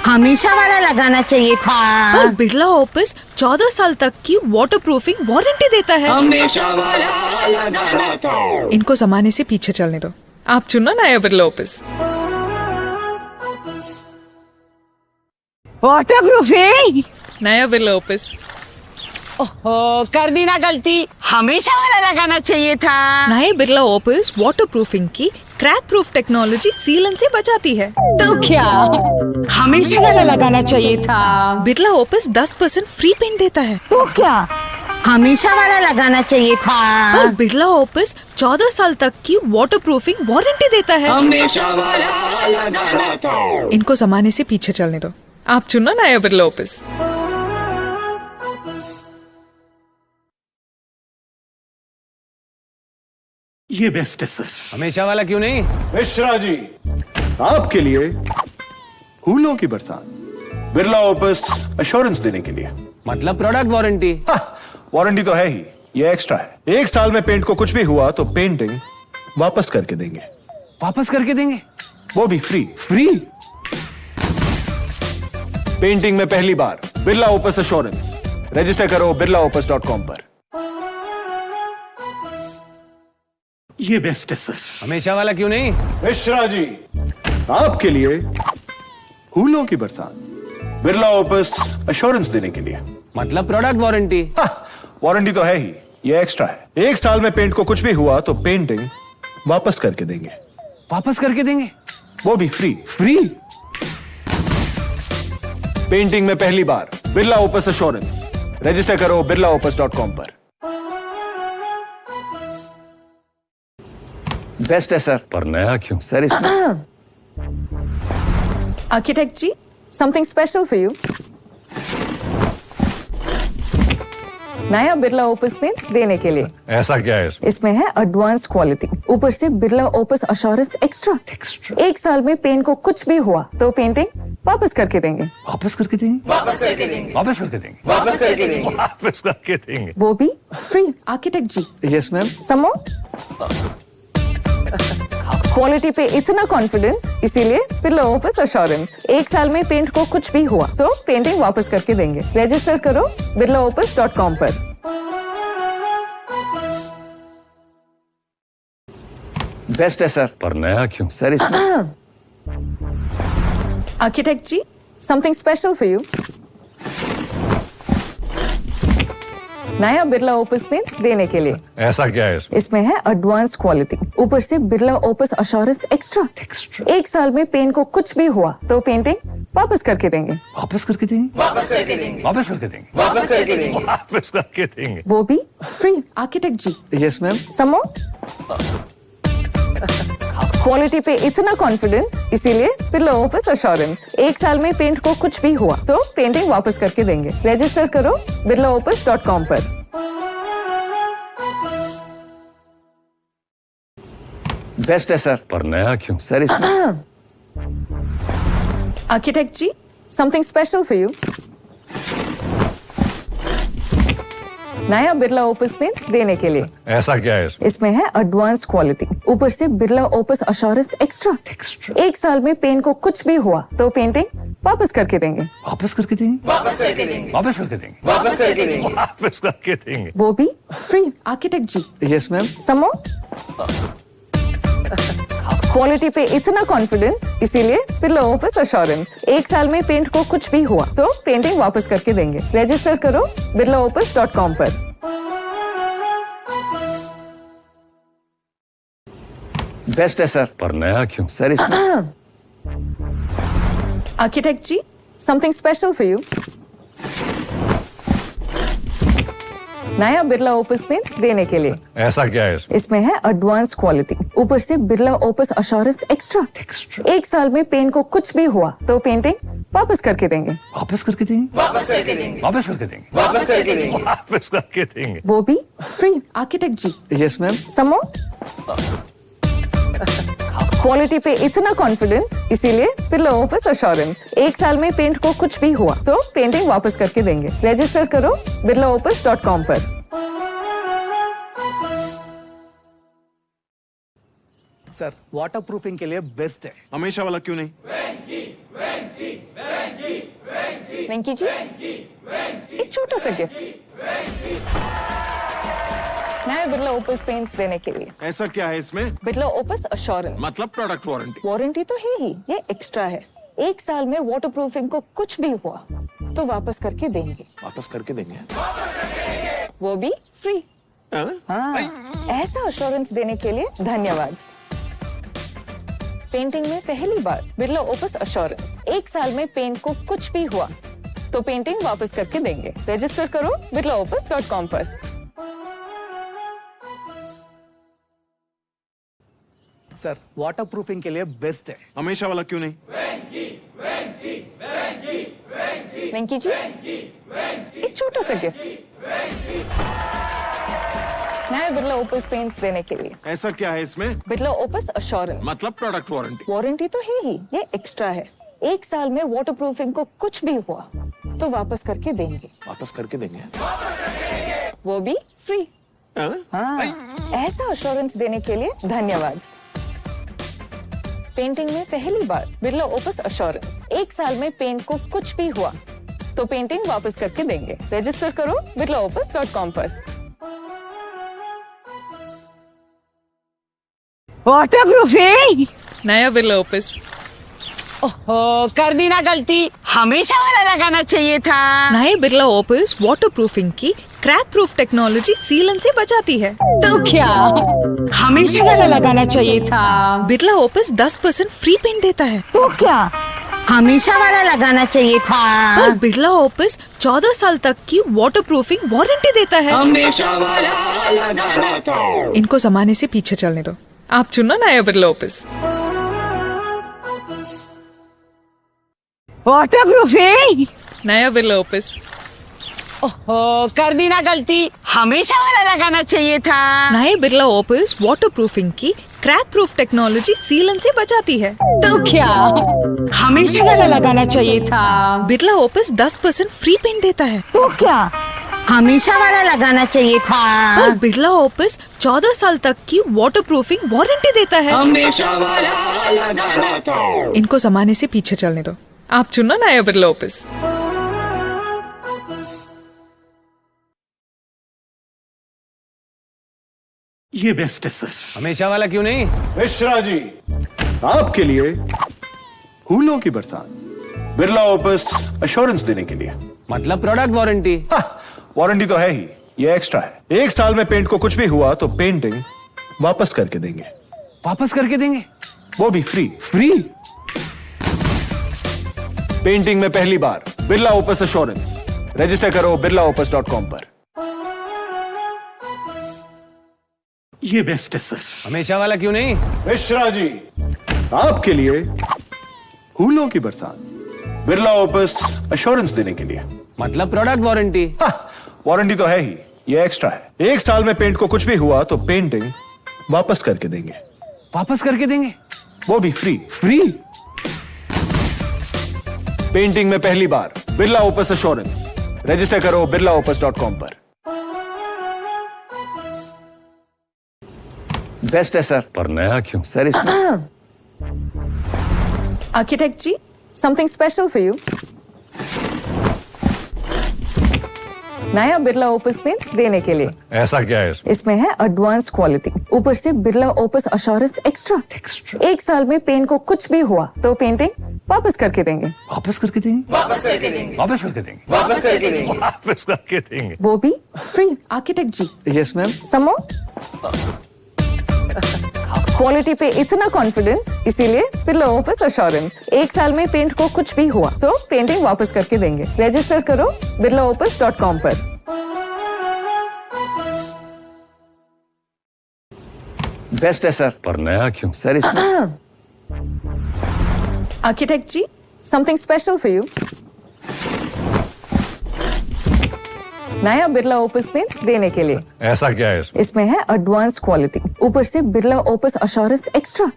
हमेशा वाला लगाना चाहिए था? पर बिरला ओपस 14 साल तक की वाटर प्रूफिंग वारंटी देता है। हमेशा वाला लगाना था। इनको जमाने से पीछे चलने दो, आप चुनो नया बिरला ओपस। वाटर प्रूफिंग नया बिरला ओपस। ओहो, कर दी ना गलती, हमेशा वाला लगाना चाहिए था। नए बिरला ओपस वाटर प्रूफिंग की क्रैक प्रूफ टेक्नोलॉजी सीलन से बचाती है। तो क्या हमेशा वाला लगाना चाहिए था? बिरला ओपस 10% फ्री पेंट देता है। तो क्या हमेशा वाला लगाना चाहिए था? पर बिरला ओपस 14 साल तक की वाटर प्रूफिंग वारंटी देता है। हमेशा वाला लगाना था। इनको जमाने से पीछे चलने दो, आप चुनो नया बिरला ओपस। ये बेस्ट है सर। हमेशा वाला क्यों नहीं? मिश्रा जी, आपके लिए फूलों की बरसात। बिरला ओपस अश्योरेंस देने के लिए। मतलब प्रोडक्ट वारंटी। वारंटी तो है ही, ये एक्स्ट्रा है। 1 साल में पेंट को कुछ भी हुआ तो पेंटिंग वापस करके देंगे। वापस करके देंगे? वो भी फ्री। फ्री? पेंटिंग में पहली बार बिरला ओपस अश्योरेंस। रजिस्टर करो birlaopus.com पर। ये बेस्ट है सर। हमेशा वाला क्यों नहीं? मिश्रा जी, आपके लिए फूलों की बरसात। बिरला ओपस अश्योरेंस देने के लिए। मतलब प्रोडक्ट वारंटी। वारंटी तो है ही, ये एक्स्ट्रा है। 1 साल में पेंट को कुछ भी हुआ तो पेंटिंग वापस करके देंगे। वापस करके देंगे? वो भी फ्री। फ्री? पेंटिंग में पहली बार बिरला ओपस अश्योरेंस। रजिस्टर करो birlaopus.com पर। बेस्ट है सर। पर नया क्यों? सर इसमें architect ji, something special for you. नया बिरला ओपस पेंट्स देने के लिए। ऐसा क्या है इसमें? इसमें है एडवांस्ड क्वालिटी, ऊपर से बिरला ओपस अश्योरेंस एक्स्ट्रा। 1 साल में पेंट को कुछ भी हुआ तो पेंटिंग वापस करके देंगे। वापस करके देंगे? वापस करके देंगे? वापस करके देंगे? वो भी free. Architect ji, yes ma'am. समो क्वालिटी पे इतना कॉन्फिडेंस, इसीलिए बिरला ओपस अश्योरेंस। 1 साल में पेंट को कुछ भी हुआ तो पेंटिंग वापस करके देंगे। रजिस्टर करो birlaopus.com पर। बेस्ट है सर। पर नया क्यों? सर इसमें architect ji, something special for you. नया बिरला ओपस पेंट देने के लिए। ऐसा क्या है इसमें? इसमें है एडवांस क्वालिटी, ऊपर से बिरला ओपस अश्योरेंस एक्स्ट्रा। एक साल में पेंट को कुछ भी हुआ तो पेंटिंग वापस करके देंगे। वापस करके देंगे वापस करके देंगे। वापस करके देंगे। वो भी free. Architect ji, yes ma'am. समो क्वालिटी पे इतना कॉन्फिडेंस, इसीलिए बिरला ओपस अश्योरेंस। एक साल में पेंट को कुछ भी हुआ तो पेंटिंग वापस करके देंगे। रजिस्टर करो birlaopus.com पर। बेस्ट है सर। पर नया क्यों? सर इसमें architect ji, something special for you. नया बिरला ओपस पेंट देने के लिए। ऐसा क्या है इसमें? इसमें है एडवांस क्वालिटी, ऊपर से बिरला ओपस अश्योरेंस एक्स्ट्रा। एक साल में पेंट को कुछ भी हुआ तो पेंटिंग वापस करके देंगे। वापस करके देंगे वापस करके देंगे। वापस करके देंगे। वो भी free. Architect ji, yes ma'am. समो क्वालिटी पे इतना कॉन्फिडेंस, इसीलिए बिरला ओपस अश्योरेंस। एक साल में पेंट को कुछ भी हुआ तो पेंटिंग वापस करके देंगे। रजिस्टर करो birlaopus.com पर। बेस्ट है सर। पर नया क्यों? सर इसमें architect ji, something special for you. नया बिरला ओपस पेंट देने के लिए। ऐसा क्या है इसमें? इसमें है एडवांस क्वालिटी, ऊपर से बिरला ओपस अश्योरेंस एक्स्ट्रा। एक साल में पेंट को कुछ भी हुआ तो पेंटिंग वापस करके देंगे। वापस करके देंगे वापस करके देंगे। वापस करके देंगे। वो भी free. Architect ji, yes ma'am. समो क्वालिटी पे इतना कॉन्फिडेंस, इसीलिए बिरला ओपस अश्योरेंस। एक साल में पेंट को कुछ भी हुआ तो पेंटिंग वापस करके देंगे। रजिस्टर करो birlaopus.com पर। सर वाटर प्रूफिंग के लिए बेस्ट है। हमेशा वाला क्यों नहीं? वेंकी जी, एक छोटा सा गिफ्ट नया बिरला ओपस पेंट्स देने के लिए। ऐसा क्या है इसमें? Birla opus assurance. मतलब प्रोडक्ट वारंटी। वारंटी तो है ही, ये एक्स्ट्रा है। एक साल में वाटर प्रूफिंग को कुछ भी हुआ तो वापस करके देंगे। वापस करके देंगे। वो भी फ्री। हाँ? ऐसा अश्योरेंस देने के लिए धन्यवाद। पेंटिंग में पहली बार बिरला ओपस अश्योरेंस। एक साल में पेंट को कुछ भी हुआ तो पेंटिंग वापस करके देंगे। रजिस्टर करो birlaopus.com पर। सर वाटर प्रूफिंग के लिए बेस्ट है। हमेशा वाला क्यों नहीं? वेंकी जी, एक छोटा सा गिफ्ट नया बिरला ओपस पेंट्स देने के लिए। ऐसा क्या है इसमें? Birla opus assurance. मतलब प्रोडक्ट वारंटी। वारंटी तो है ही, ये एक्स्ट्रा है। एक साल में वाटर प्रूफिंग को कुछ भी हुआ तो वापस करके देंगे। वापस करके देंगे। वो भी फ्री। हाँ? ऐसा अश्योरेंस देने के लिए धन्यवाद। पेंटिंग में पहली बार बिरला ओपस अश्योरेंस। एक साल में पेंट को कुछ भी हुआ तो पेंटिंग वापस करके देंगे। रजिस्टर करो birlaopus.com पर। Water proofing. नया बिरला ओपस। ओहो, कर दी ना गलती। हमेशा वाला लगाना चाहिए था। नए बिरला ओपस वाटर प्रूफिंग की क्रैक प्रूफ टेक्नोलॉजी सीलन से बचाती है। तो क्या हमेशा वाला लगाना चाहिए था? बिरला ओपस 10% फ्री पेंट देता है। तो क्या हमेशा वाला लगाना चाहिए था? पर बिरला ओपस 14 साल तक की वाटर प्रूफिंग वारंटी देता है। हमेशा वाला लगाना था। इनको जमाने से पीछे चलने दो, आप चुनो नया बिरला ओपस। Water proofing. नया बिरला ओपस। ओहो, कर दी ना गलती। हमेशा वाला लगाना चाहिए था। नए बिरला ओपस वाटर प्रूफिंग की क्रैक प्रूफ टेक्नोलॉजी सीलन से बचाती है। तो क्या हमेशा वाला लगाना चाहिए था? बिरला ओपस 10% फ्री पेंट देता है। तो क्या हमेशा वाला लगाना चाहिए था? पर बिरला ओपस 14 साल तक की वाटर प्रूफिंग वारंटी देता है। हमेशा वाला लगाना था। इनको जमाने से पीछे चलने दो, आप चुनो नया बिरला ओपस। ये बेस्ट है सर। हमेशा वाला क्यों नहीं? मिश्रा जी, आपके लिए फूलों की बरसात। बिरला ओपस अश्योरेंस देने के लिए। मतलब प्रोडक्ट वारंटी। वारंटी तो है ही, ये एक्स्ट्रा है। 1 साल में पेंट को कुछ भी हुआ तो पेंटिंग वापस करके देंगे, वापस करके देंगे? वो भी फ्री। फ्री? पेंटिंग में पहली बार बिरला ओपस एश्योरेंस। रजिस्टर करो birlaopus.com पर। ये बेस्ट है सर। हमेशा वाला क्यों नहीं? मिश्रा जी, आपके लिए फूलों की बरसात, बिरला ओपस एश्योरेंस देने के लिए। मतलब प्रोडक्ट वारंटी? वारंटी तो है ही, ये एक्स्ट्रा है। 1 साल में पेंट को कुछ भी हुआ तो पेंटिंग वापस करके देंगे, वापस करके देंगे? वो भी फ्री। फ्री? पेंटिंग में पहली बार बिरला ओपस एश्योरेंस। रजिस्टर करो birlaopus.com पर। बेस्ट है सर। पर नया क्यों? सर इसमें architect ji, something special for you. नया बिरला ओपस पेंट्स देने के लिए। ऐसा क्या है इसमें? इसमें है एडवांस क्वालिटी, ऊपर से बिरला ओपस एश्योरेंस एक्स्ट्रा। 1 साल में पेंट को कुछ भी हुआ तो पेंटिंग वापस करके देंगे, वापस करके देंगे? वापस करके देंगे? वापस करके देंगे? वो भी free. Architect ji, yes ma'am. Some quality पे इतना कॉन्फिडेंस, इसीलिए बिरला ओपस एश्योरेंस। 1 साल में पेंट को कुछ भी हुआ तो पेंटिंग वापस करके देंगे। रजिस्टर करो birlaopus.com पर। बेस्ट है सर। पर नया क्यों? सर इसमें architect ji, something special for you. नया बिरला ओपस पेंट्स देने के लिए। ऐसा क्या है इसमें? इसमें है एडवांस क्वालिटी, ऊपर से बिरला ओपस एश्योरेंस एक्स्ट्रा।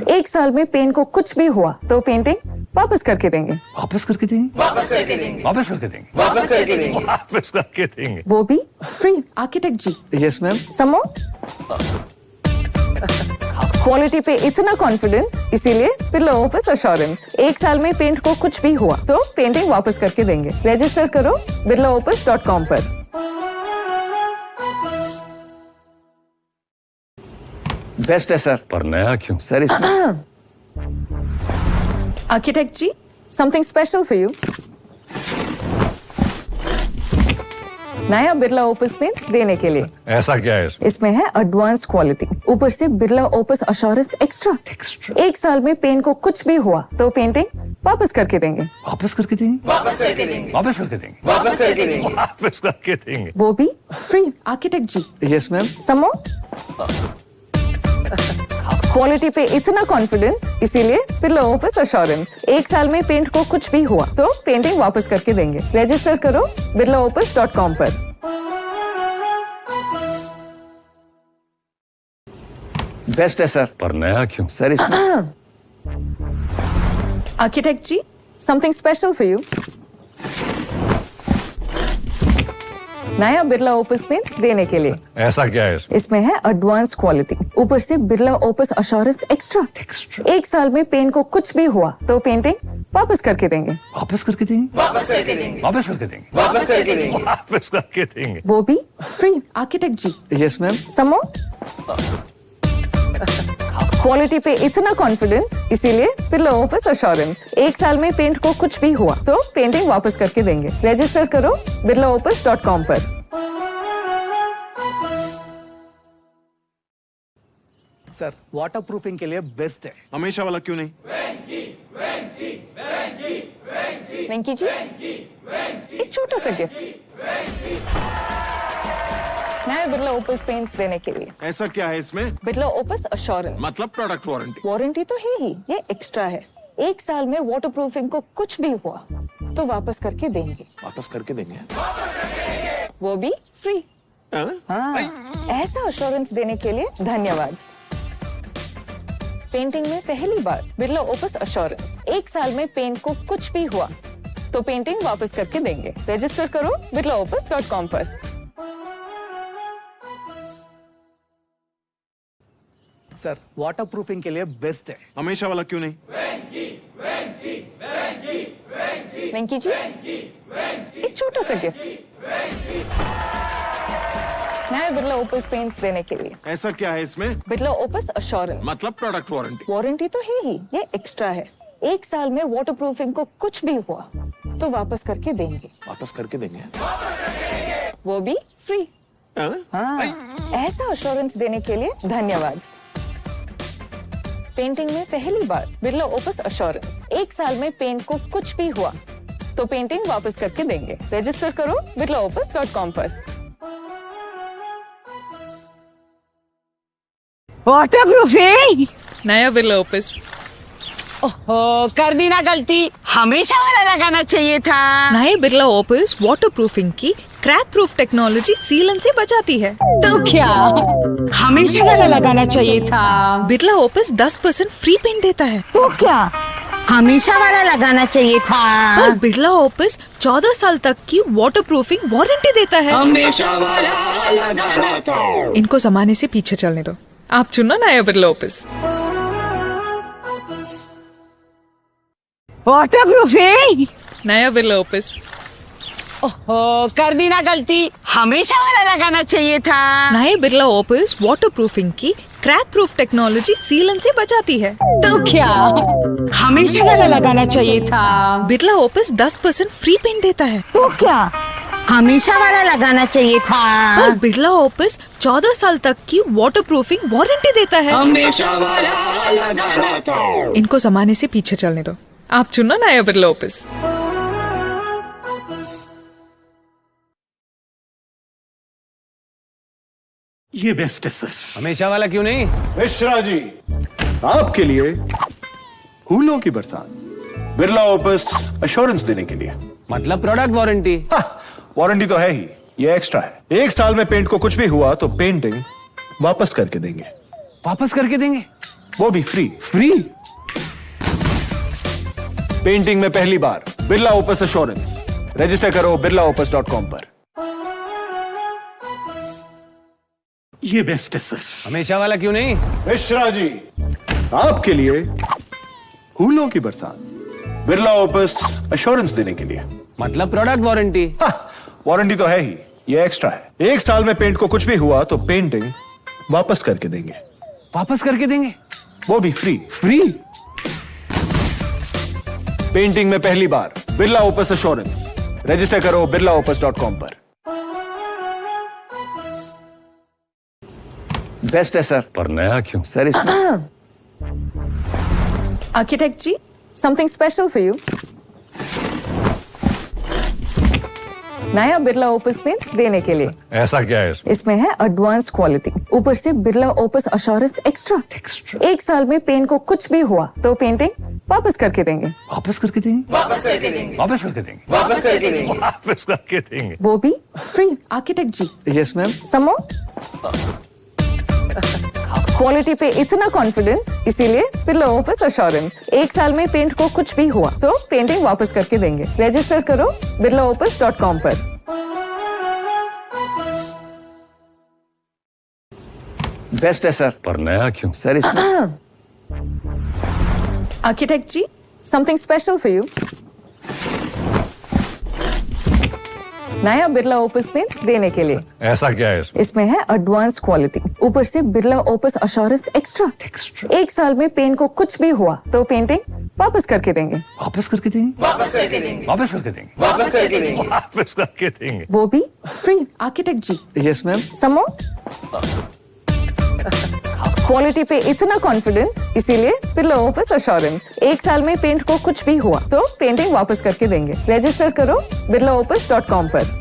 1 साल में पेंट को कुछ भी हुआ तो पेंटिंग वापस करके देंगे, वापस करके देंगे? वापस करके देंगे? वापस करके देंगे? वो भी free. Architect ji, yes ma'am. Some quality पे इतना कॉन्फिडेंस, इसीलिए बिरला ओपस एश्योरेंस। 1 साल में पेंट को कुछ भी हुआ तो पेंटिंग वापस करके देंगे। रजिस्टर करो birlaopus.com पर। बेस्ट है सर। पर नया क्यों? सर इसमें architect ji, something special for you. नया बिरला ओपस पेंट्स देने के लिए। ऐसा क्या है इसमें? इसमें है एडवांस क्वालिटी, ऊपर से बिरला ओपस एश्योरेंस एक्स्ट्रा। 1 साल में पेंट को कुछ भी हुआ तो पेंटिंग वापस करके देंगे, वापस करके देंगे? वापस करके देंगे? वापस करके देंगे? वो भी free. Architect ji, yes ma'am. Some quality पे इतना कॉन्फिडेंस, इसीलिए बिरला ओपस एश्योरेंस। 1 साल में पेंट को कुछ भी हुआ तो पेंटिंग वापस करके देंगे। रजिस्टर करो birlaopus.com पर। बेस्ट है सर। पर नया क्यों? सर इसमें architect ji, something special for you. नया बिरला ओपस पेंट्स देने के लिए। ऐसा क्या है इसमें? इसमें है एडवांस क्वालिटी, ऊपर से बिरला ओपस एश्योरेंस एक्स्ट्रा। 1 साल में पेंट को कुछ भी हुआ तो पेंटिंग वापस करके देंगे, वापस करके देंगे? वापस करके देंगे? वापस करके देंगे? वो भी free. Architect ji, yes ma'am. Some quality पे इतना कॉन्फिडेंस, इसीलिए बिरला ओपस एश्योरेंस। 1 साल में पेंट को कुछ भी हुआ तो पेंटिंग वापस करके देंगे। रजिस्टर करो birlaopus.com पर। सर वाटर प्रूफिंग के लिए बेस्ट है। हमेशा वाला क्यों नहीं? वेंकी जी, एक छोटा सा गिफ्ट नया बिरला ओपस पेंट्स देने के लिए। ऐसा क्या है इसमें? Birla opus assurance. मतलब प्रोडक्ट वारंटी। वारंटी तो है ही, ये एक्स्ट्रा है। 1 साल में वाटर प्रूफिंग को कुछ भी हुआ तो वापस करके देंगे, वापस करके देंगे? वो भी फ्री। हाँ, ऐसा एश्योरेंस देने के लिए धन्यवाद। पेंटिंग में पहली बार बिरला ओपस एश्योरेंस। 1 साल में पेंट को कुछ भी हुआ तो पेंटिंग वापस करके देंगे। रजिस्टर करो birlaopus.com पर। सर वाटर प्रूफिंग के लिए बेस्ट है। हमेशा वाला क्यों नहीं? वेंकी जी, एक छोटा सा गिफ्ट नया बिरला ओपस पेंट्स देने के लिए। ऐसा क्या है इसमें? Birla opus assurance. मतलब प्रोडक्ट वारंटी। वारंटी तो है ही, ये एक्स्ट्रा है। 1 साल में वाटर प्रूफिंग को कुछ भी हुआ तो वापस करके देंगे, वापस करके देंगे? वो भी फ्री। ऐसा अश्योरेंस देने के लिए धन्यवाद। पेंटिंग में पहली बार बिरला ओपस अश्योरेंस। 1 साल में पेंट को कुछ भी हुआ तो पेंटिंग वापस करके देंगे। रजिस्टर करो birlaopus.com पर। Water proofing. नया बिरला ओपस। ओहो, कर दी ना गलती, हमेशा वाला लगाना चाहिए था। नए बिरला ओपस वाटर प्रूफिंग की क्रैक प्रूफ टेक्नोलॉजी सीलन से बचाती है। तो क्या हमेशा वाला लगाना चाहिए था। बिरला ओपस 10% फ्री पेंट देता है। तो क्या हमेशा वाला लगाना चाहिए था। पर बिरला ओपस 14 साल तक की वाटर प्रूफिंग वारंटी देता है। हमेशा वाला लगाना था। इनको जमाने से पीछे चलने दो, आप चुनो नया बिरला ओपस। Water proofing. नया बिरला ओपस। ओहो, कर दी ना गलती, हमेशा वाला लगाना चाहिए था। नए बिरला ओपस वाटर प्रूफिंग की क्रैक प्रूफ टेक्नोलॉजी सीलन से बचाती है। तो क्या हमेशा वाला लगाना चाहिए था। बिरला ओपस 10% फ्री पेंट देता है। तो क्या हमेशा वाला लगाना चाहिए था। पर बिरला ओपस 14 साल तक की वाटर प्रूफिंग वारंटी देता है। हमेशा वाला लगाना था। इनको जमाने से पीछे चलने दो, आप चुनो नया बिरला ओपस। ये बेस्ट है सर। हमेशा वाला क्यों नहीं? मिश्रा जी, आपके लिए फूलों की बरसात, बिरला ओपस अश्योरेंस देने के लिए। मतलब प्रोडक्ट वारंटी। वारंटी तो है ही, ये एक्स्ट्रा है। 1 साल में पेंट को कुछ भी हुआ तो पेंटिंग वापस करके देंगे। वापस करके देंगे? वो भी फ्री। फ्री? पेंटिंग में पहली बार बिरला ओपस अश्योरेंस। रजिस्टर करो birlaopus.com पर। ये बेस्ट है सर। हमेशा वाला क्यों नहीं? मिश्रा जी, आपके लिए फूलों की बरसात, बिरला ओपस अश्योरेंस देने के लिए। मतलब प्रोडक्ट वारंटी। वारंटी तो है ही, ये एक्स्ट्रा है। 1 साल में पेंट को कुछ भी हुआ तो पेंटिंग वापस करके देंगे। वापस करके देंगे? वो भी फ्री। फ्री? पेंटिंग में पहली बार बिरला ओपस अश्योरेंस। रजिस्टर करो birlaopus.com पर। बेस्ट है सर। पर नया क्यों? सर इसमें architect ji, something special for you. नया बिरला ओपस पेंट्स देने के लिए। ऐसा क्या है इसमें? इसमें है एडवांस क्वालिटी, ऊपर से बिरला ओपस अश्योरेंस एक्स्ट्रा। 1 साल में पेंट को कुछ भी हुआ तो पेंटिंग वापस करके देंगे। वापस करके देंगे। वापस करके देंगे। वापस करके देंगे। वो भी free. Architect ji, yes ma'am. समो क्वालिटी पे इतना कॉन्फिडेंस, इसीलिए बिरला ओपस अश्योरेंस। 1 साल में पेंट को कुछ भी हुआ तो पेंटिंग वापस करके देंगे। रजिस्टर करो birlaopus.com पर। बेस्ट है सर। पर नया क्यों? सर इसमें architect ji, something special for you. नया बिरला ओपस पेंट्स देने के लिए। ऐसा क्या है इसमें? इसमें है एडवांस क्वालिटी, ऊपर से बिरला ओपस अश्योरेंस एक्स्ट्रा। 1 साल में पेंट को कुछ भी हुआ तो पेंटिंग वापस करके देंगे। वापस करके देंगे। वापस करके देंगे। वापस करके देंगे। वो भी free. Architect ji, yes ma'am. समो क्वालिटी पे इतना कॉन्फिडेंस, इसीलिए बिरला ओपस अश्योरेंस। 1 साल में पेंट को कुछ भी हुआ तो पेंटिंग वापस करके देंगे। रजिस्टर करो birlaopus.com पर।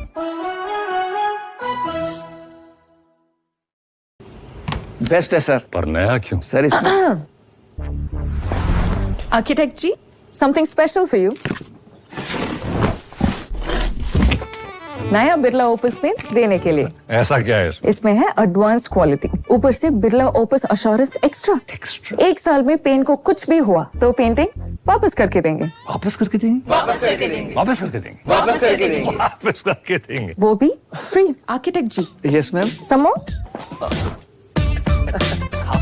बेस्ट है सर। पर नया क्यों? सर इसमें architect ji, something special for you. नया बिरला ओपस पेंट्स देने के लिए। ऐसा क्या है इसमें? इसमें है एडवांस क्वालिटी, ऊपर से बिरला ओपस अश्योरेंस एक्स्ट्रा। 1 साल में पेंट को कुछ भी हुआ तो पेंटिंग वापस करके देंगे। वापस करके देंगे। वापस करके देंगे। वो भी free. Architect ji, yes ma'am. समो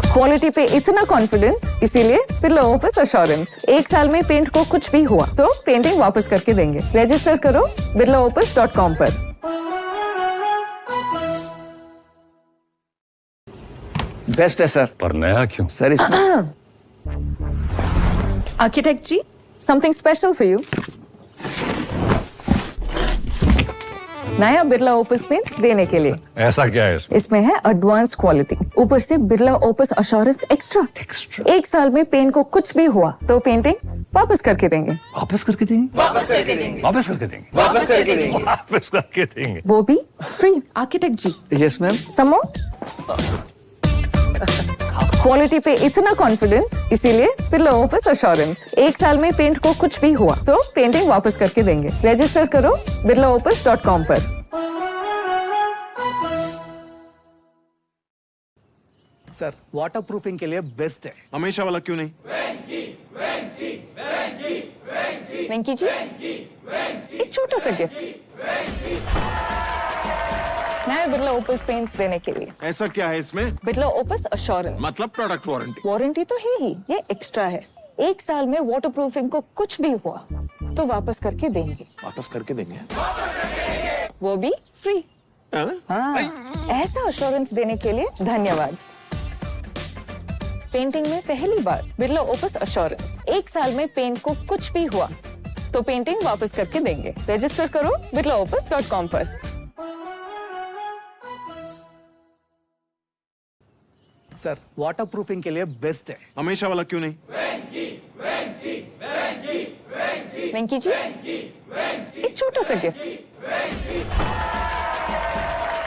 क्वालिटी पे इतना कॉन्फिडेंस, इसीलिए बिरला ओपस अश्योरेंस। 1 साल में पेंट को कुछ भी हुआ तो पेंटिंग वापस करके देंगे। रजिस्टर करो birlaopus.com पर। बेस्ट है सर। पर नया क्यों? सर इसमें architect ji, something special for you. नया बिरला ओपस पेंट्स देने के लिए। ऐसा क्या है इसमें? इसमें है एडवांस क्वालिटी, ऊपर से बिरला ओपस अश्योरेंस एक्स्ट्रा। एक साल में पेंट को कुछ भी हुआ तो पेंटिंग वापस करके देंगे। वापस करके देंगे वापस करके देंगे वापस करके देंगे वो भी free. Architect ji, yes ma'am. Some more. Quality पे इतना कॉन्फिडेंस, इसीलिए बिरला ओपस अश्योरेंस। एक साल में पेंट को कुछ भी हुआ तो पेंटिंग वापस करके देंगे। रजिस्टर करो birlaopus.com पर। सर वाटर प्रूफिंग के लिए बेस्ट है। हमेशा वाला क्यों नहीं? वेंकी जी, एक छोटा सा गिफ्ट नया बिरला ओपस पेंट्स देने के लिए। ऐसा क्या है इसमें? Birla opus assurance. मतलब प्रोडक्ट वारंटी। वारंटी तो है ही, ये एक्स्ट्रा है। एक साल में वाटर प्रूफिंग को कुछ भी हुआ तो वापस करके देंगे। वापस करके देंगे? वो भी फ्री। हाँ? ऐसा अश्योरेंस देने के लिए धन्यवाद। पेंटिंग में पहली बार बिरला ओपस अश्योरेंस। एक साल में पेंट को कुछ भी हुआ तो पेंटिंग वापस करके देंगे। रजिस्टर करो birlaopus.com पर। सर वाटर प्रूफिंग के लिए बेस्ट है। हमेशा वाला क्यों नहीं? वेंकी जी, एक छोटा सा गिफ्ट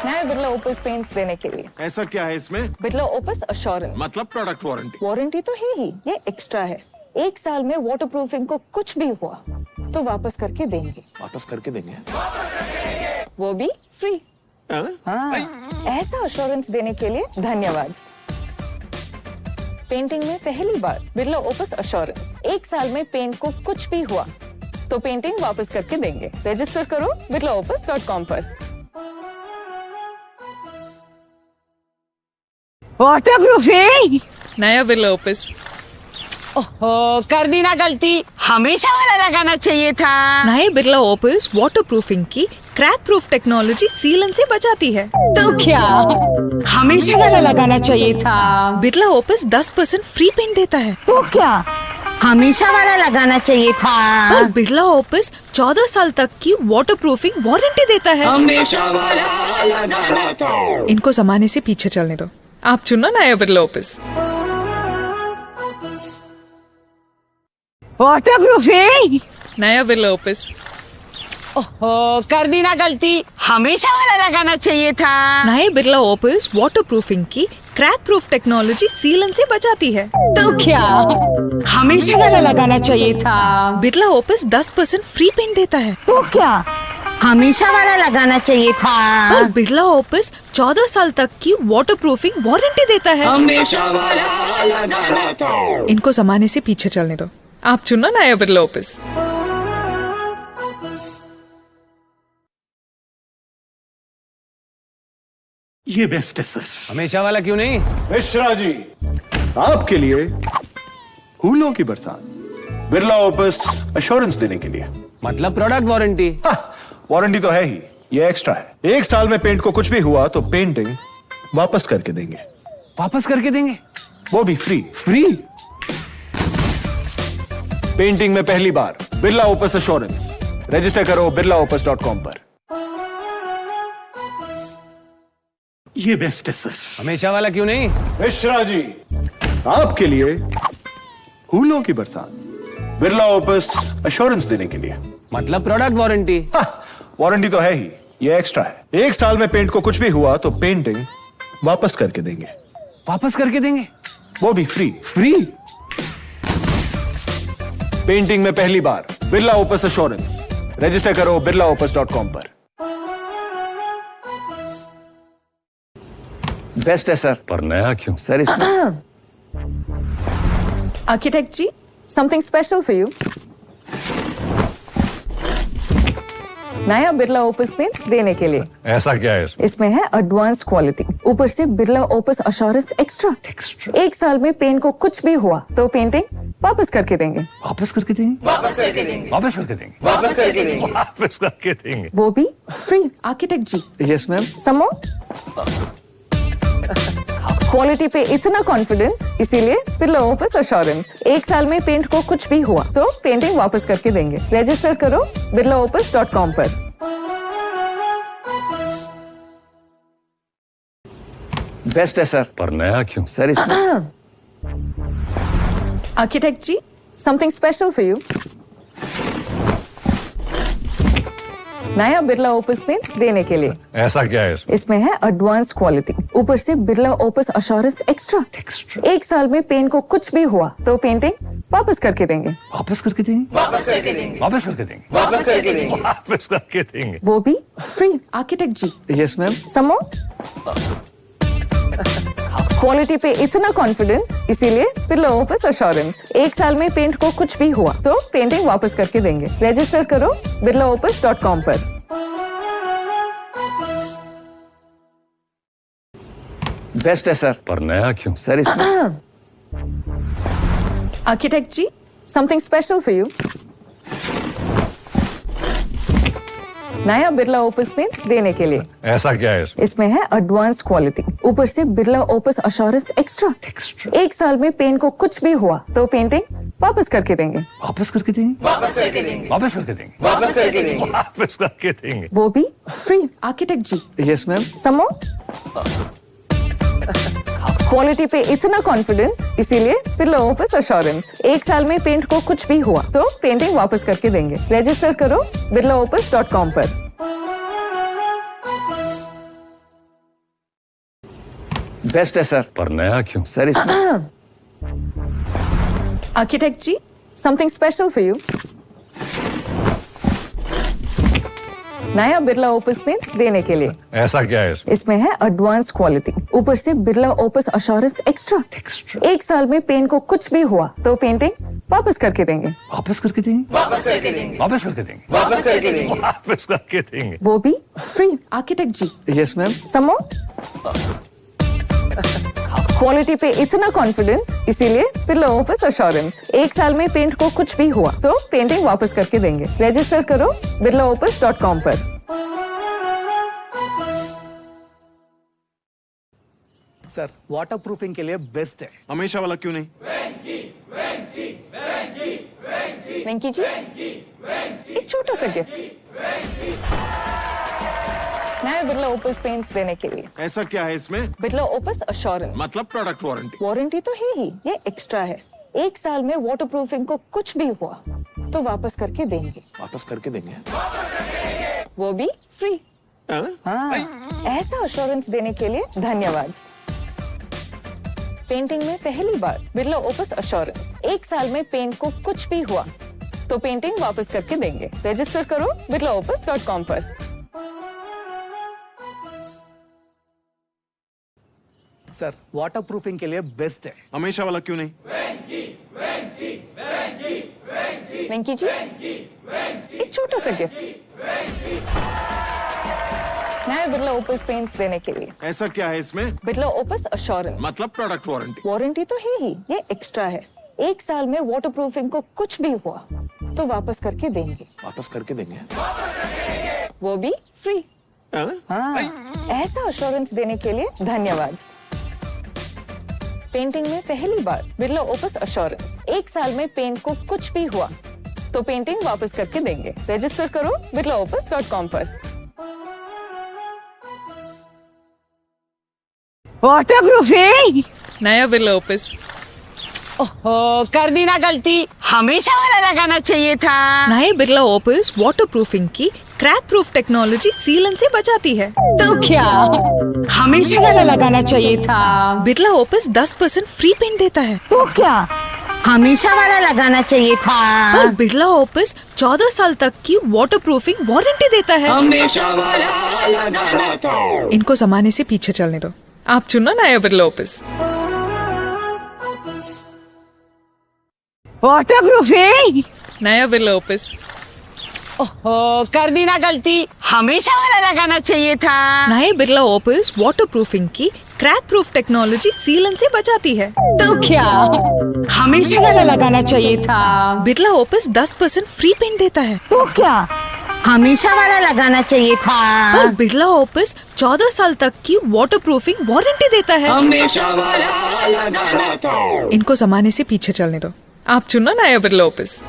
नया बिरला ओपस पेंट्स देने के लिए। ऐसा क्या है इसमें? Birla opus assurance. मतलब प्रोडक्ट वारंटी। वारंटी तो है ही, ये एक्स्ट्रा है। एक साल में वाटर प्रूफिंग को कुछ भी हुआ तो वापस करके देंगे। वापस करके देंगे? वो भी फ्री। हाँ? ऐसा अश्योरेंस देने के लिए धन्यवाद। पेंटिंग में पहली बार बिरला ओपस अश्योरेंस। एक साल में पेंट को कुछ भी हुआ तो पेंटिंग वापस करके देंगे। रजिस्टर करो birlaopus.com पर। वाटर प्रूफिंग नया बिरला ओपस। ओहो, कर दी ना गलती, हमेशा वाला लगाना चाहिए था। नए बिरला ओपस वाटर प्रूफिंग की क्रैक प्रूफ टेक्नोलॉजी सीलन से बचाती है। तो क्या हमेशा वाला लगाना चाहिए था? बिरला ओपस 10% फ्री पेंट देता है। तो क्या हमेशा वाला लगाना चाहिए था? पर बिरला ओपस 14 साल तक की वाटर प्रूफिंग वारंटी देता है। हमेशा वाला लगाना था। इनको जमाने से पीछे चलने दो, आप चुनो नया बिरला ओपस। वाटर प्रूफिंग नया बिरला ओपस। ओहो, कर दी ना गलती, हमेशा वाला लगाना चाहिए था। नए बिरला ओपस वाटर प्रूफिंग की क्रैक प्रूफ टेक्नोलॉजी सीलन से बचाती है। तो क्या हमेशा वाला लगाना चाहिए था? बिरला ओपस 10% फ्री पेंट देता है। तो क्या हमेशा वाला लगाना चाहिए था? पर बिरला ओपस 14 साल तक की वाटर प्रूफिंग वारंटी देता है। हमेशा वाला लगाना था। इनको जमाने से पीछे चलने दो, आप चुनो नया बिरला ओपस। ये बेस्ट है सर। हमेशा वाला क्यों नहीं? मिश्रा जी, आपके लिए फूलों की बरसात। बिरला ओपस अश्योरेंस देने के लिए। मतलब प्रोडक्ट वारंटी। वारंटी तो है ही, ये एक्स्ट्रा है। एक साल में पेंट को कुछ भी हुआ तो पेंटिंग वापस करके देंगे। वापस करके देंगे वो भी फ्री। फ्री। पेंटिंग में पहली बार बिरला ओपस अश्योरेंस। रजिस्टर करो birlaopus.com पर। ये बेस्ट है सर। हमेशा वाला क्यों नहीं? मिश्रा जी, आपके लिए फूलों की बरसात। बिरला ओपस अश्योरेंस देने के लिए। मतलब प्रोडक्ट वारंटी। वारंटी तो है ही, ये एक्स्ट्रा है। एक साल में पेंट को कुछ भी हुआ तो पेंटिंग वापस करके देंगे। वापस करके देंगे वो भी फ्री। फ्री। पेंटिंग में पहली बार बिरला ओपस अश्योरेंस। रजिस्टर करो birlaopus.com पर। बेस्ट है सर। पर नया क्यों? सर इसमें architect ji, something special for you. नया बिरला ओपस पेंट्स देने के लिए। ऐसा क्या है इसमें? इसमें है एडवांस क्वालिटी, ऊपर से बिरला ओपस अश्योरेंस एक्स्ट्रा। एक साल में पेंट को कुछ भी हुआ तो पेंटिंग वापस करके देंगे। वापस करके देंगे वापस करके देंगे वापस करके देंगे वो भी free. Architect ji, yes ma'am. Some more. Quality पे इतना कॉन्फिडेंस, इसीलिए बिरला ओपस अश्योरेंस। एक साल में पेंट को कुछ भी हुआ तो पेंटिंग वापस करके देंगे। रजिस्टर करो birlaopus.com पर। बेस्ट है सर। पर नया क्यों? सर इसमें architect ji, something special for you. नया बिरला ओपस पेंट्स देने के लिए। ऐसा क्या है इसमें? इसमें है एडवांस क्वालिटी, ऊपर से बिरला ओपस अश्योरेंस एक्स्ट्रा। एक साल में पेंट को कुछ भी हुआ तो पेंटिंग वापस करके देंगे। वापस करके देंगे? वापस करके देंगे। वापस करके देंगे। वो भी free. Architect ji, yes ma'am. समो क्वालिटी पे इतना कॉन्फिडेंस, इसीलिए बिरला ओपस अश्योरेंस। एक साल में पेंट को कुछ भी हुआ तो पेंटिंग वापस करके देंगे। रजिस्टर करो birlaopus.com पर। बेस्ट है सर। पर नया क्यों? सर इसमें architect ji, something special for you. नया बिरला ओपस पेंट्स देने के लिए। ऐसा क्या है इसमें? इसमें है एडवांस क्वालिटी, ऊपर से बिरला ओपस अश्योरेंस एक्स्ट्रा। एक साल में पेंट को कुछ भी हुआ तो पेंटिंग वापस करके देंगे। वापस करके देंगे? वापस करके देंगे। वापस करके देंगे। वो भी free. Architect ji, yes ma'am. समो क्वालिटी पे इतना कॉन्फिडेंस, इसीलिए बिरला ओपस अश्योरेंस। एक साल में पेंट को कुछ भी हुआ तो पेंटिंग वापस करके देंगे। रजिस्टर करो birlaopus.com पर। बेस्ट है सर। पर नया क्यों? सर इसमें architect ji, something special for you. नया बिरला ओपस पेंट्स देने के लिए। ऐसा क्या है इसमें? इसमें है एडवांस क्वालिटी, ऊपर से बिरला ओपस अश्योरेंस एक्स्ट्रा। एक साल में पेंट को कुछ भी हुआ तो पेंटिंग वापस करके देंगे। वापस करके देंगे? वापस करके देंगे। वापस करके देंगे। वो भी free. Architect ji, yes ma'am. समो क्वालिटी पे इतना कॉन्फिडेंस, इसीलिए बिरला ओपस अश्योरेंस। एक साल में पेंट को कुछ भी हुआ तो पेंटिंग वापस करके देंगे। रजिस्टर करो birlaopus.com पर। सर वाटर प्रूफिंग के लिए बेस्ट है। हमेशा वाला क्यों नहीं? वेंकी जी, एक छोटा सा गिफ्ट नया बिरला ओपस पेंट्स देने के लिए। ऐसा क्या है इसमें? Birla opus assurance. मतलब प्रोडक्ट वारंटी। वारंटी तो है ही, ये एक्स्ट्रा है। एक साल में वाटर प्रूफिंग को कुछ भी हुआ तो वापस करके देंगे। वापस करके देंगे। वो भी फ्री। हाँ? ऐसा अश्योरेंस देने के लिए धन्यवाद। पेंटिंग में पहली बार बिरला ओपस अश्योरेंस। एक साल में पेंट को कुछ भी हुआ तो पेंटिंग वापस करके देंगे। रजिस्टर करो birlaopus.com पर। सर वाटर प्रूफिंग के लिए बेस्ट है। हमेशा वाला क्यों नहीं? वेंकी जी, एक छोटा सा गिफ्ट नया बिरला ओपस पेंट्स देने के लिए। ऐसा क्या है इसमें? Birla opus assurance. मतलब प्रोडक्ट वारंटी। वारंटी तो है ही, ये एक्स्ट्रा है। एक साल में वाटर प्रूफिंग को कुछ भी हुआ तो वापस करके देंगे। वापस करके देंगे। वो भी फ्री। हाँ? ऐसा अश्योरेंस देने के लिए धन्यवाद। पेंटिंग में पहली बार बिरला ओपस अश्योरेंस। एक साल में पेंट को कुछ भी हुआ तो पेंटिंग वापस करके देंगे। रजिस्टर करो birlaopus.com पर। Water proofing. नया बिरला ओपस। ओहो, कर दी ना गलती, हमेशा वाला लगाना चाहिए था। नए बिरला ओपस वाटर प्रूफिंग की क्रैक प्रूफ टेक्नोलॉजी सीलन से बचाती है। तो क्या हमेशा वाला लगाना चाहिए था? बिरला ओपस 10% फ्री पेंट देता है। तो क्या हमेशा वाला लगाना चाहिए था? पर बिरला ओपस 14 साल तक की वाटर प्रूफिंग वारंटी देता है। हमेशा वाला लगाना था। इनको जमाने से पीछे चलने दो, आप चुनो नया बिरला ओपस। Water proofing. नया बिरला ओपस। ओहो, कर दी ना गलती, हमेशा वाला लगाना चाहिए था। नए बिरला ओपस वाटर प्रूफिंग की क्रैक प्रूफ टेक्नोलॉजी सीलन से बचाती है। तो क्या हमेशा वाला लगाना चाहिए था? बिरला ओपस 10% फ्री पेंट देता है। तो क्या हमेशा वाला लगाना चाहिए था? पर बिरला ओपस 14 साल तक की वाटर प्रूफिंग वारंटी देता है। हमेशा वाला लगाना था। इनको जमाने से पीछे चलने दो, आप चुनो नया बिरला ओपस।